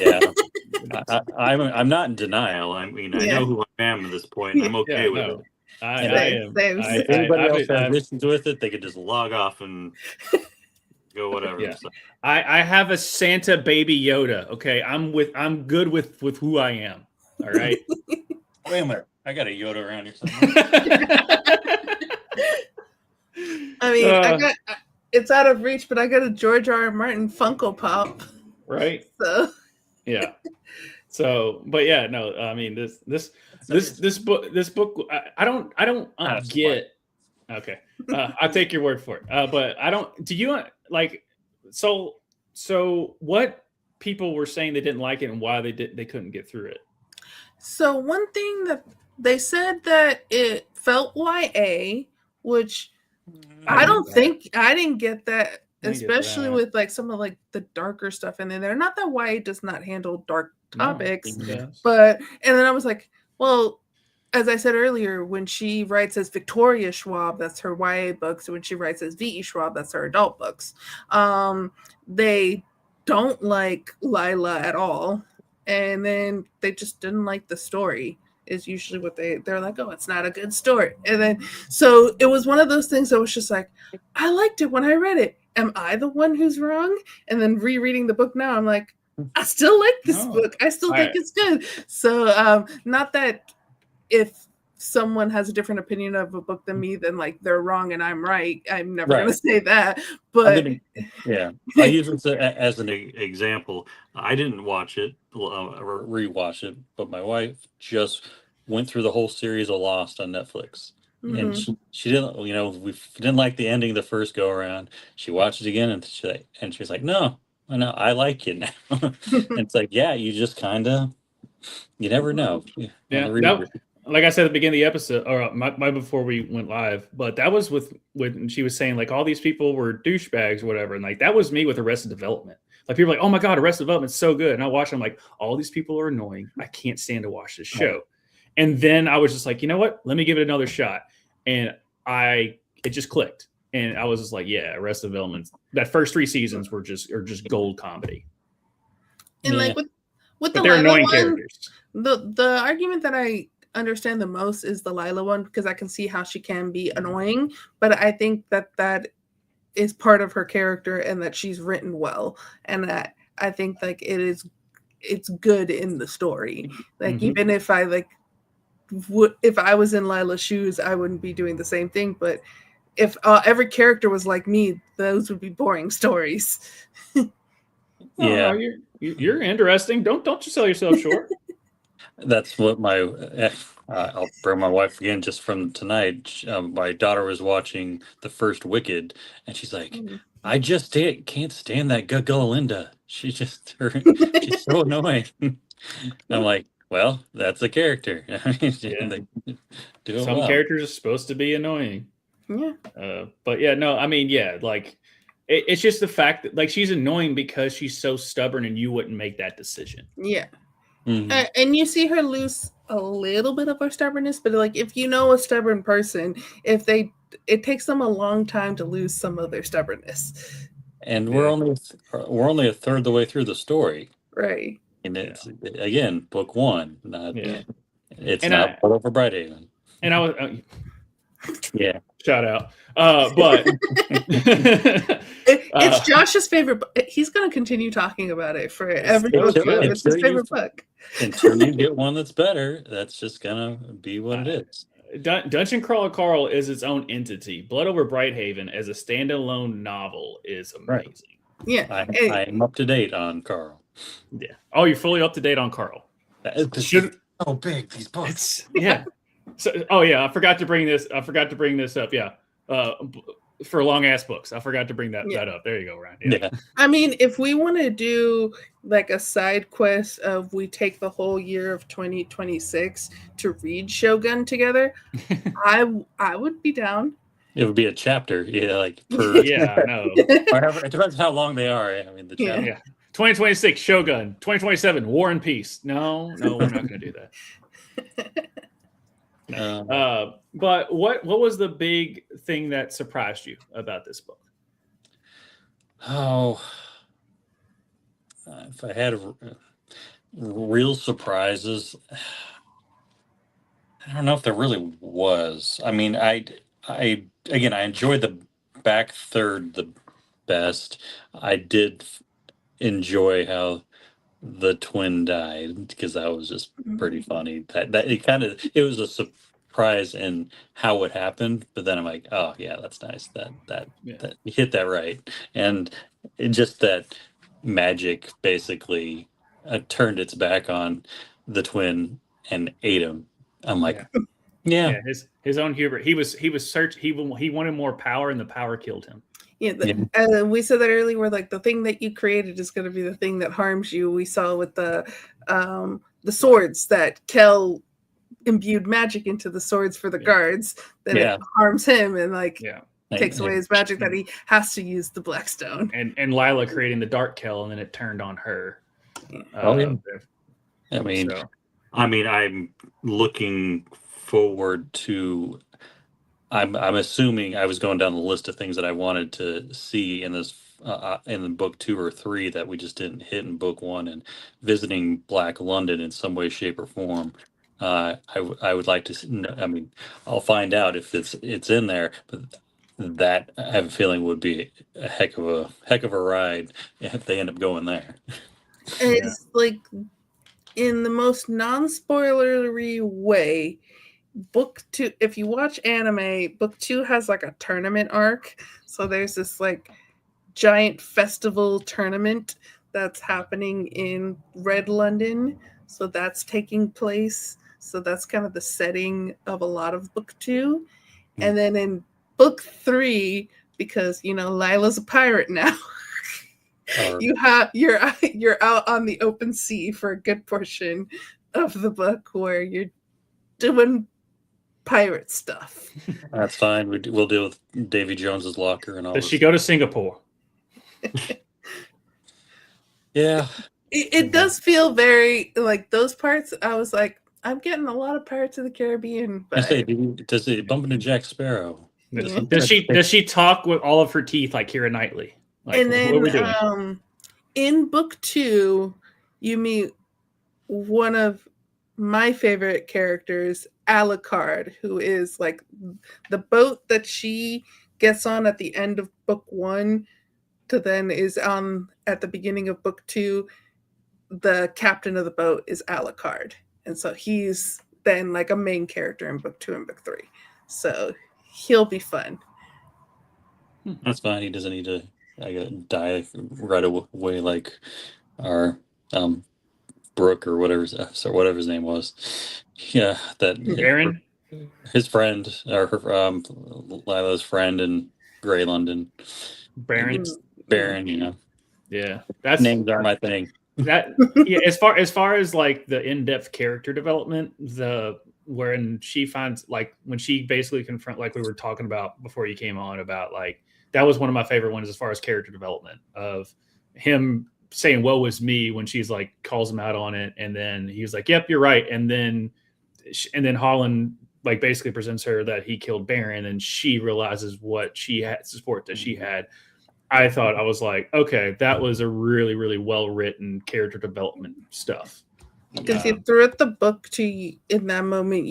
Yeah, I'm not in denial. I mean, I know who I am at this point. I'm okay with it. I am. If anybody else has issues with it, they could just log off and go whatever. Yeah. So. I have a Santa baby Yoda. Okay, I'm good with who I am. All right. Wait a minute, I got a Yoda around here somewhere. I mean, it's out of reach, but I got a George R. R. Martin Funko Pop. Right. So. Yeah. So, but yeah, no. I mean, this book. I don't get. Okay, I'll take your word for it. But I don't. Do you like? So what people were saying they didn't like it and why they couldn't get through it. So one thing that they said that it felt YA, which I didn't get that, especially with like some of like the darker stuff in there. Not that YA does not handle dark topics, but and then I was like, well, as I said earlier, when she writes as Victoria Schwab, that's her YA books. When she writes as V.E. Schwab, that's her adult books. They don't like Lila at all. And then they just didn't like the story is usually what they're like, oh, it's not a good story. And then, so it was one of those things that was just like, I liked it when I read it. Am I the one who's wrong? And then rereading the book now, I'm like, I still like this book. I still think it's good. So not that if someone has a different opinion of a book than me, then like they're wrong and I'm right. I'm never going to say that. But I use it as an example. I didn't watch it or rewatch it, but my wife just went through the whole series of Lost on Netflix. Mm-hmm. And she didn't, we didn't like the ending the first go around. She watched it again and she's like, no, I like it now. And it's like, yeah, you just kind of, you never know. Like I said at the beginning of the episode, or my before we went live, but that was with she was saying like all these people were douchebags or whatever, and like that was me with Arrested Development. Like people are like, oh my god, Arrested Development's so good, and I watch. I'm like, all these people are annoying. I can't stand to watch this show. And then I was just like, you know what? Let me give it another shot. And it just clicked. And I was just like, yeah, Arrested Development. That first 3 seasons are just gold comedy. And like with the they're Lila annoying one, characters. The argument that I understand the most is the Lila one, because I can see how she can be annoying, but I think that is part of her character and that she's written well, and that I think like it's good in the story. Like even if I if I was in Lila's shoes, I wouldn't be doing the same thing. But if every character was like me, those would be boring stories. Yeah, no, you're interesting. Don't you sell yourself short. That's what I'll bring my wife again just from tonight. My daughter was watching the first Wicked, and she's like, I just can't stand that Linda. She's so annoying. I'm like, well, that's a character. They do it Some well. characters are supposed to be annoying. Yeah. But yeah, no, I mean, yeah, like it's just the fact that like she's annoying because she's so stubborn, and you wouldn't make that decision. Yeah. And you see her lose a little bit of her stubbornness, but like if you know a stubborn person, it takes them a long time to lose some of their stubbornness. And we're only a third of the way through the story, right? And it's again book 1. It's and not put over Brighthaven. And I was shout out, but it's Josh's favorite book. He's going to continue talking about it for every book. It's his favorite book. Until you get one that's better, that's just gonna be what it is. Dungeon Crawler Carl is its own entity. Blood Over Brighthaven as a standalone novel is amazing. Right. Yeah, I am up to date on Carl. Yeah. Oh, you're fully up to date on Carl. So big, these books. So, I forgot to bring this up. Yeah. For long ass books. I forgot to bring that up. There you go, Ryan. Yeah. I mean, if we want to do like a side quest of we take the whole year of 2026 to read Shogun together, I would be down. It would be a chapter, like per no. It depends how long they are. I mean, the chapter. Yeah. 2026 Shogun, 2027 War and Peace. No, we're not going to do that. But what was the big thing that surprised you about this book? Oh, if I had real surprises, I don't know if there really was. I mean, I enjoyed the back third the best. I did enjoy how the twin died, because that was just pretty funny. That it was a surprise in how it happened, but then I'm like, oh yeah, that's nice. That you hit that right, and it just that magic basically turned its back on the twin and ate him. I'm like, yeah. His own hubris. He was search. He wanted more power, and the power killed him. We said that earlier, where like the thing that you created is going to be the thing that harms you. We saw with the swords that Kel imbued magic into the swords for the guards, that it harms him and takes away his magic, that he has to use the Blackstone. And Lila creating the Dark Kel, and then it turned on her. I mean, I'm looking forward to. I'm assuming I was going down the list of things that I wanted to see in this in the book 2 or 3 that we just didn't hit in book 1, and visiting Black London in some way, shape, or form. I would like to. I mean, I'll find out if it's in there, but that I have a feeling would be a heck of a ride if they end up going there. It's like, in the most non-spoilery way, book 2, if you watch anime, book 2 has like a tournament arc. So there's this like giant festival tournament that's happening in Red London. So that's taking place. So that's kind of the setting of a lot of book 2. And then in book 3, because Lila's a pirate now, you're out on the open sea for a good portion of the book, where you're doing pirate stuff. That's fine. We'll deal with Davy Jones's locker and all. Does she go to Singapore? Yeah. It does feel very like those parts. I was like, I'm getting a lot of Pirates of the Caribbean I say, vibe. does it bump into Jack Sparrow? Yeah. Does she talk with all of her teeth like Keira Knightley? Like, And what are we then doing? in book 2, you meet one of my favorite characters, Alucard, who is like the boat that she gets on at the end of book 1 to then is on at the beginning of book 2. The captain of the boat is Alucard. And so he's then like a main character in book 2 and book 3. So he'll be fun. That's fine. He doesn't need to die right away like our Brooke or whatever his name was. Yeah, that Aaron? his friend or her Lila's friend in Grey London. Baron? Baron, you know. Yeah. That's names are my thing. That yeah, as far as like the in-depth character development, wherein she finds like when she basically confront, like we were talking about before you came on, about like that was one of my favorite ones as far as character development, of him saying "woe is me" when she's like calls him out on it, and then he's like, "Yep, you're right," and then Holland like basically presents her that he killed Baron, and she realizes what she had support that she had. I thought, I was like, okay, that was a really, really well written character development stuff. Because throughout the book, in that moment,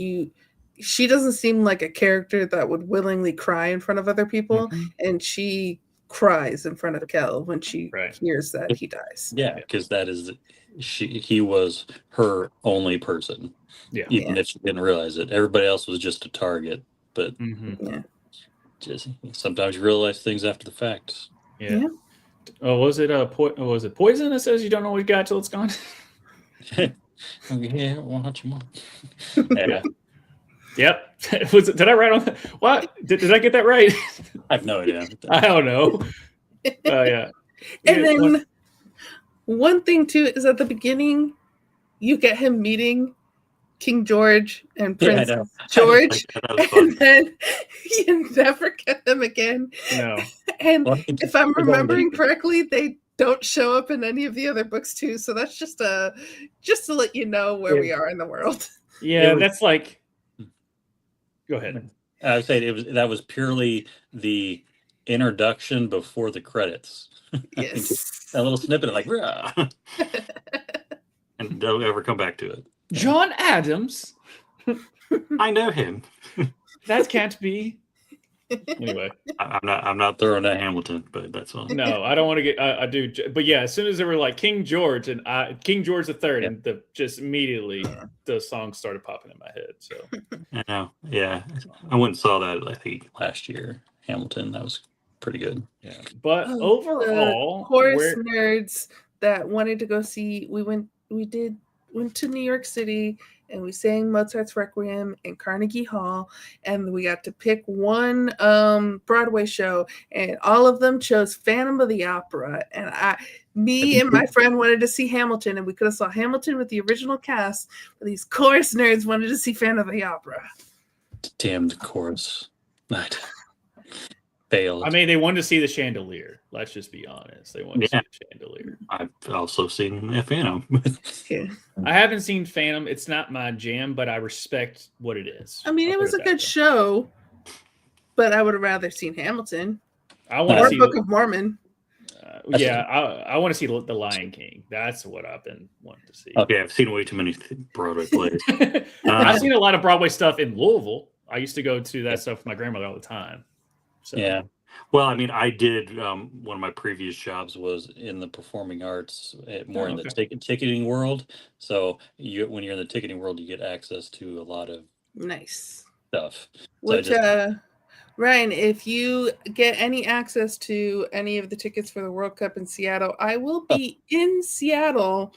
she doesn't seem like a character that would willingly cry in front of other people, and she cries in front of Kel when she hears that he dies. Yeah, because that is he was her only person. Yeah, even if she didn't realize it, everybody else was just a target. But just sometimes you realize things after the fact. Yeah. Oh, was it poison that says you don't know what you got till it's gone? Yeah, watch them all. Yeah. Yep. Did I write on that? What? Did I get that right? I have no idea. I don't know. Yeah. And then one thing too is at the beginning, you get him meeting King George and Prince George, and then you never get them again. No. And if I'm remembering correctly, they don't show up in any of the other books too. So that's just to let you know where we are in the world. Yeah, that's like. Go ahead. I would say that was purely the introduction before the credits. Yes. That little snippet, like, and don't ever come back to it. John Adams. I know him. That can't be. Anyway, I'm not throwing at Hamilton, but that's all. No, I don't want to get. I do, but yeah. As soon as they were like King George and King George III, and just immediately the song started popping in my head. So I know. Yeah, I went and saw that I think last year. Hamilton, that was pretty good. Yeah, but overall, chorus nerds that wanted to go see, we went to New York City and we sang Mozart's Requiem in Carnegie Hall, and we got to pick one Broadway show, and all of them chose Phantom of the Opera, and me and my friend wanted to see Hamilton, and we could have saw Hamilton with the original cast, but these chorus nerds wanted to see Phantom of the Opera. Damned chorus night. Failed. I mean, they wanted to see the chandelier. Let's just be honest. They wanted to see the chandelier. I've also seen Phantom. I haven't seen Phantom. It's not my jam, but I respect what it is. I mean, it was a good show, but I would have rather seen Hamilton. I want to see Book of Mormon. I want to see The Lion King. That's what I've been wanting to see. Okay, I've seen way too many Broadway plays. I've seen a lot of Broadway stuff in Louisville. I used to go to that stuff with my grandmother all the time. So. Yeah. Well, I mean, I did. One of my previous jobs was in the performing arts, more in the ticketing world. So when you're in the ticketing world, you get access to a lot of nice stuff. Which, Ryan, if you get any access to any of the tickets for the World Cup in Seattle, I will be in Seattle.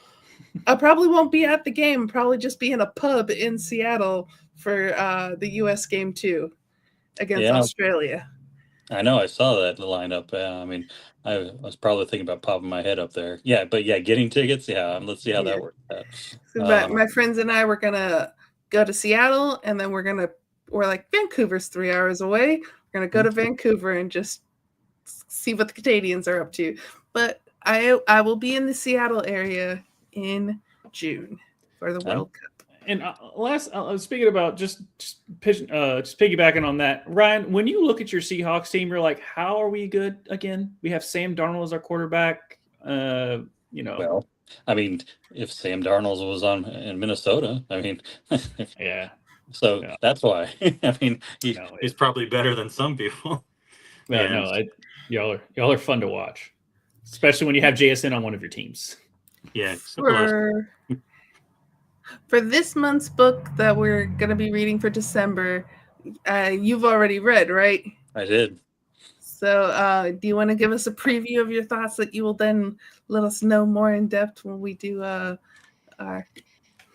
I probably won't be at the game. I'll probably just be in a pub in Seattle for the U.S. game too against Australia. I know. I saw that lineup. I mean, I was probably thinking about popping my head up there. Yeah, but getting tickets. Yeah, let's see how that works out. My friends and I were gonna go to Seattle, and then we're like, Vancouver's 3 hours away. We're gonna go to Vancouver and just see what the Canadians are up to. But I will be in the Seattle area in June for the World Cup. And speaking about just piggybacking on that, Ryan, when you look at your Seahawks team, you're like, how are we good again? We have Sam Darnold as our quarterback. Well, I mean, if Sam Darnold was in Minnesota, I mean, yeah. So that's why. I mean, he's probably better than some people. Y'all are fun to watch, especially when you have JSN on one of your teams. Yeah. For this month's book that we're going to be reading for December, you've already read, right? I did. So do you want to give us a preview of your thoughts that you will then let us know more in depth when we do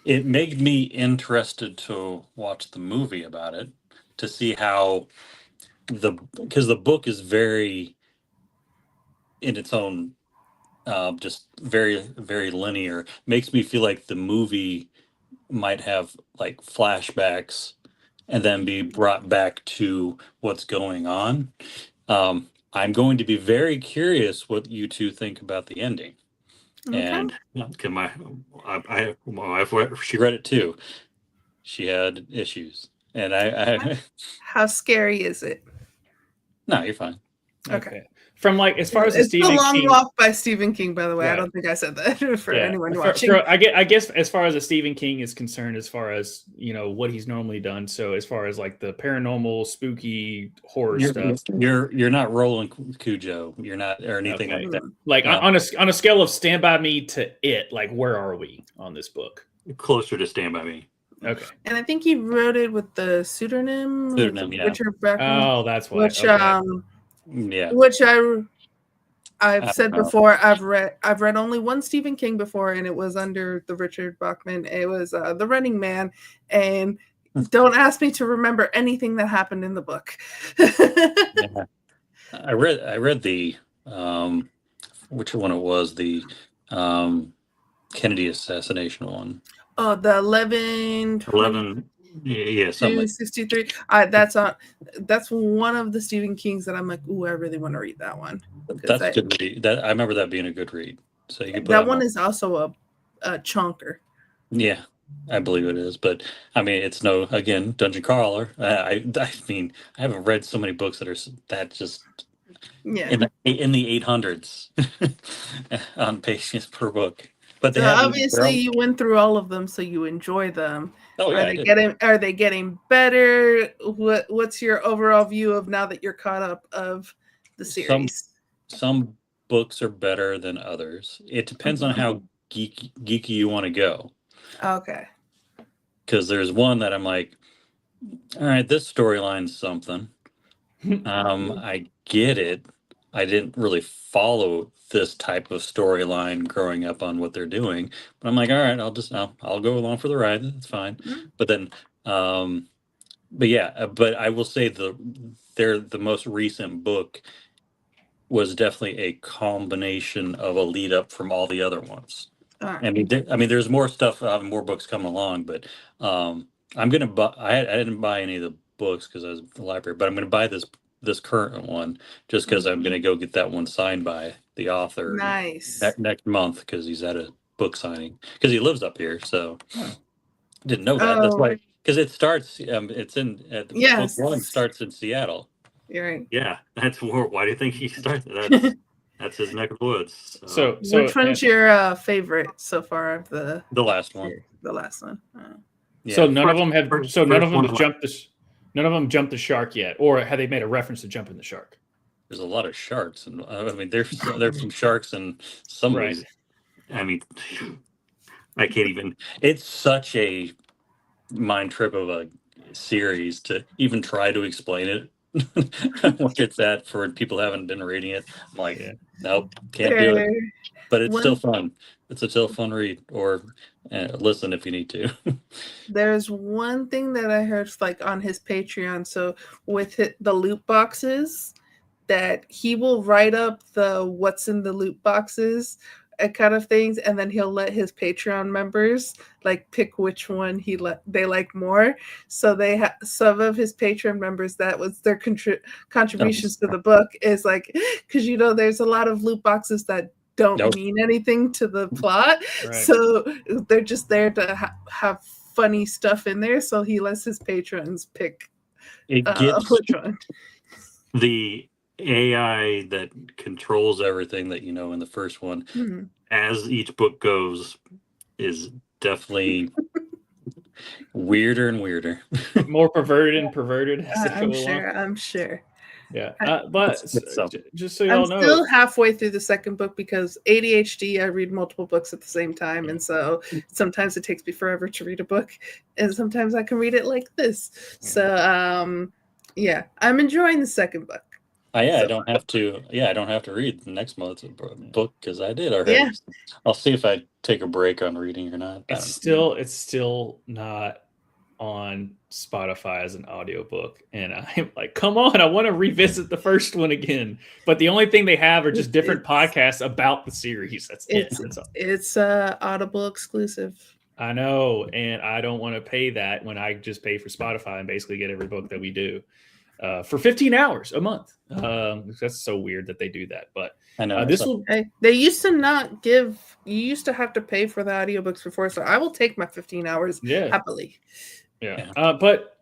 It made me interested to watch the movie about it, to see how because the book is very in its own just very, very linear. Makes me feel like the movie might have like flashbacks and then be brought back to what's going on. I'm going to be very curious what you two think about the ending. Okay. And my wife, she read it too. She had issues, and I How scary is it? No, you're fine. Okay. From as far as it's Stephen The Long King, Walk by Stephen King, by the way. Right. I don't think I said that for anyone watching. I guess as far as a Stephen King is concerned, as far as what he's normally done. So as far as like the paranormal, spooky horror stuff, you're not Roland Cujo. You're not or anything like that. Like on a scale of Stand By Me to It, like where are we on this book? Closer to Stand By Me. Okay. And I think he wrote it with the pseudonym Richard Beckman. Oh, that's why. Which I've said before. I've read only one Stephen King before, and it was under the Richard Bachman. It was The Running Man, and don't ask me to remember anything that happened in the book. Yeah. I read the which one it was, the Kennedy assassination one. Oh, the 11. Yeah, something 63. That's one of the Stephen Kings that I'm like, ooh, I really want to read that one. That's a good read. I remember that being a good read. So you can put that one is also a chunker. Yeah, I believe it is. But I mean, it's dungeon crawler. I mean, I haven't read so many books that just in the 800s on pages per book. But obviously you went through all of them, so you enjoy them. Oh, yeah, Are they getting better? What's your overall view of now that you're caught up of the series? Some books are better than others. It depends on how geeky you want to go. Okay. Because there's one that I'm like, all right, this storyline's something. I get it. I didn't really follow this type of storyline growing up on what they're doing, but I'm like, all right, I'll go along for the ride. That's fine. Mm-hmm. But then, but I will say the most recent book was definitely a combination of a lead up from all the other ones. Right. I mean, there's more stuff, more books coming along, but I'm gonna buy. I didn't buy any of the books because I was at the library, but I'm gonna buy this current one just because I'm going to go get that one signed by the author next month because he's at a book signing because he lives up here. So didn't know that. That's why, because it starts. It's in book one starts in Seattle. You're right. Yeah, that's why do you think he starts? That's his neck of the woods. So which one's your favorite so far of the last one? The last one. Yeah. So none of them have. So none of them have jumped this. None of them jumped the shark yet, or have they made a reference to jumping the shark? There's a lot of sharks, and I mean, there's some sharks and some. Right. I mean, I can't even. It's such a mind trip of a series to even try to explain it. What it's at for people who haven't been reading it. I'm like, nope, can't do it. But it's still fun. It's still a fun read, or listen if you need to. There's one thing that I heard like on his Patreon. So with the loot boxes, that he will write up the what's in the loot boxes kind of things, and then he'll let his Patreon members like pick which one they like more. So they have some of his Patreon members, that was their contributions to the book, is like, because there's a lot of loot boxes that don't mean anything to the plot. Right. So they're just there to have funny stuff in there. So he lets his patrons pick It gets which one. the AI that controls everything that you know in the first one, as each book goes, is definitely weirder and weirder. More perverted and perverted as they go along. I'm sure. Yeah, but just so y'all know, I'm still halfway through the second book because ADHD, I read multiple books at the same time. And so sometimes it takes me forever to read a book. And sometimes I can read it like this. So, yeah, I'm enjoying the second book. I don't have to read the next month's book because I did already. Yeah. I'll see if I take a break on reading or not. It's still not on Spotify as an audiobook, and I'm like, come on, I want to revisit the first one again. But the only thing they have are just different podcasts about the series. That's it. It's Audible exclusive. I know, and I don't want to pay that when I just pay for Spotify and basically get every book that we do for 15 hours a month. That's so weird that they do that. But I know they used to not give. You used to have to pay for the audiobooks before, so I will take my 15 hours happily. Yeah. But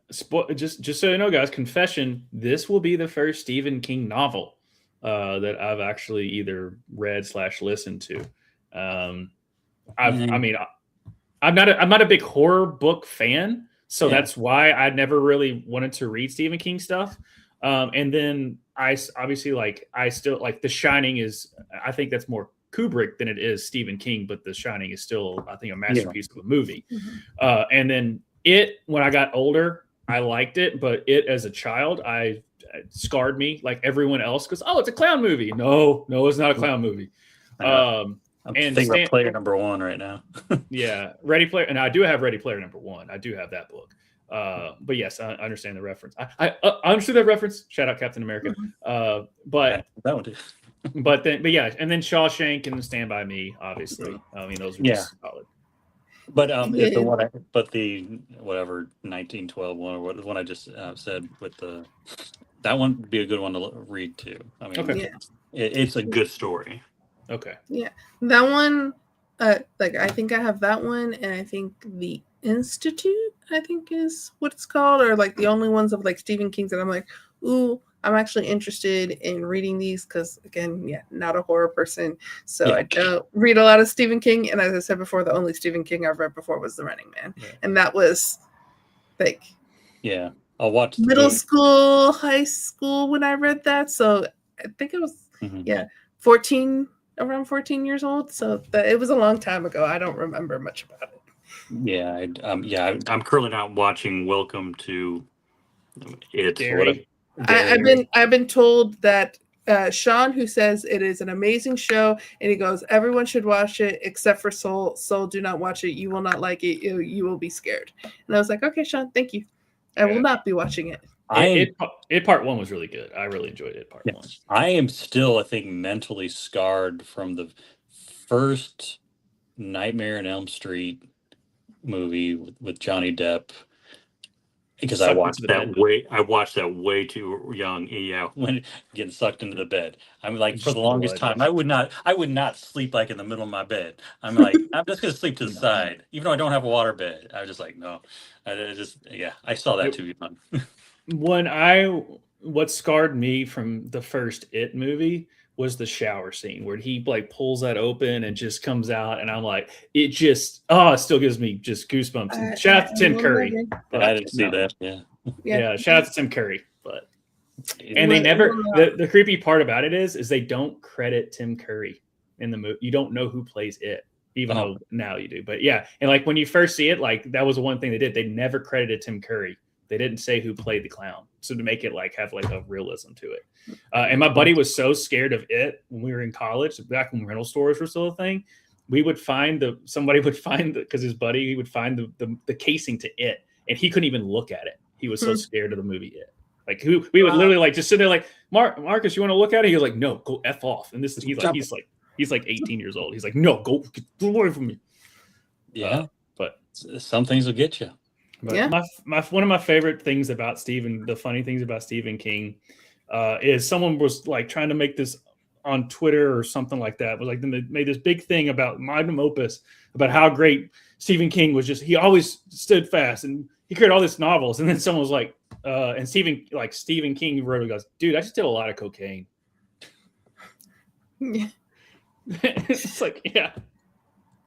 just so you know, guys, confession, this will be the first Stephen King novel that I've actually either read / listened to. I'm not a big horror book fan, so that's why I never really wanted to read Stephen King stuff. And then I still like The Shining is, I think that's more Kubrick than it is Stephen King, but The Shining is still, I think, a masterpiece of a movie. And then when I got older, I liked it, but as a child, it scarred me like everyone else because, oh, it's a clown movie. No, it's not a clown movie. I'm thinking of Player Number One right now. Yeah, Ready Player, and I do have Ready Player Number One. I do have that book. But yes, I understand the reference. I understood that reference. Shout out Captain America. But that one too. but yeah, and then Shawshank and Stand By Me, obviously. I mean, those are just solid. But the 1912 one or what one I just said with that one would be a good one to read too. I mean, it's a good story. Okay. Yeah, that one. I think I have that one, and I think The Institute, I think is what it's called, or like the only ones of like Stephen King's that I'm like, ooh, I'm actually interested in reading these because, again, not a horror person. So I don't read a lot of Stephen King. And as I said before, the only Stephen King I've read before was The Running Man. Yeah. And that was like I'll watch middle school, high school when I read that. So I think it was, 14 years old. So it was a long time ago. I don't remember much about it. Yeah. I'm currently not watching Welcome to It. I've been told that Sean, who says it is an amazing show, and he goes, everyone should watch it except for Soul. Soul, do not watch it. You will not like it. You will be scared. And I was like, okay, Sean, thank you. I will not be watching it. Part one was really good. I really enjoyed it. Part one. I am still, I think, mentally scarred from the first Nightmare on Elm Street movie with Johnny Depp. Because I watched that way too young. Yeah, when getting sucked into the bed. I'm like, for the longest time, I would not sleep like in the middle of my bed. I'm like, I'm just gonna sleep to the side, even though I don't have a water bed. I was just like, no, I saw that too young. What scarred me from the first It movie was the shower scene where he like pulls that open and just comes out, and I'm like, it still gives me just goosebumps. Shout out to Tim Curry. I didn't see that. Yeah. Shout out to Tim Curry. And they never. The creepy part about it is they don't credit Tim Curry in the movie. You don't know who plays It, even though now you do. But yeah, and like when you first see it, like that was the one thing they did. They never credited Tim Curry. They didn't say who played the clown. So to make it like have like a realism to it. And my buddy was so scared of It when we were in college, back when rental stores were still a thing, because his buddy, he would find the casing to It, and he couldn't even look at it. He was so scared of the movie It. Like we would literally like just sit there like, Marcus, you want to look at it? He was like, no, go F off. And he's like 18 years old. He's like, no, get away from me. Yeah. But some things will get you. But one of my favorite things about the funny things about Stephen King, is someone was like trying to make this on Twitter or something like that. It was like they made this big thing about magnum opus, about how great Stephen King was. Just he always stood fast, and he created all these novels. And then someone was like, and Stephen King wrote, he goes, "Dude, I just did a lot of cocaine." Yeah. It's like, yeah.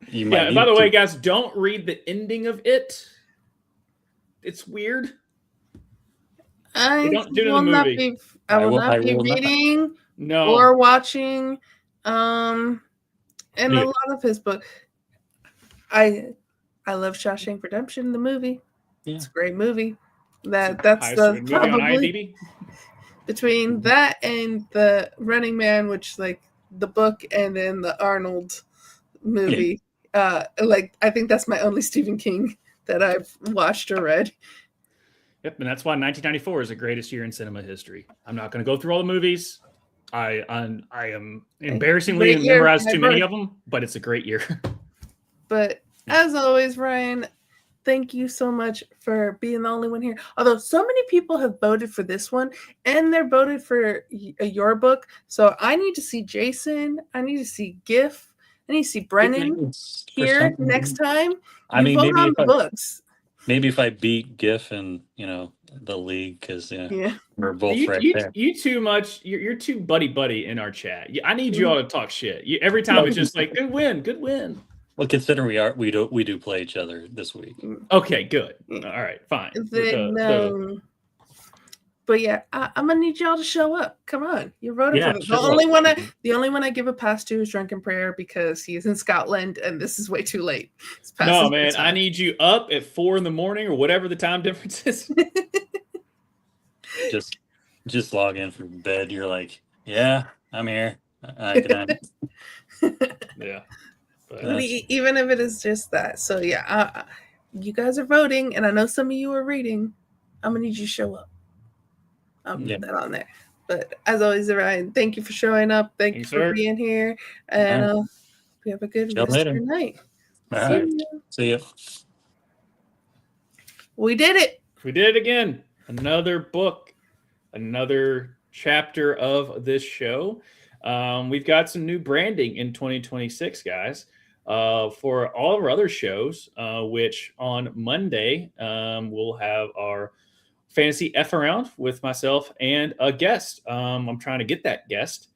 Yeah. And by the way, guys, don't read the ending of it. It's weird. I don't do it in the will not movie. be. I will not be reading or watching. And a lot of his book. I love Shawshank Redemption, the movie. Yeah. It's a great movie. That's the probably between that and the Running Man, which like the book, and then the Arnold movie. Like I think that's my only Stephen King that I've watched or read. Yep, and that's why 1994 is the greatest year in cinema history. I'm not going to go through all the movies. I am embarrassingly memorized too many of them, but it's a great year. But as always, Ryan, thank you so much for being the only one here. Although so many people have voted for this one, and they're voted for your book. So I need to see Jason. I need to see GIF. I need to see Brennan here next time. I mean, vote on the books. Maybe if I beat GIF and the league, because we're both there. You too much. You're too buddy in our chat. I need you all to talk shit. Every time it's just like good win. Well, consider we do play each other this week. Okay, good. All right, fine. But yeah, I'm gonna need y'all to show up. Come on, you're voting for this. The only one I give a pass to is Drunken Prayer because he's in Scotland and this is way too late. No, man, I need you up at 4 a.m. or whatever the time difference is. just log in from bed. You're like, yeah, I'm here. Yeah. But even if it is just that, so yeah, you guys are voting, and I know some of you are reading. I'm gonna need you to show up. I'll put that on there. But as always, Ryan, thank you for showing up. Thank you for being here. And we have a good rest of your night. All right. See you. We did it. We did it again. Another book, another chapter of this show. We've got some new branding in 2026, guys, for all of our other shows, which on Monday we'll have our Fantasy F Around with myself and a guest. I'm trying to get that guest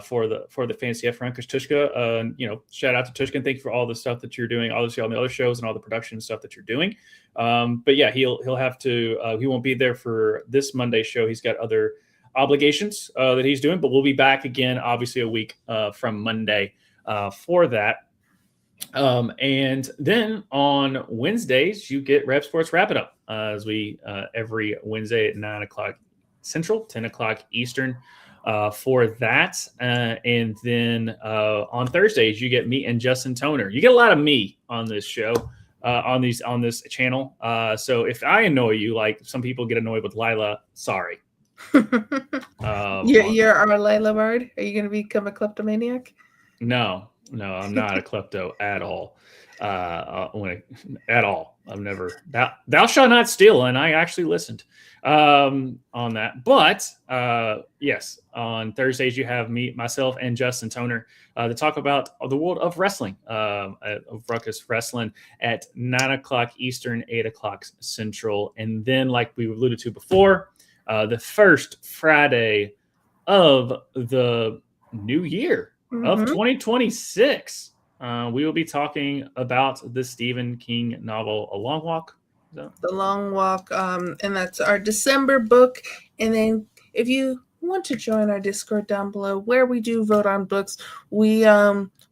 for the Fantasy F Around because Tushka, shout out to Tushka and thank you for all the stuff that you're doing, obviously on the other shows and all the production stuff that you're doing. But yeah, he'll have to. He won't be there for this Monday show. He's got other obligations that he's doing, but we'll be back again, obviously a week from Monday for that. And then on Wednesdays, you get Rev Sports Wrap It Up as we every Wednesday at 9:00 Central, 10:00 Eastern for that. And then on Thursdays, you get me and Justin Toner. You get a lot of me on this show, on this channel. So if I annoy you, like some people get annoyed with Lila, sorry. You're our Lila Bard. Are you going to become a kleptomaniac? No, I'm not a klepto at all. At all. I've never. Thou shalt not steal, and I actually listened on that. But yes, on Thursdays you have myself, and Justin Toner to talk about the world of wrestling, of Ruckus Wrestling at 9:00 Eastern, 8:00 Central, and then like we alluded to before, the first Friday of the new year. Of 2026, we will be talking about the Stephen King novel, A Long Walk. The Long Walk, and that's our December book. And then if you want to join our Discord down below, where we do vote on books, we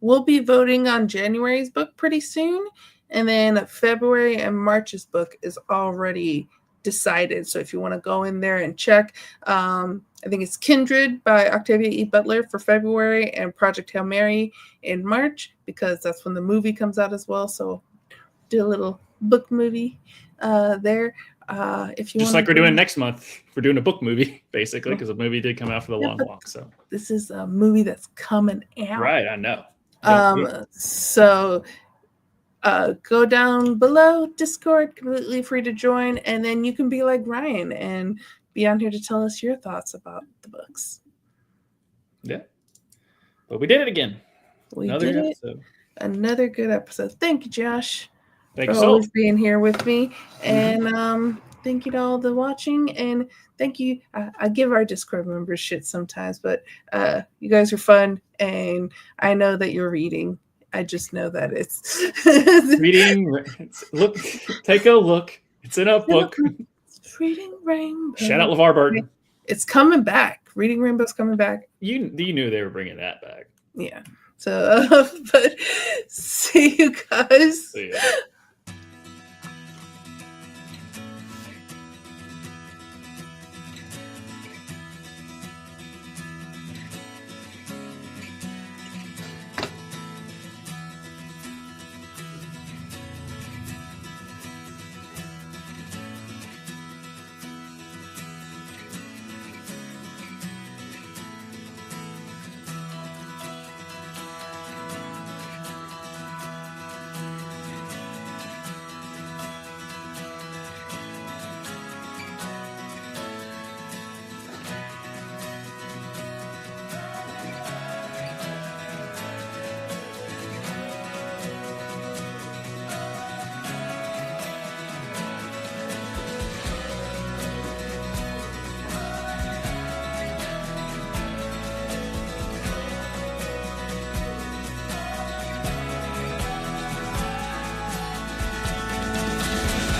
will be voting on January's book pretty soon. And then February and March's book is already decided. So if you want to go in there and check, I think it's Kindred by Octavia E. Butler for February and Project Hail Mary in March, because that's when the movie comes out as well. So do a little book movie there. If you just like we're doing next month, we're doing a book movie basically because the movie did come out for The Long Walk. So this is a movie that's coming out. Right, I know. So go down below, Discord, completely free to join, and then you can be like Ryan and be on here to tell us your thoughts about the books. Yeah. But we did it again. We Another did good it. episode. Another good episode. Thank you, Josh, Thank for you so. always being here with me. And thank you to all the watching. And thank you. I give our Discord members shit sometimes, but you guys are fun. And I know that you're reading. I just know that it's Reading. Look, take a look. It's in a book. Reading Rainbow. Shout out LeVar Burton. It's coming back. Reading Rainbow's coming back. You knew they were bringing that back. Yeah. So, but see you guys. See ya.